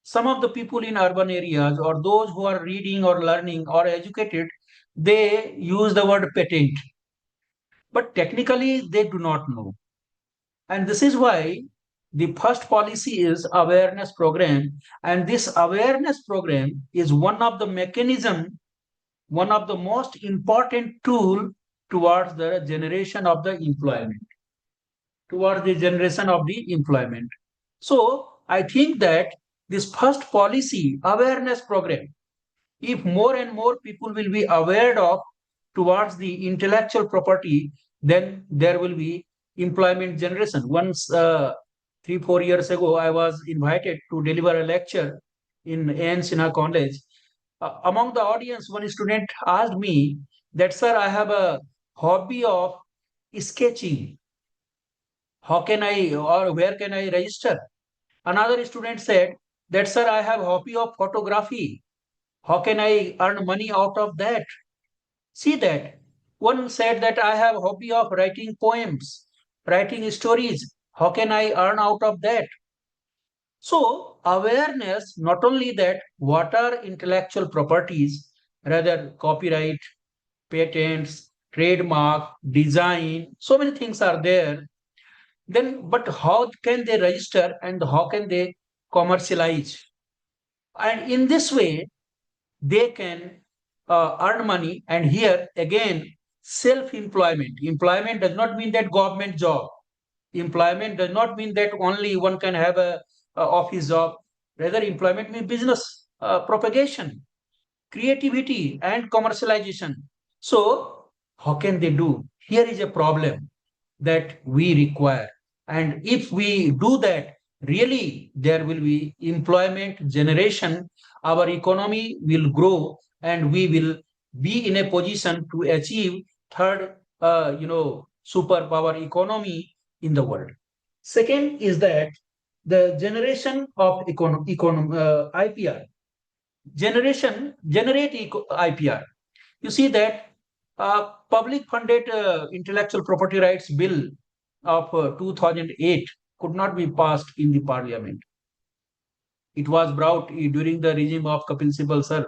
Some of the people in urban areas or those who are reading or learning or educated, they use the word patent, but technically they do not know. And this is why the first policy is awareness program. And this awareness program is one of the mechanism, one of the most important tool towards the generation of the employment, So I think that this first policy awareness program, if more and more people will be aware of towards the intellectual property, then there will be employment generation. Once 3-4 years ago, I was invited to deliver a lecture in A.N. Sinha College. Among the audience, one student asked me that, sir, I have a hobby of sketching. How can I, or where can I register? Another student said that, sir, I have hobby of photography. How can I earn money out of that? See that. One said that I have hobby of writing poems, writing stories. How can I earn out of that? So awareness, not only that what are intellectual properties, rather copyright, patents, trademark, design, so many things are there. Then, but how can they register and how can they commercialize? And in this way, they can earn money. And here again, self-employment. Employment does not mean that government job. Employment does not mean that only one can have a office job. Rather, employment means business propagation, creativity, and commercialization. So, how can they do? Here is a problem that we require. And if we do that, really there will be employment generation, our economy will grow, and we will be in a position to achieve third, superpower economy in the world. Second is that the generation of IPR. Generate IPR. You see that public funded intellectual property rights bill of 2008 could not be passed in the parliament. It was brought during the regime of Kapil Sibal sir,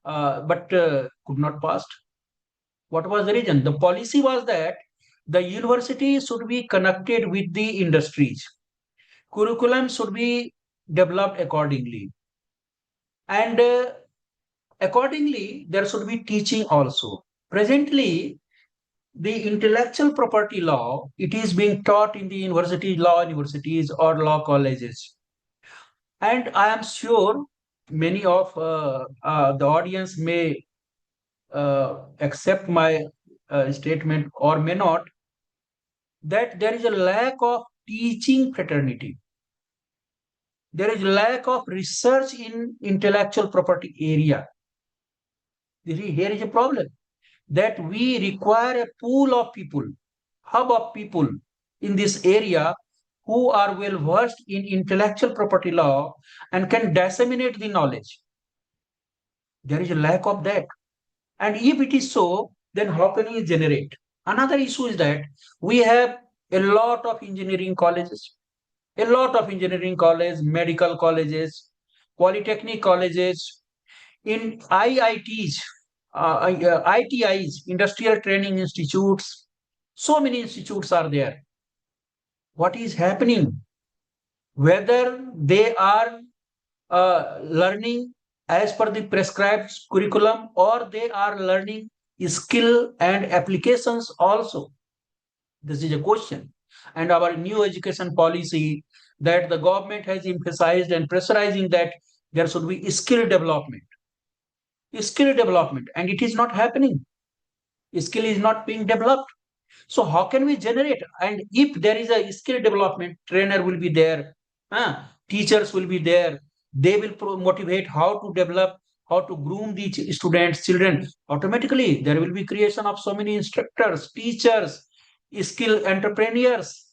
but could not pass. What was the reason? The policy was that the university should be connected with the industries. Curriculum should be developed accordingly. And accordingly, there should be teaching also. Presently, the intellectual property law, it is being taught in the universities or law colleges. And I am sure many of the audience may accept my statement or may not, that there is a lack of teaching fraternity. There is lack of research in intellectual property area. Here is a problem that we require a pool of people, hub of people in this area who are well versed in intellectual property law and can disseminate the knowledge. There is a lack of that. And if it is so, then how can we generate? Another issue is that we have a lot of engineering colleges, medical colleges, polytechnic colleges, in IITs, ITIs, industrial training institutes. So many institutes are there. What is happening? Whether they are learning as per the prescribed curriculum or they are learning skill and applications also. This is a question. And our new education policy that the government has emphasized and pressurizing that there should be skill development, and it is not happening. Skill is not being developed. So how can we generate? And if there is a skill development, trainer will be there, teachers will be there. They will motivate how to develop, how to groom the students, children. Automatically, there will be creation of so many instructors, teachers, skill entrepreneurs,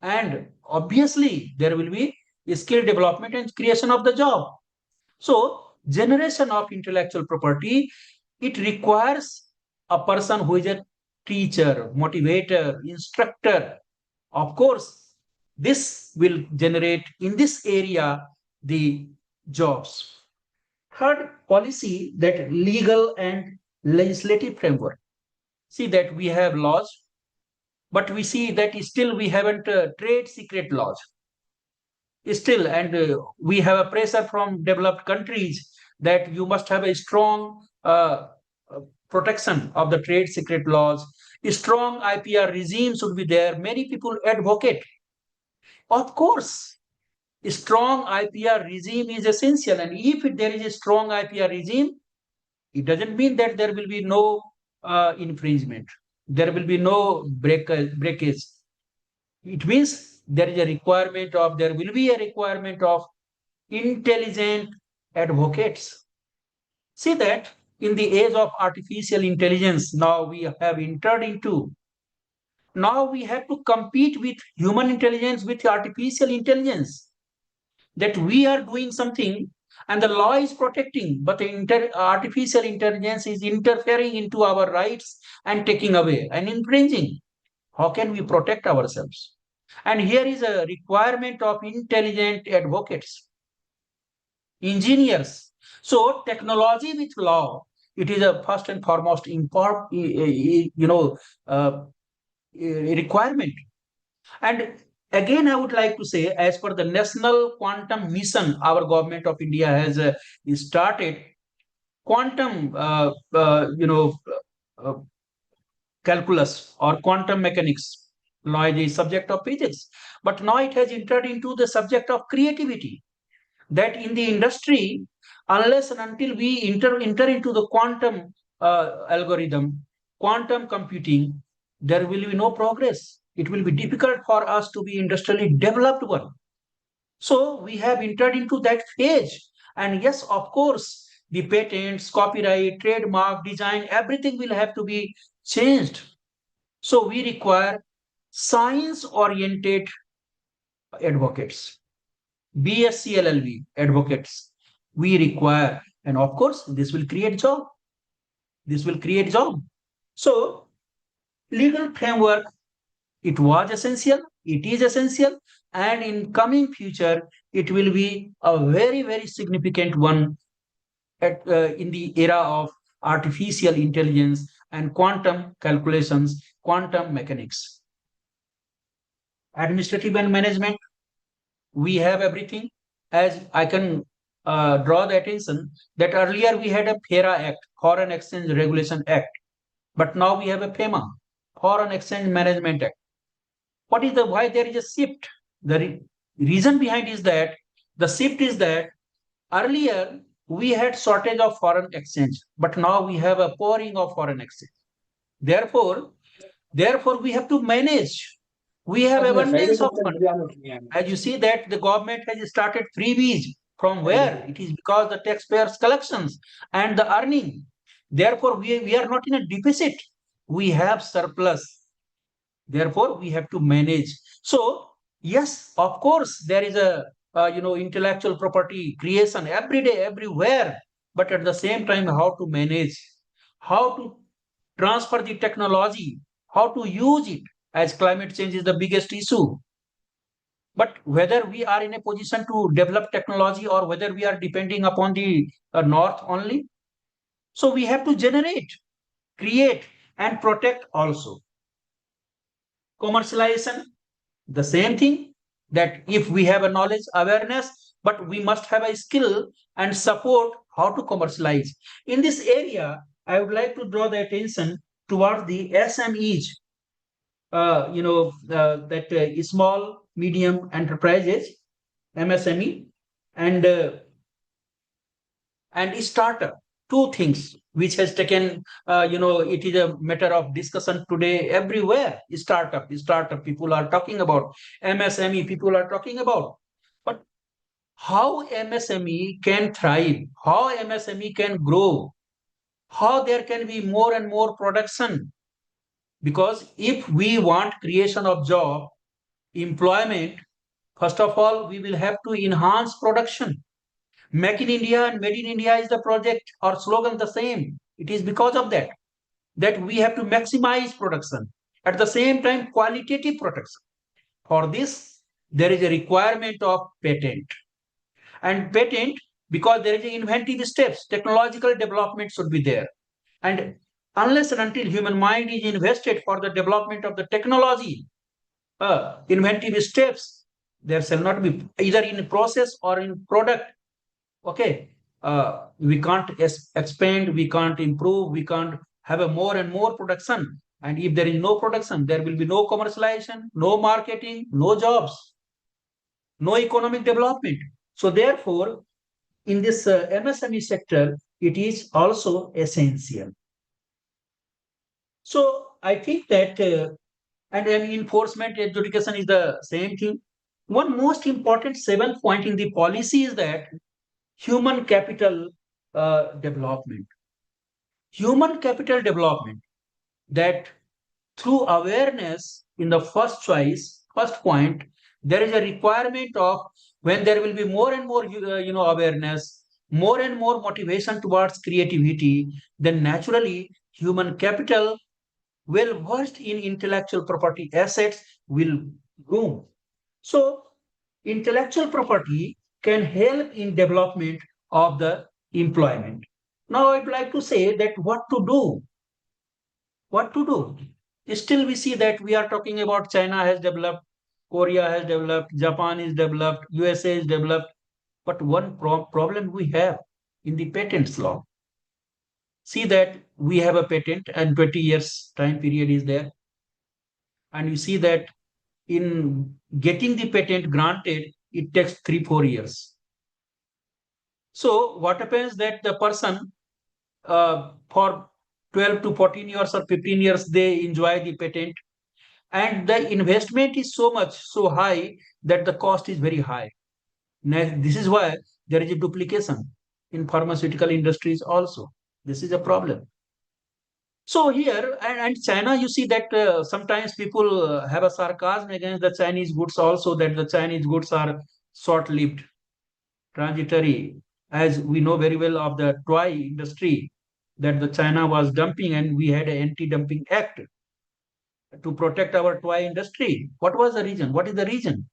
and obviously there will be skill development and creation of the job. So generation of intellectual property, it requires a person who is a teacher, motivator, instructor. Of course, this will generate in this area the jobs. Third policy, that legal and legislative framework. See that we have laws, but we see that still we haven't trade secret laws. Still, and we have a pressure from developed countries that you must have a strong protection of the trade secret laws. A strong IPR regime should be there. Many people advocate. Of course, a strong IPR regime is essential. And if there is a strong IPR regime, it doesn't mean that there will be no infringement. There will be no breakage. It means there will be a requirement of intelligent advocates. See that in the age of artificial intelligence, now we have entered into. Now we have to compete with human intelligence, with artificial intelligence. That we are doing something and the law is protecting, but the artificial intelligence is interfering into our rights and taking away and infringing. How can we protect ourselves? And here is a requirement of intelligent advocates, engineers. So technology with law, it is a first and foremost requirement. And again, I would like to say, as per the National Quantum Mission, our government of India has started quantum, calculus or quantum mechanics. Now it is subject of physics, but now it has entered into the subject of creativity. That in the industry, unless and until we enter into the quantum algorithm, quantum computing, there will be no progress. It will be difficult for us to be industrially developed one. So we have entered into that phase. And yes, of course, the patents, copyright, trademark, design, everything will have to be changed. So we require science-oriented advocates, BSc LLB advocates. We require, and of course, this will create job. So legal framework, it was essential, it is essential, and in coming future, it will be a very, very significant one in the era of artificial intelligence and quantum calculations, quantum mechanics. Administrative and management, we have everything. As I can draw the attention that earlier we had a FERA Act, Foreign Exchange Regulation Act, but now we have a FEMA, Foreign Exchange Management Act. Why there is a shift? The reason behind is that the shift is that earlier we had shortage of foreign exchange, but now we have a pouring of foreign exchange. Therefore, we have to manage. We have abundance of money. As you see that the government has started freebies. From where? It is because the taxpayers' collections and the earning. Therefore, we are not in a deficit. We have surplus. Therefore, we have to manage. So, yes, of course, there is a intellectual property creation every day, everywhere. But at the same time, how to manage, how to transfer the technology, how to use it, as climate change is the biggest issue. But whether we are in a position to develop technology or whether we are depending upon the north only, so we have to generate, create, and protect also. Commercialization, the same thing, that if we have a knowledge, awareness, but we must have a skill and support how to commercialize. In this area, I would like to draw the attention towards the SMEs, small, medium enterprises, MSME, and startup. Two things which has taken, it is a matter of discussion today everywhere. Startup, people are talking about. MSME, people are talking about. But how MSME can thrive, how MSME can grow, how there can be more and more production. Because if we want creation of job, employment, first of all, we will have to enhance production. Make in India and Made in India is the project or slogan the same. It is because of that we have to maximize production. At the same time, qualitative production. For this, there is a requirement of patent. And patent, because there is inventive steps, technological development should be there. And unless and until human mind is invested for the development of the technology, inventive steps, there shall not be either in process or in product. Okay, we can't expand, we can't improve, we can't have a more and more production. And if there is no production, there will be no commercialization, no marketing, no jobs, no economic development. So therefore, in this MSME sector, it is also essential. So I think that, and enforcement adjudication is the same thing. One most important seventh point in the policy is that human capital development. Human capital development, that through awareness in the first choice, first point, there is a requirement of when there will be more and more awareness, more and more motivation towards creativity, then naturally human capital well versed in intellectual property assets will grow. So intellectual property can help in development of the employment. Now I'd like to say that what to do. What to do? Still we see that we are talking about China has developed, Korea has developed, Japan is developed, USA is developed. But one problem we have in the patents law. See that we have a patent and 20 years time period is there. And you see that in getting the patent granted, it takes 3-4 years. So what happens that the person for 12 to 14 years or 15 years, they enjoy the patent. And the investment is so much, so high that the cost is very high. Now, this is why there is a duplication in pharmaceutical industries also. This is a problem. So here, and China, you see that sometimes people have a sarcasm against the Chinese goods also, that the Chinese goods are short-lived, transitory, as we know very well of the toy industry, that the China was dumping and we had an anti-dumping act to protect our toy industry. What was the reason? What is the reason?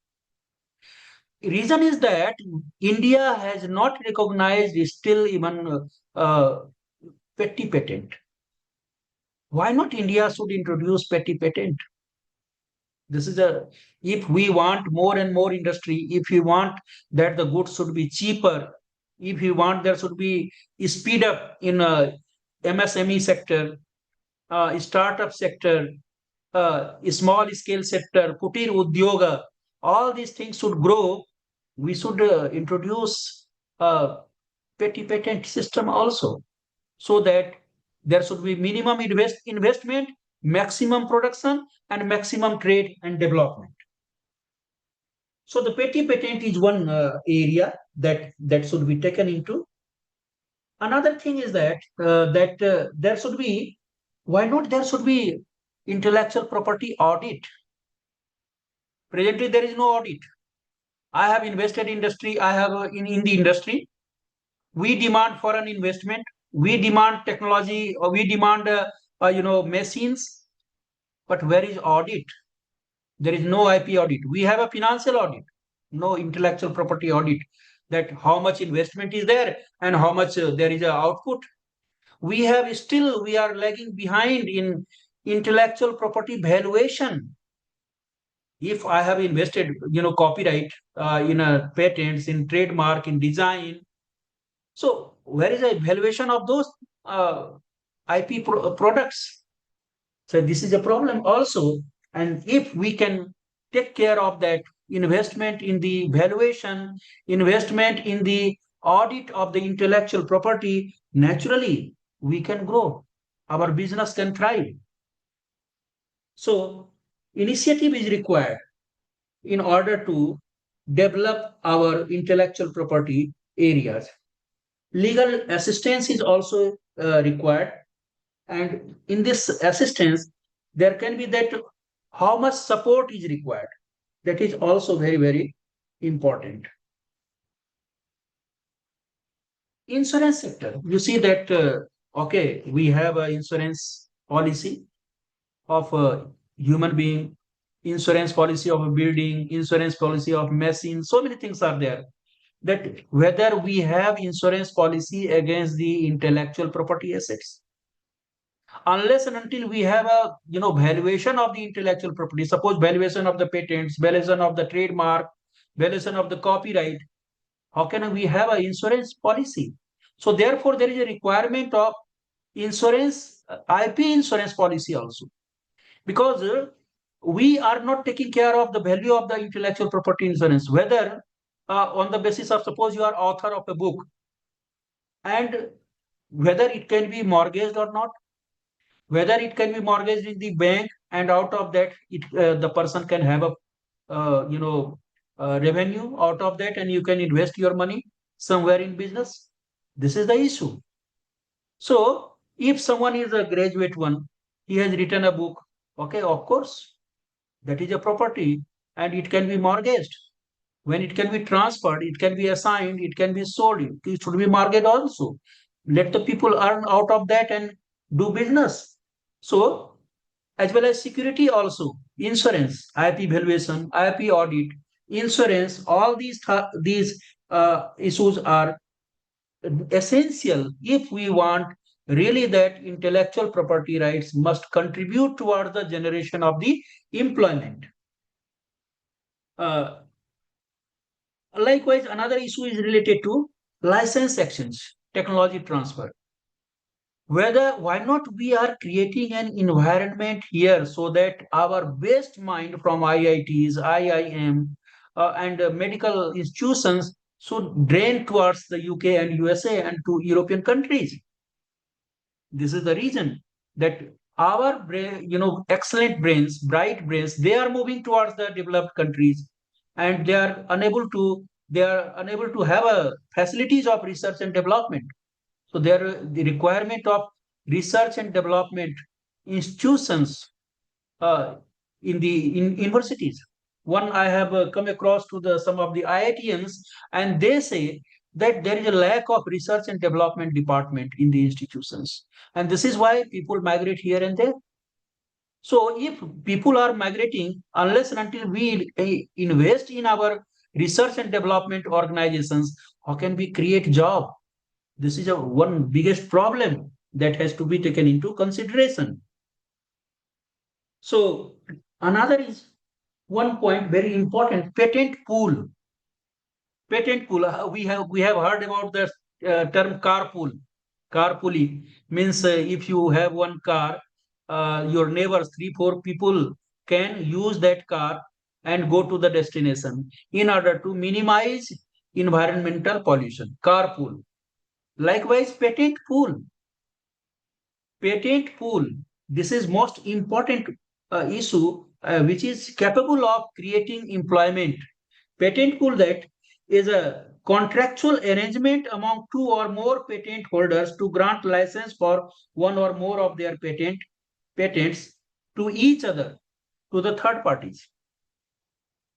Reason is that India has not recognized still even petty patent. Why not India should introduce petty patent? This is if we want more and more industry, if we want that the goods should be cheaper, if we want there should be speed up in MSME sector, startup sector, small scale sector, kutir udyoga, all these things should grow. We should introduce a petty patent system also, so that there should be minimum investment, maximum production, and maximum trade and development. So the petty patent is one area that should be taken into. Another thing is that there should be, why not there should be intellectual property audit? Presently, there is no audit. I have invested in industry. I have in the industry. We demand foreign investment. We demand technology, or we demand machines. But where is audit? There is no IP audit. We have a financial audit, no intellectual property audit. That how much investment is there and how much there is a output. We are lagging behind in intellectual property valuation. If I have invested, copyright in a patents, in trademark, in design, so where is the valuation of those IP products? So this is a problem also. And if we can take care of that, investment in the valuation, investment in the audit of the intellectual property, naturally we can grow. Our business can thrive. So initiative is required in order to develop our intellectual property areas. Legal assistance is also required. And in this assistance, there can be that how much support is required. That is also very, very important. Insurance sector, you see that, okay, we have an insurance policy of a human being, insurance policy of a building, insurance policy of machine, so many things are there. That whether we have insurance policy against the intellectual property assets, unless and until we have a valuation of the intellectual property, suppose valuation of the patents, valuation of the trademark, valuation of the copyright, how can we have an insurance policy? So therefore there is a requirement of insurance, IP insurance policy also, because we are not taking care of the value of the intellectual property insurance, whether on the basis of, suppose you are author of a book, and whether it can be mortgaged or not, whether it can be mortgaged in the bank, and out of that the person can have a revenue out of that, and you can invest your money somewhere in business. This is the issue. So if someone is a graduate one, he has written a book, okay, of course, that is a property and it can be mortgaged. When it can be transferred, it can be assigned, it can be sold, it should be mortgaged also. Let the people earn out of that and do business. So, as well as security also, insurance, IP valuation, IP audit, insurance, all these issues are essential if we want really that intellectual property rights must contribute towards the generation of the employment. Likewise, another issue is related to license exchange, technology transfer. Why not we are creating an environment here so that our best mind from IITs, IIM, and medical institutions should drain towards the UK and USA and to European countries. This is the reason that our brain, excellent brains, bright brains, they are moving towards the developed countries, and they are unable to have a facilities of research and development. So the requirement of research and development institutions in universities. One I have come across to some of the IITians, and they say that there is a lack of research and development department in the institutions, and this is why people migrate here and there. So if people are migrating, unless and until we invest in our research and development organizations, how can we create job? This is one biggest problem that has to be taken into consideration. So another is one point very important: patent pool. Patent pool. We have heard about the term carpool. Carpooling means if you have one car, your neighbors, 3-4 people can use that car and go to the destination in order to minimize environmental pollution. Carpool. Likewise, patent pool. Patent pool. This is most important issue which is capable of creating employment. Patent pool, that is a contractual arrangement among two or more patent holders to grant license for one or more of their patents to each other, to the third parties.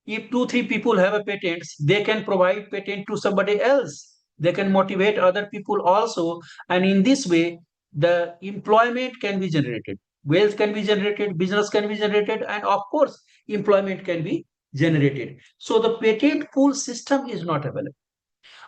If 2-3 people have a patents, they can provide patent to somebody else. They can motivate other people also, and in this way, the employment can be generated, wealth can be generated, business can be generated, and of course, employment can be generated. So the patent pool system is not available.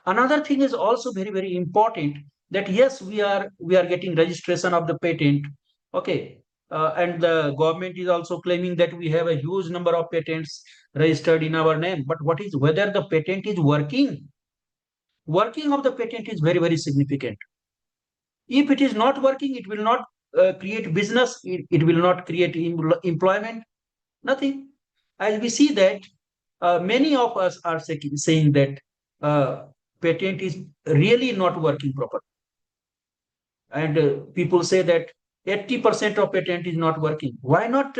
Another thing is also very, very important, that yes, we are getting registration of the patent. Okay. And the government is also claiming that we have a huge number of patents registered in our name. But what is whether the patent is working? Working of the patent is very, very significant. If it is not working, it will not create business, it will not create employment, nothing. As we see that many of us are saying that patent is really not working properly. And people say that 80% of patent is not working. Why not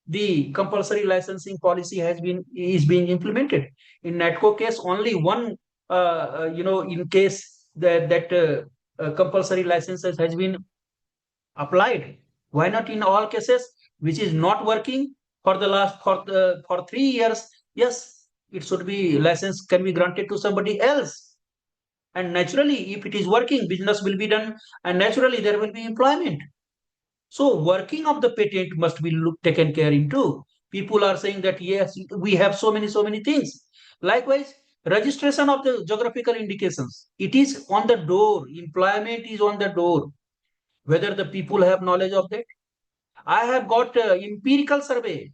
the compulsory licensing policy is being implemented? In NATCO case, only one, in case that compulsory licenses has been applied. Why not in all cases, which is not working for the last for 3 years? Yes, it should be license can be granted to somebody else. And naturally, if it is working, business will be done, and naturally there will be employment. So working of the patent must be taken care into. People are saying that yes, we have so many things. Likewise, registration of the geographical indications. It is on the door. Employment is on the door. Whether the people have knowledge of that. I have got empirical survey.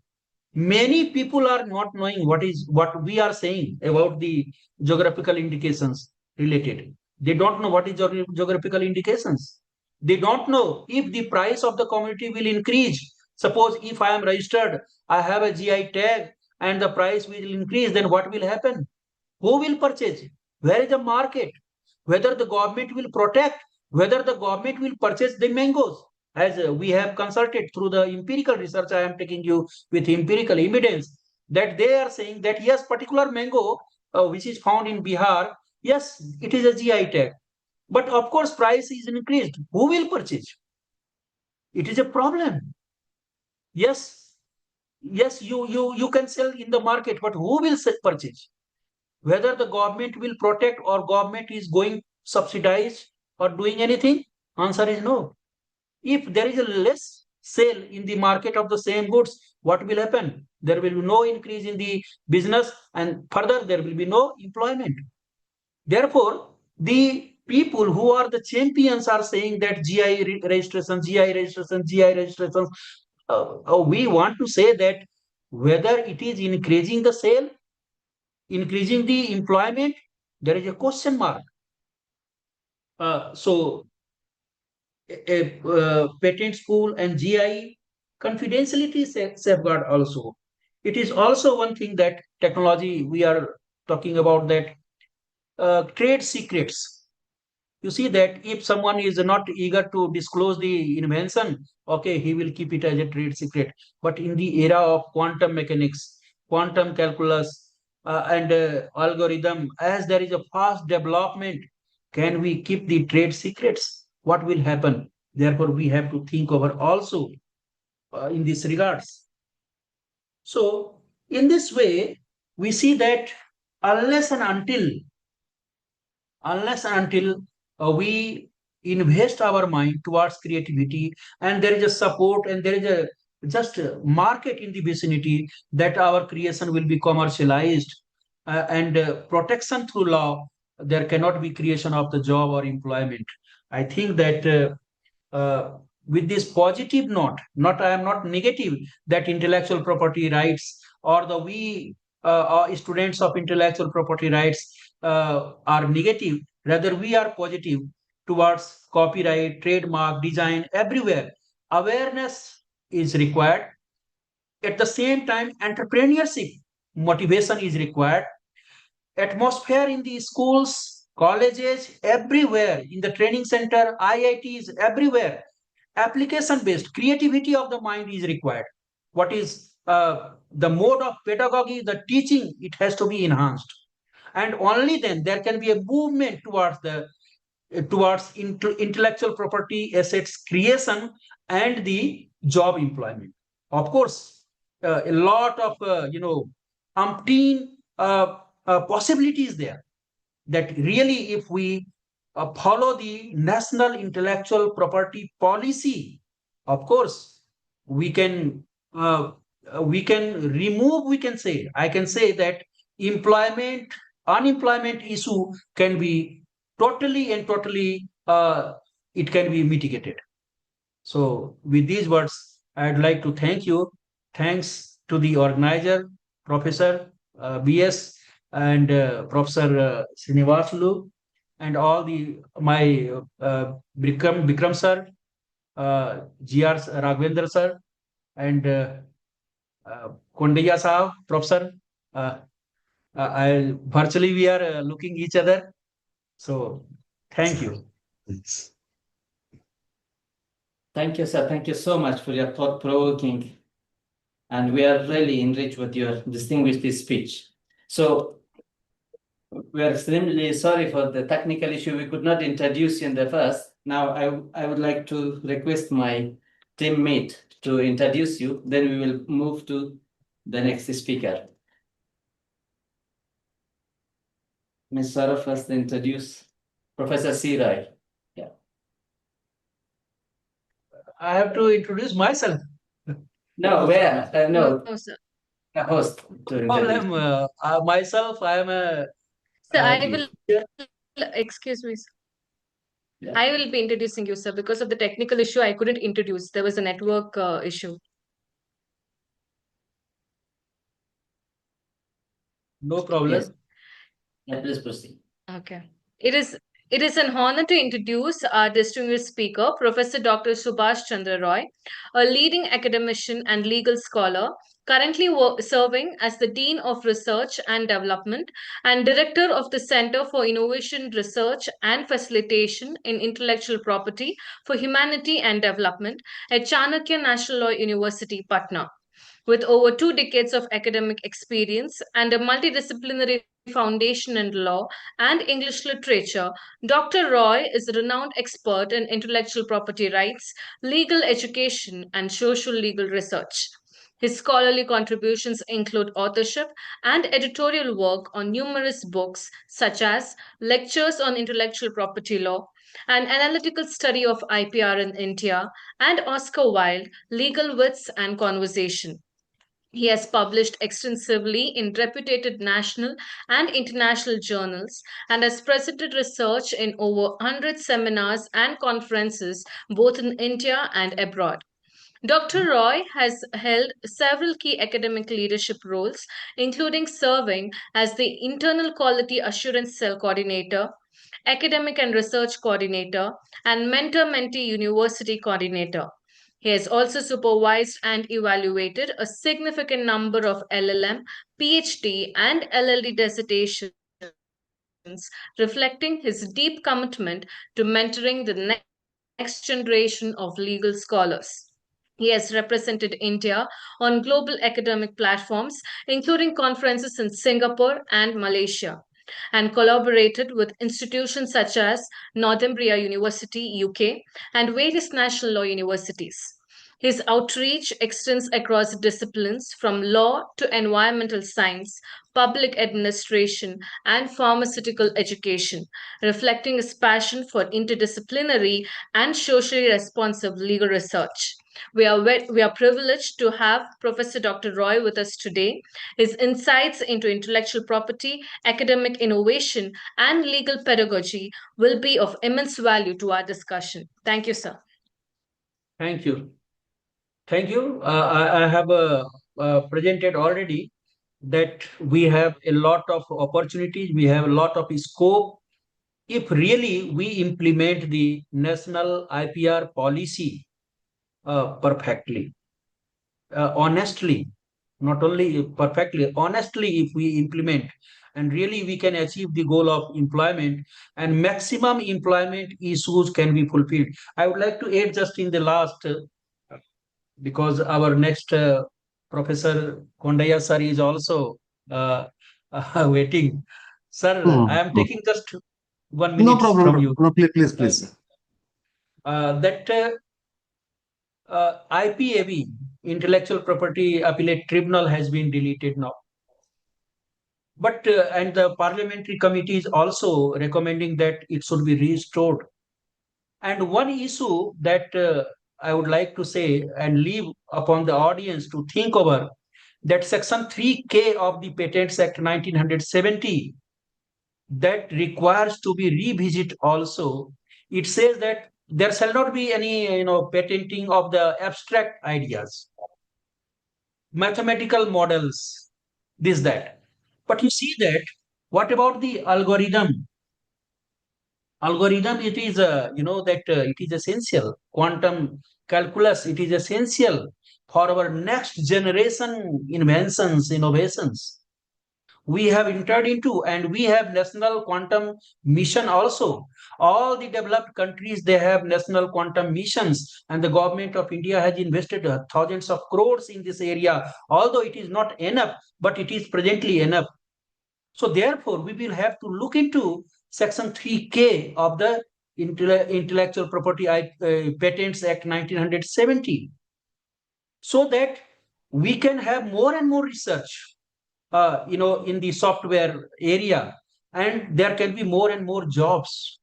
Many people are not knowing what we are saying about the geographical indications related. They don't know what is geographical indications. They don't know if the price of the commodity will increase. Suppose if I am registered, I have a GI tag and the price will increase, then what will happen? Who will purchase? Where is the market? Whether the government will protect, whether the government will purchase the mangoes. As we have consulted through the empirical research, I am taking you with empirical evidence that they are saying that yes, particular mango which is found in Bihar, yes, it is a GI tag. But of course, price is increased. Who will purchase? It is a problem. Yes, you can sell in the market, but who will purchase? Whether the government will protect or government is going subsidize or doing anything? Answer is no. If there is a less sale in the market of the same goods, what will happen? There will be no increase in the business, and further there will be no employment. Therefore, the people who are the champions are saying that GI registration, GI registration, GI registration. We want to say that whether it is increasing the sale, increasing the employment, there is a question mark. So a patent pool and GI confidentiality safeguard also. It is also one thing that technology we are talking about, that trade secrets. You see that if someone is not eager to disclose the invention, okay, he will keep it as a trade secret. But in the era of quantum mechanics, quantum calculus, and algorithm, as there is a fast development, can we keep the trade secrets? What will happen? Therefore, we have to think over also in this regards. So, in this way, we see that unless and until we invest our mind towards creativity, and there is a support and there is a just market in the vicinity, that our creation will be commercialized, and protection through law, there cannot be creation of the job or employment. I think that with this positive note, I am not negative that intellectual property rights or the we students of intellectual property rights are negative. Rather, we are positive towards copyright, trademark, design, everywhere. Awareness is required. At the same time, entrepreneurship motivation is required. Atmosphere in the schools, colleges, everywhere, in the training center, IITs, everywhere. Application-based creativity of the mind is required. What is the mode of pedagogy, the teaching, it has to be enhanced. and only then there can be a movement towards intellectual property assets creation and the job employment. Of course, a lot of umpteen possibilities there, that really if we follow the national intellectual property policy, of course we can remove, I can say that unemployment issue can be totally it can be mitigated. So with these words, I'd like to thank you. Thanks to the organizer, Professor BS and Professor Srinivasulu, and all my Bikram sir, GR Raghavendra sir, and Kondaya Saab, Professor. Virtually we are looking each other. So thank you. Thank you, sir. Thank you so much for your thought-provoking, and we are really enriched with your distinguished speech. So we are extremely sorry for the technical issue. We could not introduce you in the first. Now I would like to request my teammate to introduce you. Then we will move to the next speaker. Ms. Sarah first introduce Professor C. Roy. Yeah. I have to introduce myself. No, where? No, No, sir. a host to introduce. Problem. Myself, I am a. Sir, I will, excuse me, sir. Yeah. I will be introducing you, sir. Because of the technical issue, I couldn't introduce. There was a network issue. No problem. Yes. Yeah, please proceed. Okay. It is an honor to introduce our distinguished speaker, Professor Dr. Subhash Chandra Roy, a leading academician and legal scholar, currently serving as the Dean of Research and Development and Director of the Center for Innovation Research and Facilitation in Intellectual Property for Humanity and Development at Chanakya National Law University, Patna. With over 2 decades of academic experience and a multidisciplinary foundation in law and English literature, Dr. Roy is a renowned expert in intellectual property rights, legal education, and social legal research. His scholarly contributions include authorship and editorial work on numerous books, such as Lectures on Intellectual Property Law, An Analytical Study of IPR in India, and Oscar Wilde, Legal Wits and Conversation. He has published extensively in reputed national and international journals and has presented research in over 100 seminars and conferences both in India and abroad. Dr. Roy has held several key academic leadership roles, including serving as the Internal Quality Assurance Cell Coordinator, Academic and Research Coordinator, and Mentor Mentee University Coordinator. He has also supervised and evaluated a significant number of LLM, PhD, and LLD dissertations, reflecting his deep commitment to mentoring the next generation of legal scholars. He has represented India on global academic platforms, including conferences in Singapore and Malaysia, and collaborated with institutions such as Northumbria University, UK, and various national law universities. His outreach extends across disciplines from law to environmental science, public administration, and pharmaceutical education, reflecting his passion for interdisciplinary and socially responsive legal research. We are privileged to have Professor Dr. Roy with us today. His insights into intellectual property, academic innovation, and legal pedagogy will be of immense value to our discussion. Thank you, sir. Thank you. Thank you. I have presented already that we have a lot of opportunities, we have a lot of scope. If really we implement the national IPR policy perfectly, honestly, not only perfectly, honestly, if we implement, and really we can achieve the goal of employment and maximum employment issues can be fulfilled. I would like to add just in the last, because our next Professor Kondaya sir is also waiting. Sir, I am taking just 1 minute No problem. from you. No, please. That IPAB, Intellectual Property Appellate Tribunal, has been deleted now. But and the parliamentary committee is also recommending that it should be restored. And one issue that I would like to say and leave upon the audience to think over, that Section 3K of the Patents Act 1970, that requires to be revisited also. It says that there shall not be any patenting of the abstract ideas, mathematical models, this, that. But you see that, what about the algorithm? Algorithm, it is, it is essential. Quantum calculus, it is essential for our next generation innovations. We have entered into, and we have national quantum mission also. All the developed countries, they have national quantum missions, and the government of India has invested thousands of crores in this area, although it is not enough, but it is presently enough. So therefore, we will have to look into Section 3K of the Intellectual Property Patents Act 1970, so that we can have more and more research, in the software area, and there can be more and more jobs.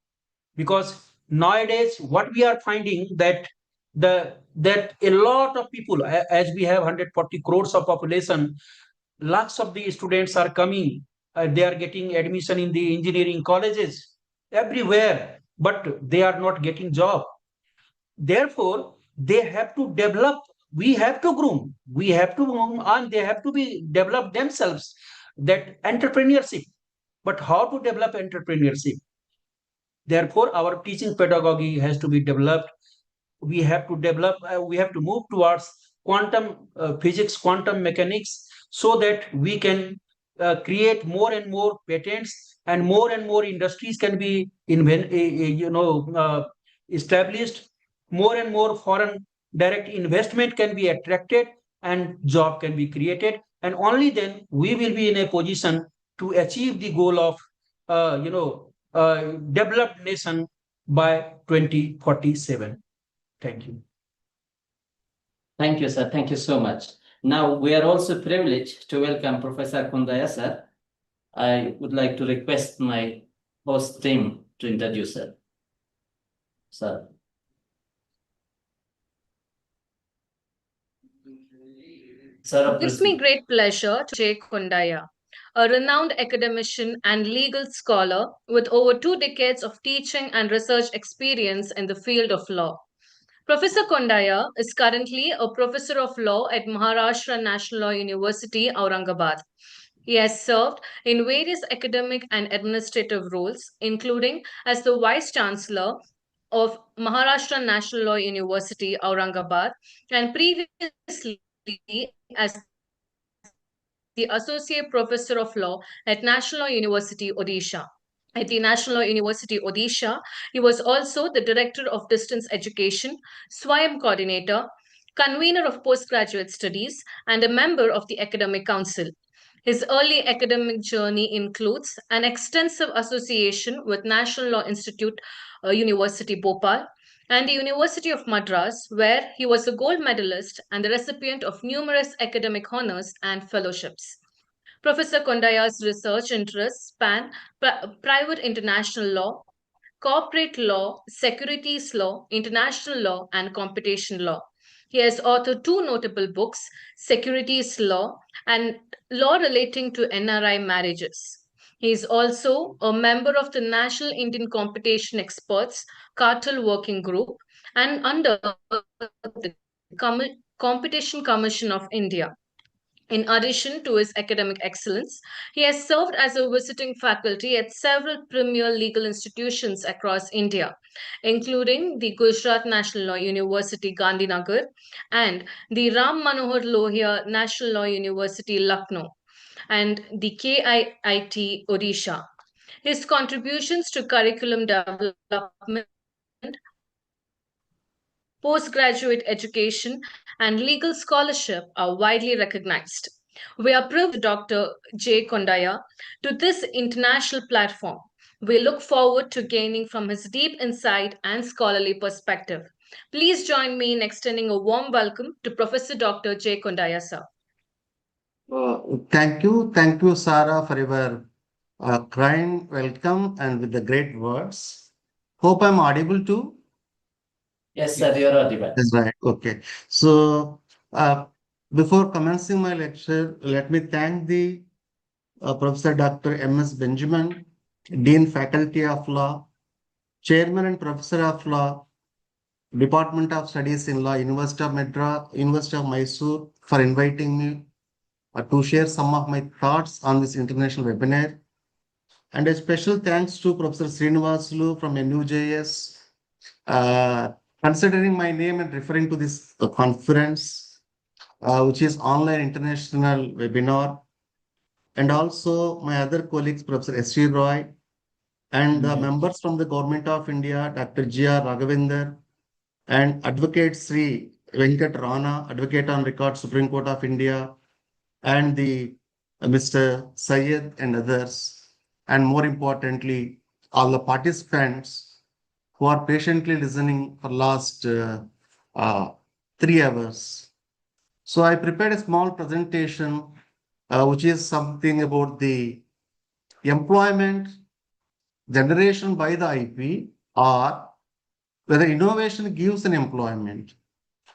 Because nowadays, what we are finding, that a lot of people, as we have 140 crores of population, lots of the students are coming. They are getting admission in the engineering colleges everywhere, but they are not getting job. Therefore, they have to develop. We have to groom. We have to groom, and they have to be develop themselves. That entrepreneurship. But how to develop entrepreneurship? Therefore, our teaching pedagogy has to be developed. We have to develop. We have to move towards quantum physics, quantum mechanics, so that we can create more and more patents, and more industries can be established. More and more foreign direct investment can be attracted, and job can be created, and only then we will be in a position to achieve the goal of developed nation by 2047. Thank you. Thank you, sir. Thank you so much. Now, we are also privileged to welcome Professor Kundaya, sir. I would like to request my host team to introduce her. Sir. Sir, It gives me great pleasure to J. Kundaya, a renowned academician and legal scholar with over 2 decades of teaching and research experience in the field of law. Professor Kundaya is currently a professor of law at Maharashtra National Law University, Aurangabad. He has served in various academic and administrative roles, including as the Vice Chancellor of Maharashtra National Law University, Aurangabad, and previously as the Associate Professor of Law at National Law University, Odisha. At the National Law University, Odisha, he was also the Director of Distance Education, SWAYAM Coordinator, Convener of Postgraduate Studies, and a member of the Academic Council. His early academic journey includes an extensive association with National Law Institute University, Bhopal, and the University of Madras, where he was a gold medalist and the recipient of numerous academic honors and fellowships. Professor Kondaya's research interests span private international law, corporate law, securities law, international law, and competition law. He has authored 2 notable books, Securities Law and Law Relating to NRI Marriages. He is also a member of the National Indian Competition Experts Cartel Working Group and under the Competition Commission of India. In addition to his academic excellence, he has served as a visiting faculty at several premier legal institutions across India, including the Gujarat National Law University, Gandhinagar, and the Ram Manohar Lohia National Law University, Lucknow, and the KIIT, Odisha. His contributions to curriculum development, postgraduate education, and legal scholarship are widely recognized. We are privileged Dr. J. Kondaya to this international platform. We look forward to gaining from his deep insight and scholarly perspective. Please join me in extending a warm welcome to Professor Dr. J. Kondaya, sir. Thank you, Sarah, for your kind welcome and with the great words. Hope I'm audible too. Yes, sir, you're audible. That's right. Okay. So, before commencing my lecture, let me thank the Professor Dr. M.S. Benjamin, Dean Faculty of Law, Chairman and Professor of Law, Department of Studies in Law, University of Madras, University of Mysore, for inviting me to share some of my thoughts on this international webinar. And a special thanks to Professor Srinivasulu from NUJS, considering my name and referring to this conference, which is online international webinar. And also my other colleagues, Professor S.G. Roy, and the members from the Government of India, Dr. G.R. Raghavendra, and Advocate Sri Venkat Rana, Advocate on Record, Supreme Court of India, and the Mr. Syed and others, and more importantly, all the participants who are patiently listening for last 3 hours. So I prepared a small presentation, which is something about the employment generation by the IP or whether innovation gives an employment.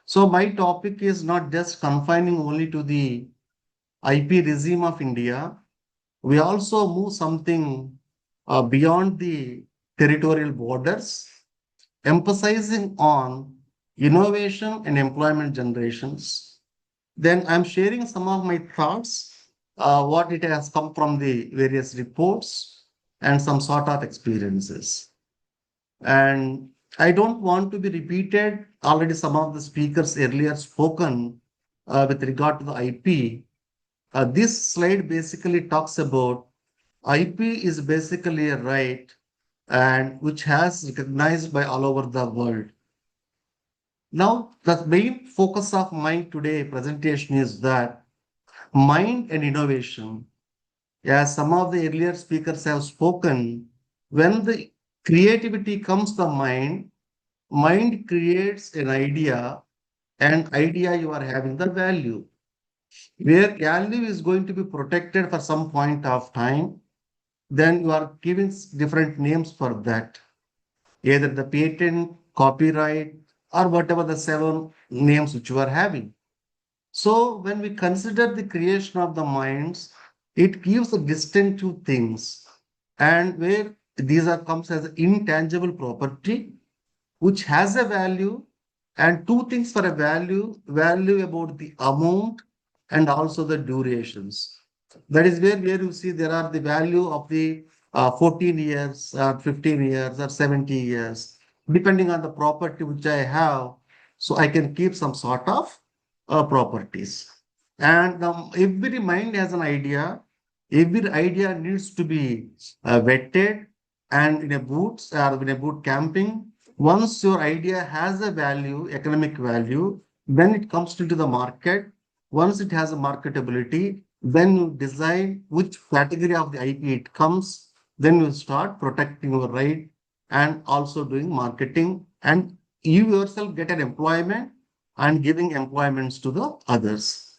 So my topic is not just confining only to the IP regime of India. We also move something beyond the territorial borders, emphasizing on innovation and employment generations. Then I'm sharing some of my thoughts, what it has come from the various reports and some sort of experiences. And I don't want to be repeated. Already some of the speakers earlier spoken with regard to the IP. This slide basically talks about IP is basically a right and which has recognized by all over the world. Now, the main focus of my today presentation is that mind and innovation. As some of the earlier speakers have spoken, when the creativity comes to the mind creates an idea, and idea you are having the value. Where value is going to be protected for some point of time, then you are giving different names for that. Either the patent, copyright, or whatever the 7 names which you are having. So when we consider the creation of the minds, it gives a distinctive things, and where these are comes as intangible property, which has a value, and 2 things for a value about the amount and also the durations. That is where you see there are the value of the 14 years or 15 years or 70 years, depending on the property which I have. So I can keep some sort of properties. And every mind has an idea. Every idea needs to be vetted and in a boots or in a boot camping. Once your idea has a value, economic value, then it comes into the market. Once it has a marketability, then you decide which category of the IP it comes. Then you start protecting your right and also doing marketing, and you yourself get an employment and giving employments to the others.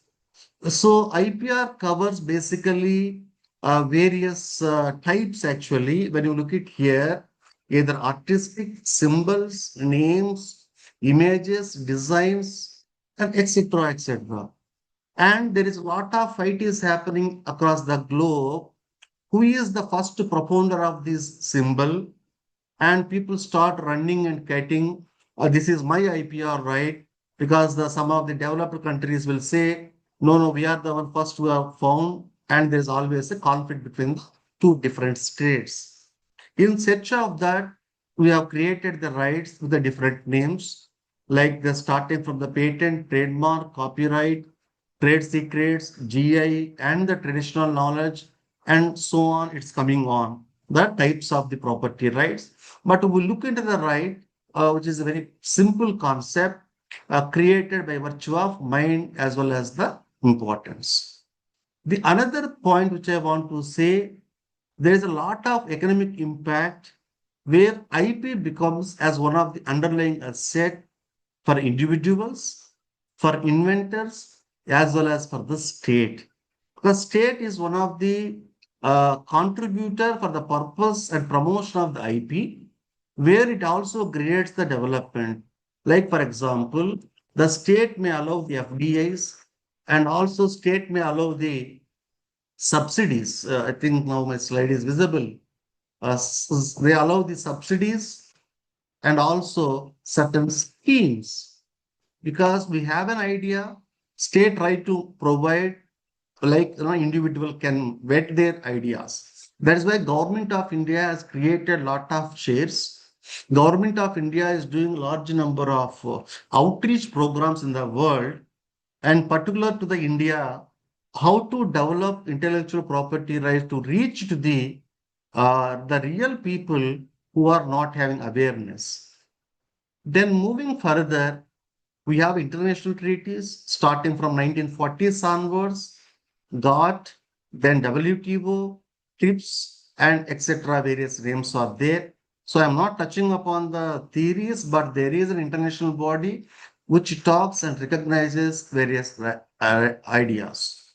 So IPR covers basically various types actually. When you look at here, either artistic, symbols, names, images, designs, and etc. etc. And there is a lot of fight is happening across the globe. Who is the first propounder of this symbol? And people start running and getting, this is my IPR, right? Because some of the developed countries will say, no, we are the one first who have found, and there's always a conflict between the 2 different states. In search of that, we have created the rights with the different names, like the starting from the patent, trademark, copyright, trade secrets, GI, and the traditional knowledge, and so on. It's coming on the types of the property rights. But we look into the right, which is a very simple concept created by virtue of mind as well as the importance. The another point which I want to say, there is a lot of economic impact where IP becomes as one of the underlying asset for individuals, for inventors, as well as for the state. The state is one of the contributor for the purpose and promotion of the IP, where it also creates the development. Like for example, the state may allow the FDIs, and also state may allow the subsidies. I think now my slide is visible. They allow the subsidies and also certain schemes, because we have an idea, state try to provide, like individual can vet their ideas. That is why government of India has created lot of shares. Government of India is doing large number of outreach programs in the world, and particular to the India, how to develop intellectual property rights to reach to the real people who are not having awareness. Then moving further, we have international treaties starting from 1940s onwards, GATT, then WTO, TRIPS, and etc. Various names are there. So I'm not touching upon the theories, but there is an international body which talks and recognizes various ideas.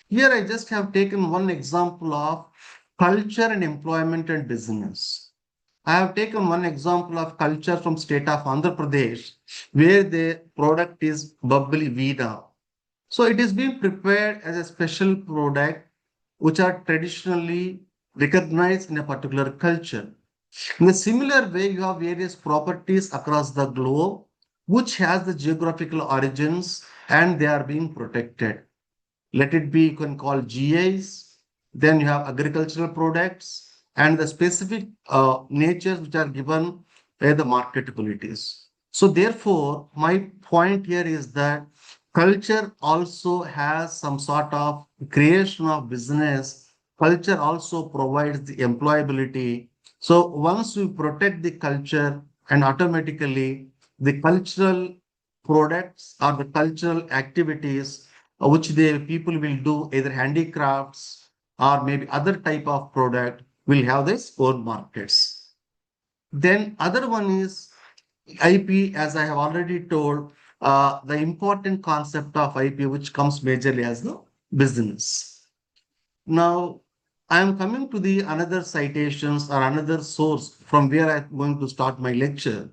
Here I just have taken one example of culture and employment and business. I have taken one example of culture from state of Andhra Pradesh, where the product is bubbly veena. So it is being prepared as a special product which are traditionally recognized in a particular culture. In a similar way, you have various properties across the globe which has the geographical origins and they are being protected. Let it be, you can call GIs, then you have agricultural products and the specific natures which are given by the marketabilities. So therefore, my point here is that culture also has some sort of creation of business. Culture also provides the employability. So once we protect the culture, and automatically the cultural products or the cultural activities which the people will do, either handicrafts or maybe other type of product, will have their own markets. Then other one is IP, as I have already told, the important concept of IP, which comes majorly as the business. Now, I am coming to the another citations or another source from where I am going to start my lecture.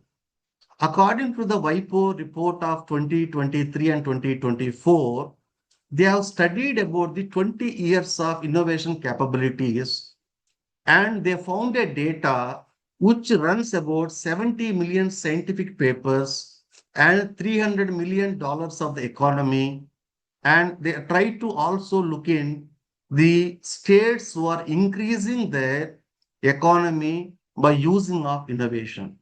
According to the WIPO report of 2023 and 2024, they have studied about the 20 years of innovation capabilities, and they found a data which runs about 70 million scientific papers and $300 million of the economy. And they try to also look in the states who are increasing their economy by using of innovation.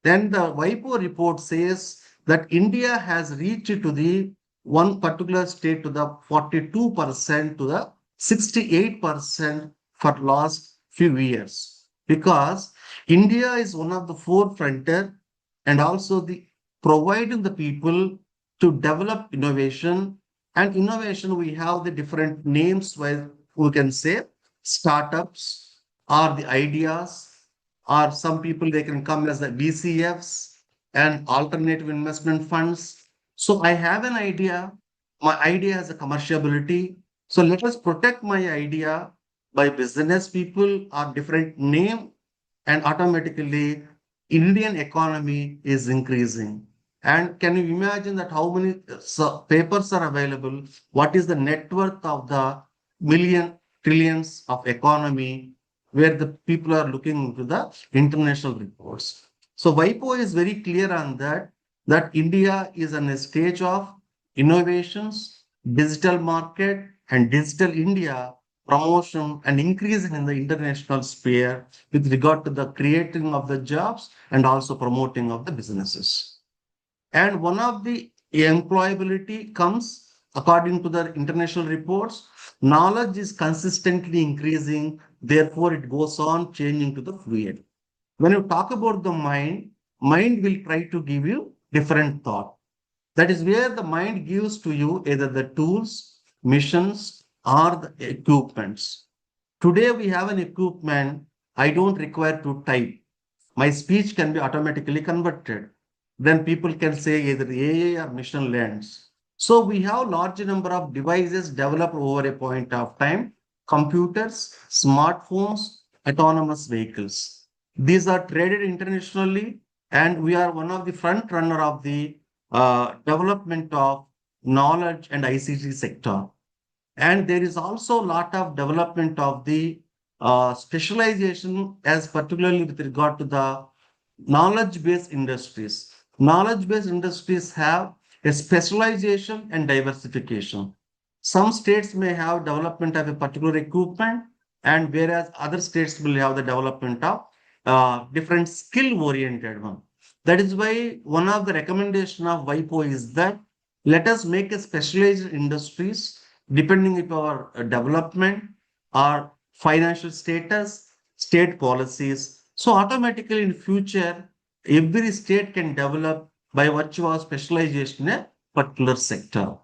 Then the WIPO report says that India has reached to the one particular state to the 42% to the 68% for last few years, because India is one of the forefronter and also the providing the people to develop innovation. And innovation, we have the different names where we can say startups or the ideas, or some people they can come as the BCFs and alternative investment funds. So I have an idea, my idea has a commerciality. So let us protect my idea by business people or different name, and automatically Indian economy is increasing. And can you imagine that how many papers are available? What is the net worth of the million trillions of economy, where the people are looking into the international reports? So WIPO is very clear on that, that India is in a stage of innovations, digital market, and digital India promotion and increasing in the international sphere with regard to the creating of the jobs and also promoting of the businesses. And one of the employability comes, according to the international reports, knowledge is consistently increasing, therefore it goes on changing to the fluid. When you talk about the mind, mind will try to give you different thought. That is where the mind gives to you either the tools, missions, are the equipments. Today we have an equipment, I don't require to type. My speech can be automatically converted. Then people can say either AI or machine learns. So we have large number of devices developed over a point of time, computers, smartphones, autonomous vehicles. These are traded internationally, and we are one of the front runner of the development of knowledge and ICT sector. And there is also a lot of development of the specialization, as particularly with regard to the knowledge-based industries. Knowledge-based industries have a specialization and diversification. Some states may have development of a particular equipment, and whereas other states will have the development of different skill-oriented one. That is why one of the recommendation of WIPO is that let us make a specialized industries depending upon our development or financial status, state policies. So automatically in future, every state can develop by virtue of specialization in a particular sector.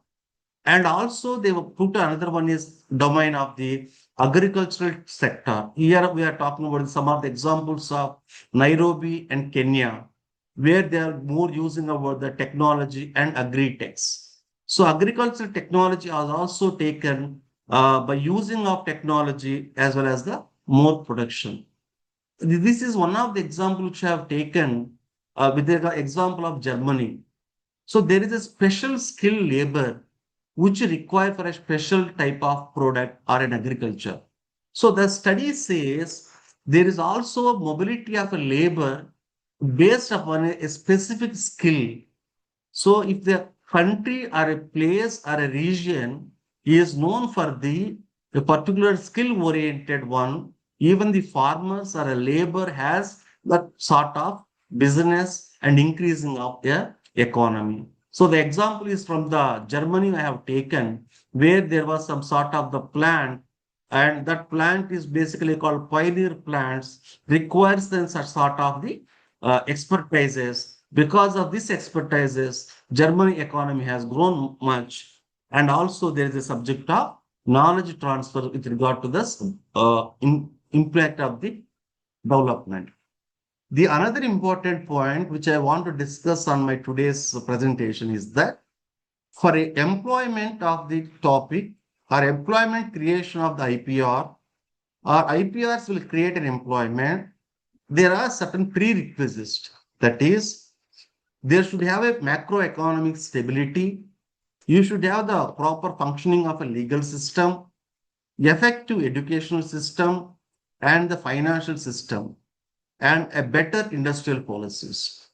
And also they will put another one is domain of the agricultural sector. Here we are talking about some of the examples of Nairobi and Kenya, where they are more using about the technology and agri-techs. So agricultural technology has also taken by using of technology as well as the more production. This is one of the examples which I have taken with the example of Germany. So there is a special skill labor which require for a special type of product or in agriculture. So the study says there is also a mobility of a labor based upon a specific skill. So if the country or a place or a region is known for a particular skill oriented one, even the farmers or a labor has that sort of business and increasing of their economy. So the example is from the Germany I have taken, where there was some sort of the plant, and that plant is basically called pioneer plants, requires then such sort of the expertises. Because of this expertises, Germany economy has grown much, and also there is a subject of knowledge transfer with regard to this impact of the development. The another important point which I want to discuss on my today's presentation is that for a employment of the topic or employment creation of the IPR, or IPRs will create an employment, there are certain prerequisites. That is, there should have a macroeconomic stability. You should have the proper functioning of a legal system, effective educational system, and the financial system, and a better industrial policies.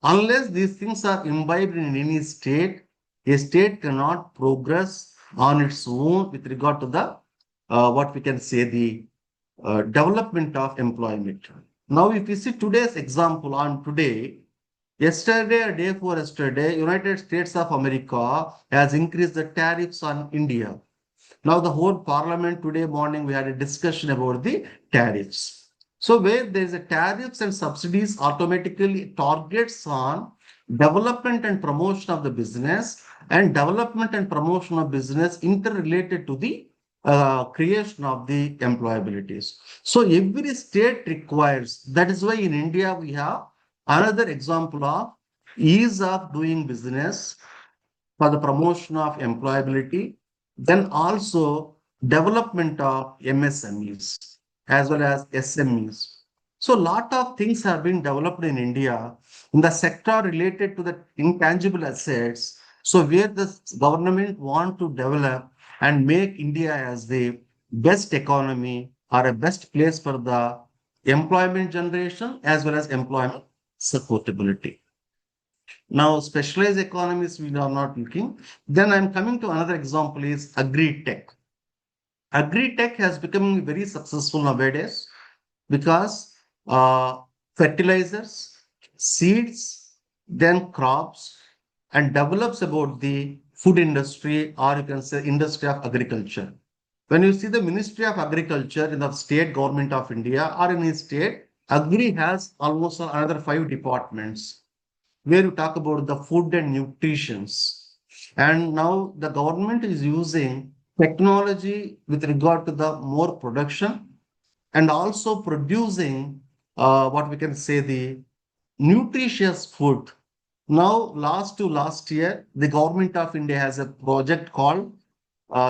Unless these things are imbibed in any state, a state cannot progress on its own with regard to the what we can say the development of employment. Now, if you see today's example on today, yesterday or day before yesterday, United States of America has increased the tariffs on India. Now, the whole parliament today morning, we had a discussion about the tariffs. So where there is a tariffs and subsidies automatically targets on development and promotion of the business, and development and promotion of business interrelated to the creation of the employabilities. So every state requires, that is why in India we have another example of ease of doing business for the promotion of employability, then also development of MSMEs as well as SMEs. So a lot of things have been developed in India in the sector related to the intangible assets. So where the government want to develop and make India as the best economy or a best place for the employment generation as well as employment supportability. Now, specialized economies we are not looking. Then I'm coming to another example is agri-tech. Agri-tech has become very successful nowadays because fertilizers, seeds, then crops, and develops about the food industry, or you can say industry of agriculture. When you see the Ministry of Agriculture in the state government of India or in a state, agri has almost another 5 departments where you talk about the food and nutritions. And now the government is using technology with regard to the more production and also producing what we can say the nutritious food. Now, last year, the government of India has a project called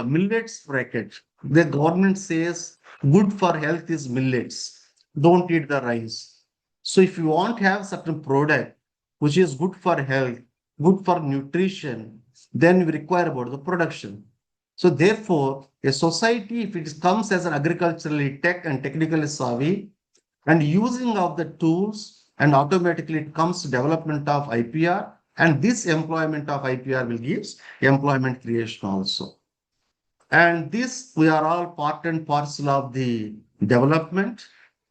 millets bracket. The government says good for health is millets. Don't eat the rice. So if you want to have certain product which is good for health, good for nutrition, then we require about the production. So therefore, a society, if it comes as an agriculturally tech and technically savvy, and using of the tools, and automatically it comes to development of IPR, and this employment of IPR will give employment creation also. And this, we are all part and parcel of the development.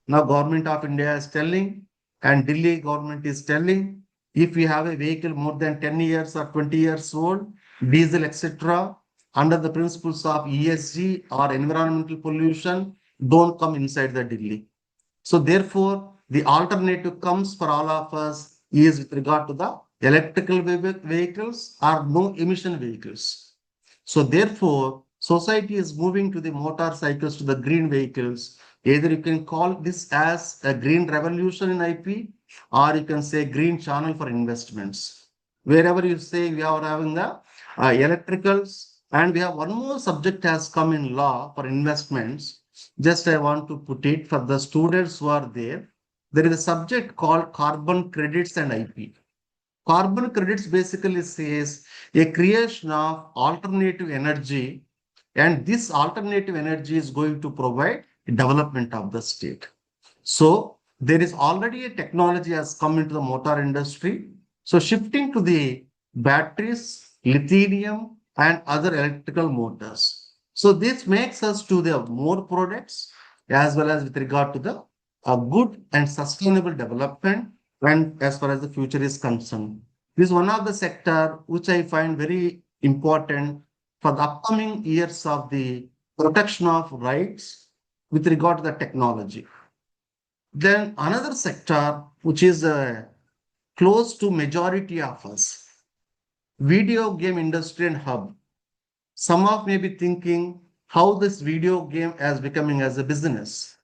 Now, government of India is telling, and Delhi government is telling, if we have a vehicle more than 10 years or 20 years old, diesel, etc., under the principles of ESG or environmental pollution, don't come inside the Delhi. So therefore, the alternative comes for all of us is with regard to the electrical vehicles or no emission vehicles. So therefore, society is moving to the motorcycles, to the green vehicles. Either you can call this as a green revolution in IP, or you can say green channel for investments. Wherever you say we are having the electricals, and we have one more subject has come in law for investments. Just I want to put it for the students who are there. There is a subject called carbon credits and IP. Carbon credits basically says a creation of alternative energy, and this alternative energy is going to provide development of the state. So there is already a technology has come into the motor industry. So shifting to the batteries, lithium, and other electrical motors. So this makes us to the more products as well as with regard to the good and sustainable development, and as far as the future is concerned. This is one of the sector which I find very important for the upcoming years of the protection of rights with regard to the technology. Then another sector which is close to majority of us, video game industry and hub. Some of may be thinking how this video game is becoming as a business.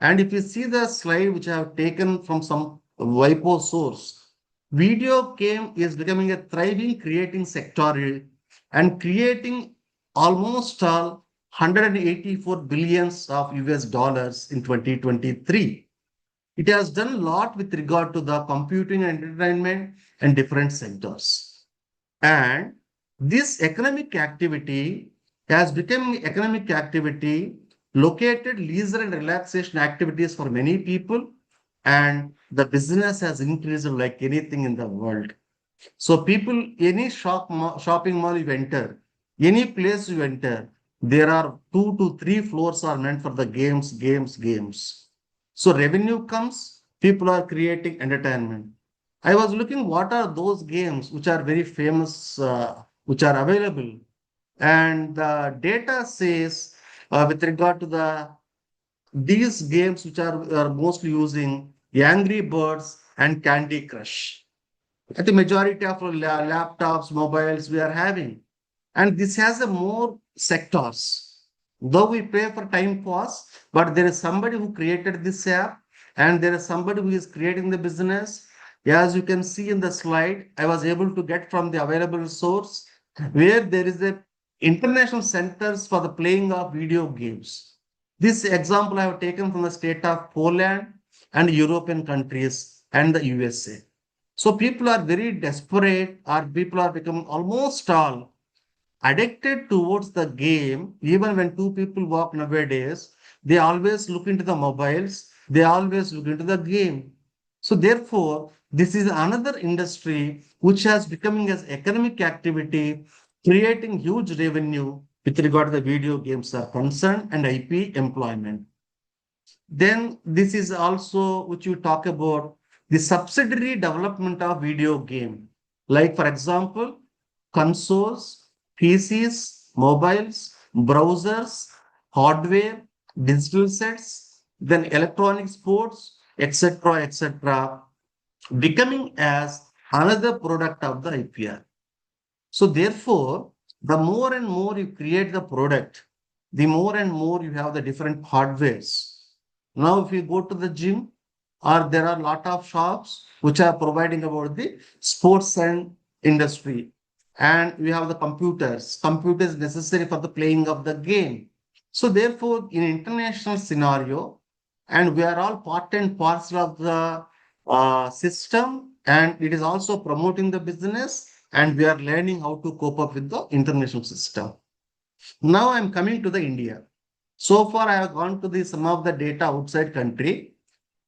And if you see the slide which I have taken from some WIPO source, video game is becoming a thriving creating sector and creating almost all 184 billions of US dollars in 2023. It has done a lot with regard to the computing and entertainment and different sectors. And this economic activity has become economic activity, located leisure and relaxation activities for many people, and the business has increased like anything in the world. So people, any shopping mall you enter, any place you enter, there are 2 to 3 floors are meant for the games. So revenue comes, people are creating entertainment. I was looking what are those games which are very famous, which are available. And the data says with regard to these games which are mostly using Angry Birds and Candy Crush. At the majority of laptops, mobiles we are having. And this has a more sectors. Though we pay for time pass, but there is somebody who created this app and there is somebody who is creating the business. As you can see in the slide, I was able to get from the available source where there is a international centers for the playing of video games. This example I have taken from the state of Poland and European countries and the USA. So people are very desperate, or people are becoming almost all addicted towards the game. Even when two people walk nowadays, they always look into the mobiles, they always look into the game. So therefore, this is another industry which has becoming as economic activity, creating huge revenue with regard to the video games are concerned and IP employment. Then this is also which you talk about the subsidiary development of video game. Like for example, consoles, PCs, mobiles, browsers, hardware, digital sets, then electronic sports, etc., becoming as another product of the IPR. So therefore, the more and more you create the product, the more and more you have the different hardwares. Now, if you go to the gym, or there are a lot of shops which are providing about the sports and industry, and we have the computers necessary for the playing of the game. So therefore, in international scenario, and we are all part and parcel of the system, and it is also promoting the business, and we are learning how to cope up with the international system. Now I'm coming to the India. So far, I have gone to the some of the data outside country.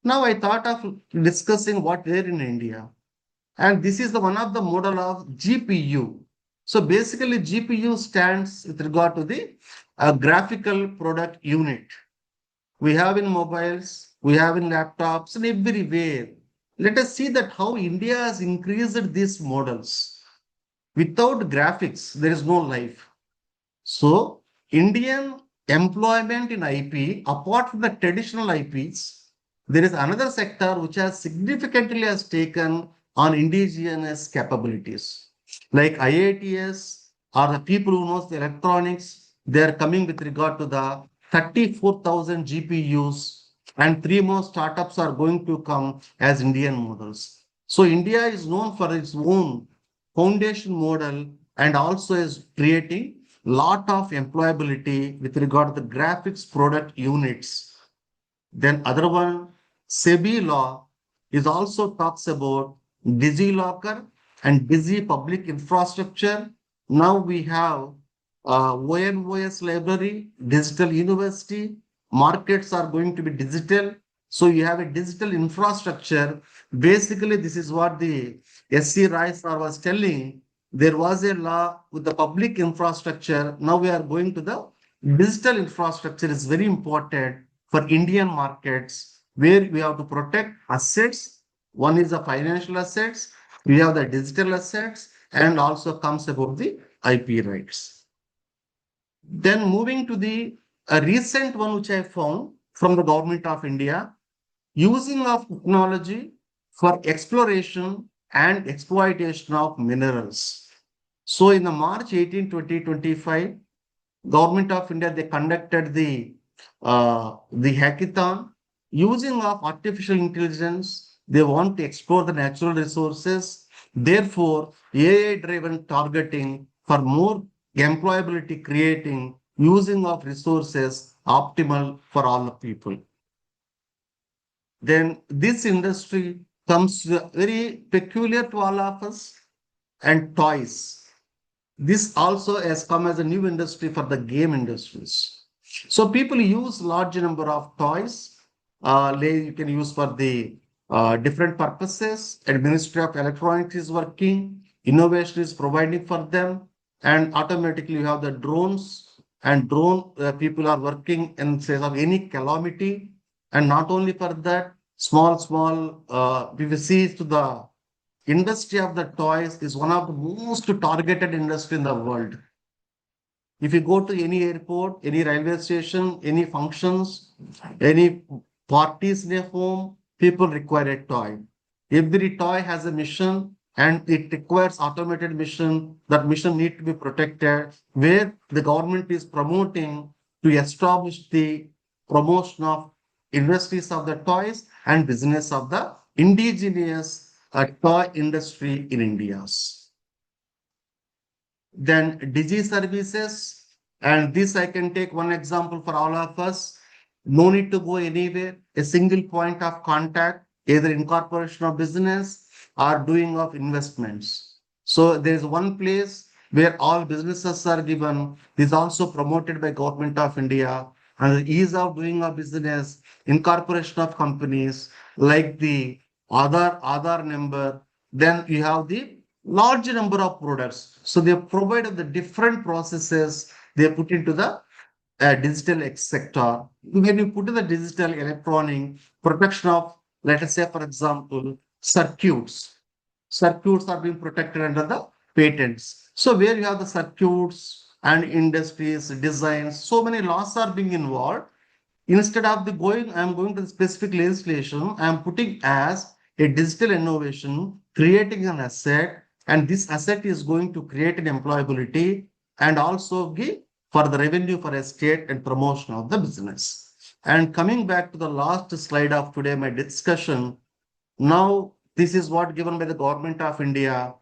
Now I thought of discussing what there in India. And this is the one of the model of GPU. So basically GPU stands with regard to the graphical product unit. We have in mobiles, we have in laptops and everywhere. Let us see that how India has increased these models. Without graphics, there is no life. So Indian employment in IP, apart from the traditional IPs, there is another sector which has significantly has taken on indigenous capabilities. Like IITs or the people who knows the electronics, they are coming with regard to the 34,000 GPUs, and 3 more startups are going to come as Indian models. So India is known for its own foundation model and also is creating lot of employability with regard to the graphics product units. Then other one, SEBI law is also talks about DigiLocker and Digi public infrastructure. Now we have ONOS library, digital university, markets are going to be digital. So you have a digital infrastructure. Basically, this is what the SC Rai sir was telling. There was a law with the public infrastructure. Now we are going to the digital infrastructure is very important for Indian markets, where we have to protect assets. One is the financial assets, we have the digital assets, and also comes about the IP rights. Then moving to the a recent one which I found from the government of India, using of technology for exploration and exploitation of minerals. So in the March 18, 2025, Government of India, they conducted the hackathon. Using of artificial intelligence, they want to explore the natural resources. Therefore, AI-driven targeting for more employability creating using of resources optimal for all the people. Then this industry comes very peculiar to all of us, and toys. This also has come as a new industry for the game industries. So people use large number of toys. You can use for the different purposes. And Ministry of Electronics is working. Innovation is providing for them. And automatically you have the drones. And drone people are working in case of any calamity. And not only for that, small PVCs to the industry of the toys is one of the most targeted industry in the world. If you go to any airport, any railway station, any functions, any parties in a home, people require a toy. Every toy has a mission and it requires automated mission. That mission need to be protected, where the government is promoting to establish the promotion of industries of the toys and business of the indigenous toy industry in India. Then Digi services, and this I can take one example for all of us. No need to go anywhere. A single point of contact, either incorporation of business or doing of investments. So there is one place where all businesses are given. This is also promoted by Government of India, and the ease of doing a business, incorporation of companies like the Aadhaar number. Then you have the large number of products. So they provided the different processes they put into the digital sector. When you put in the digital electronic protection of, let us say, for example, circuits. Circuits are being protected under the patents. So where you have the circuits and industries, designs, so many laws are being involved. Instead of I'm going to the specific legislation, I'm putting as a digital innovation, creating an asset, and this asset is going to create an employability, and also give for the revenue for a state and promotion of the business. And coming back to the last slide of today, my discussion, now this is what given by the government of India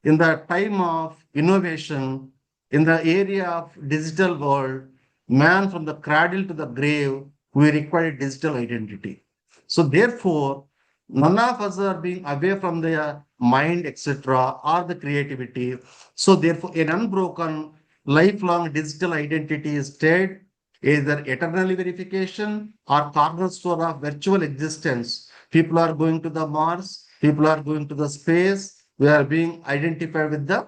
in the time of innovation in the area of digital world, man from the cradle to the grave, we require digital identity. So therefore, none of us are being away from the mind, etc., or the creativity. So therefore, an unbroken, lifelong digital identity is stayed either eternal verification or cornerstone of virtual existence. People are going to the Mars, people are going to the space, we are being identified with the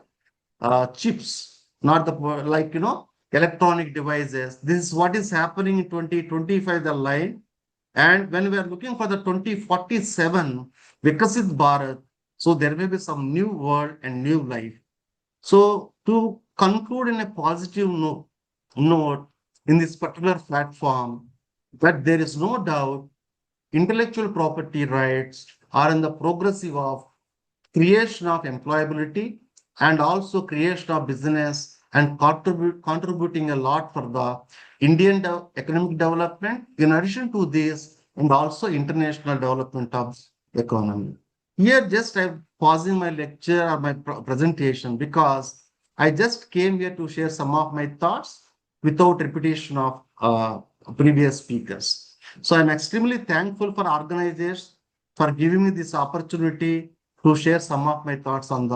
chips, not the electronic devices. This is what is happening in 2025, the line. And when we are looking for the 2047 Vikasit Bharat, so there may be some new world and new life. So to conclude in a positive note in this particular platform, that there is no doubt intellectual property rights are in the progressive of creation of employability and also creation of business and contributing a lot for the Indian economic development, in addition to this, and also international development of economy. Here, just I'm pausing my lecture or my presentation because I just came here to share some of my thoughts without repetition of previous speakers. So I'm extremely thankful for organizers for giving me this opportunity to share some of my thoughts on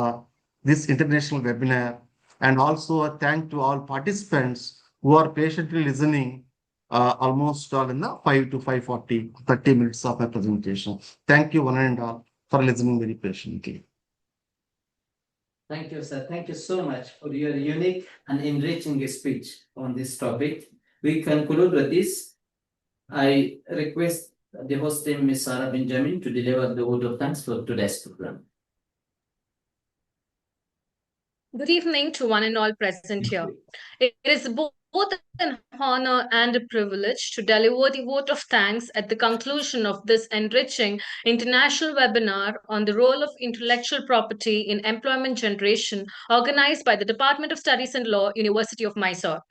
this international webinar. And also a thank to all participants who are patiently listening almost all in the 5 to 5:40, 30 minutes of my presentation. Thank you one and all for listening very patiently. Thank you, sir. Thank you so much for your unique and enriching speech on this topic. We conclude with this. I request the host team, Ms. Sarah Benjamin, to deliver the vote of thanks for today's program. Good evening to one and all present here. It is both an honor and a privilege to deliver the vote of thanks at the conclusion of this enriching international webinar on the role of intellectual property in employment generation, organized by the Department of Studies and Law, University of Mysore.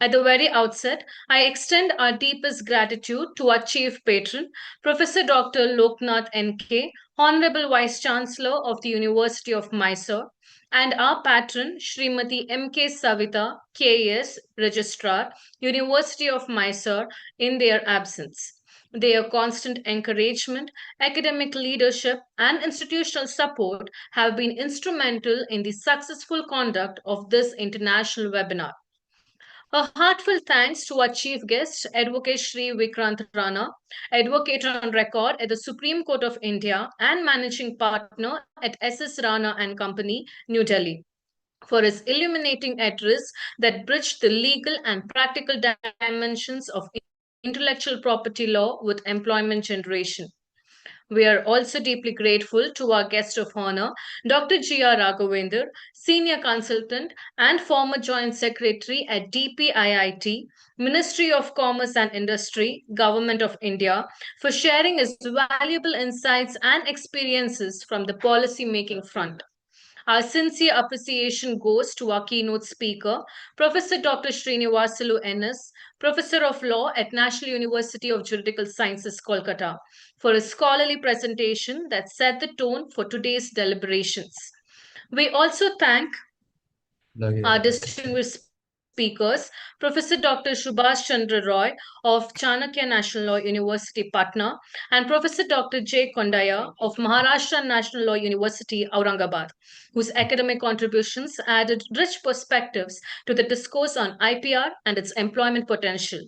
At the very outset, I extend our deepest gratitude to our Chief Patron, Professor Dr. Lokanath N.K, Honorable Vice Chancellor of the University of Mysore, and our patron, Srimati M.K. Savita, KS, Registrar, University of Mysore, in their absence. Their constant encouragement, academic leadership, and institutional support have been instrumental in the successful conduct of this international webinar. A heartfelt thanks to our chief guest, Advocate Sri Vikrant Rana, advocate on record at the Supreme Court of India and managing partner at SS Rana and Company, New Delhi, for his illuminating address that bridged the legal and practical dimensions of intellectual property law with employment generation. We are also deeply grateful to our guest of honor, Dr. G.R. Raghavendra, Senior Consultant and former Joint Secretary at DPIIT, Ministry of Commerce and Industry, Government of India, for sharing his valuable insights and experiences from the policy making front. Our sincere appreciation goes to our keynote speaker, Professor Dr. Srinivasalu N.S., Professor of Law at National University of Juridical Sciences, Kolkata, for his scholarly presentation that set the tone for today's deliberations. We also thank our distinguished speakers, Professor Dr. Subhash Chandra Roy of Chanakya National Law University, Patna, and Professor Dr. J. Kondaya of Maharashtra National Law University, Aurangabad, whose academic contributions added rich perspectives to the discourse on IPR and its employment potential.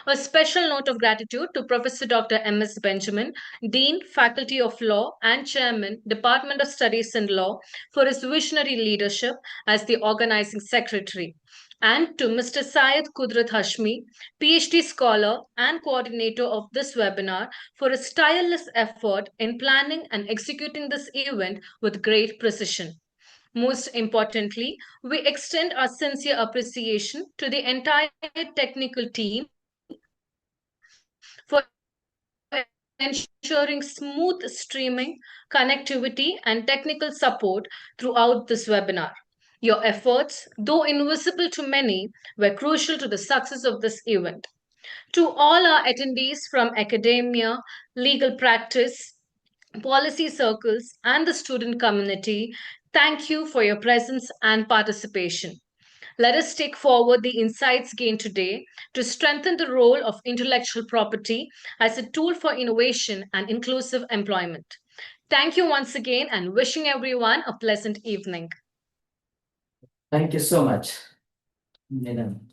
A special note of gratitude to Professor Dr. M.S. Benjamin, Dean, Faculty of Law, and Chairman, Department of Studies in Law, for his visionary leadership as the organizing secretary. And to Mr. Syed Kudrat Hashmi, PhD scholar and coordinator of this webinar, for his tireless effort in planning and executing this event with great precision. Most importantly, we extend our sincere appreciation to the entire technical team for ensuring smooth streaming, connectivity, and technical support throughout this webinar. Your efforts, though invisible to many, were crucial to the success of this event. To all our attendees from academia, legal practice, policy circles, and the student community, thank you for your presence and participation. Let us take forward the insights gained today to strengthen the role of intellectual property as a tool for innovation and inclusive employment. Thank you once again and wishing everyone a pleasant evening. Thank you so much, Madam.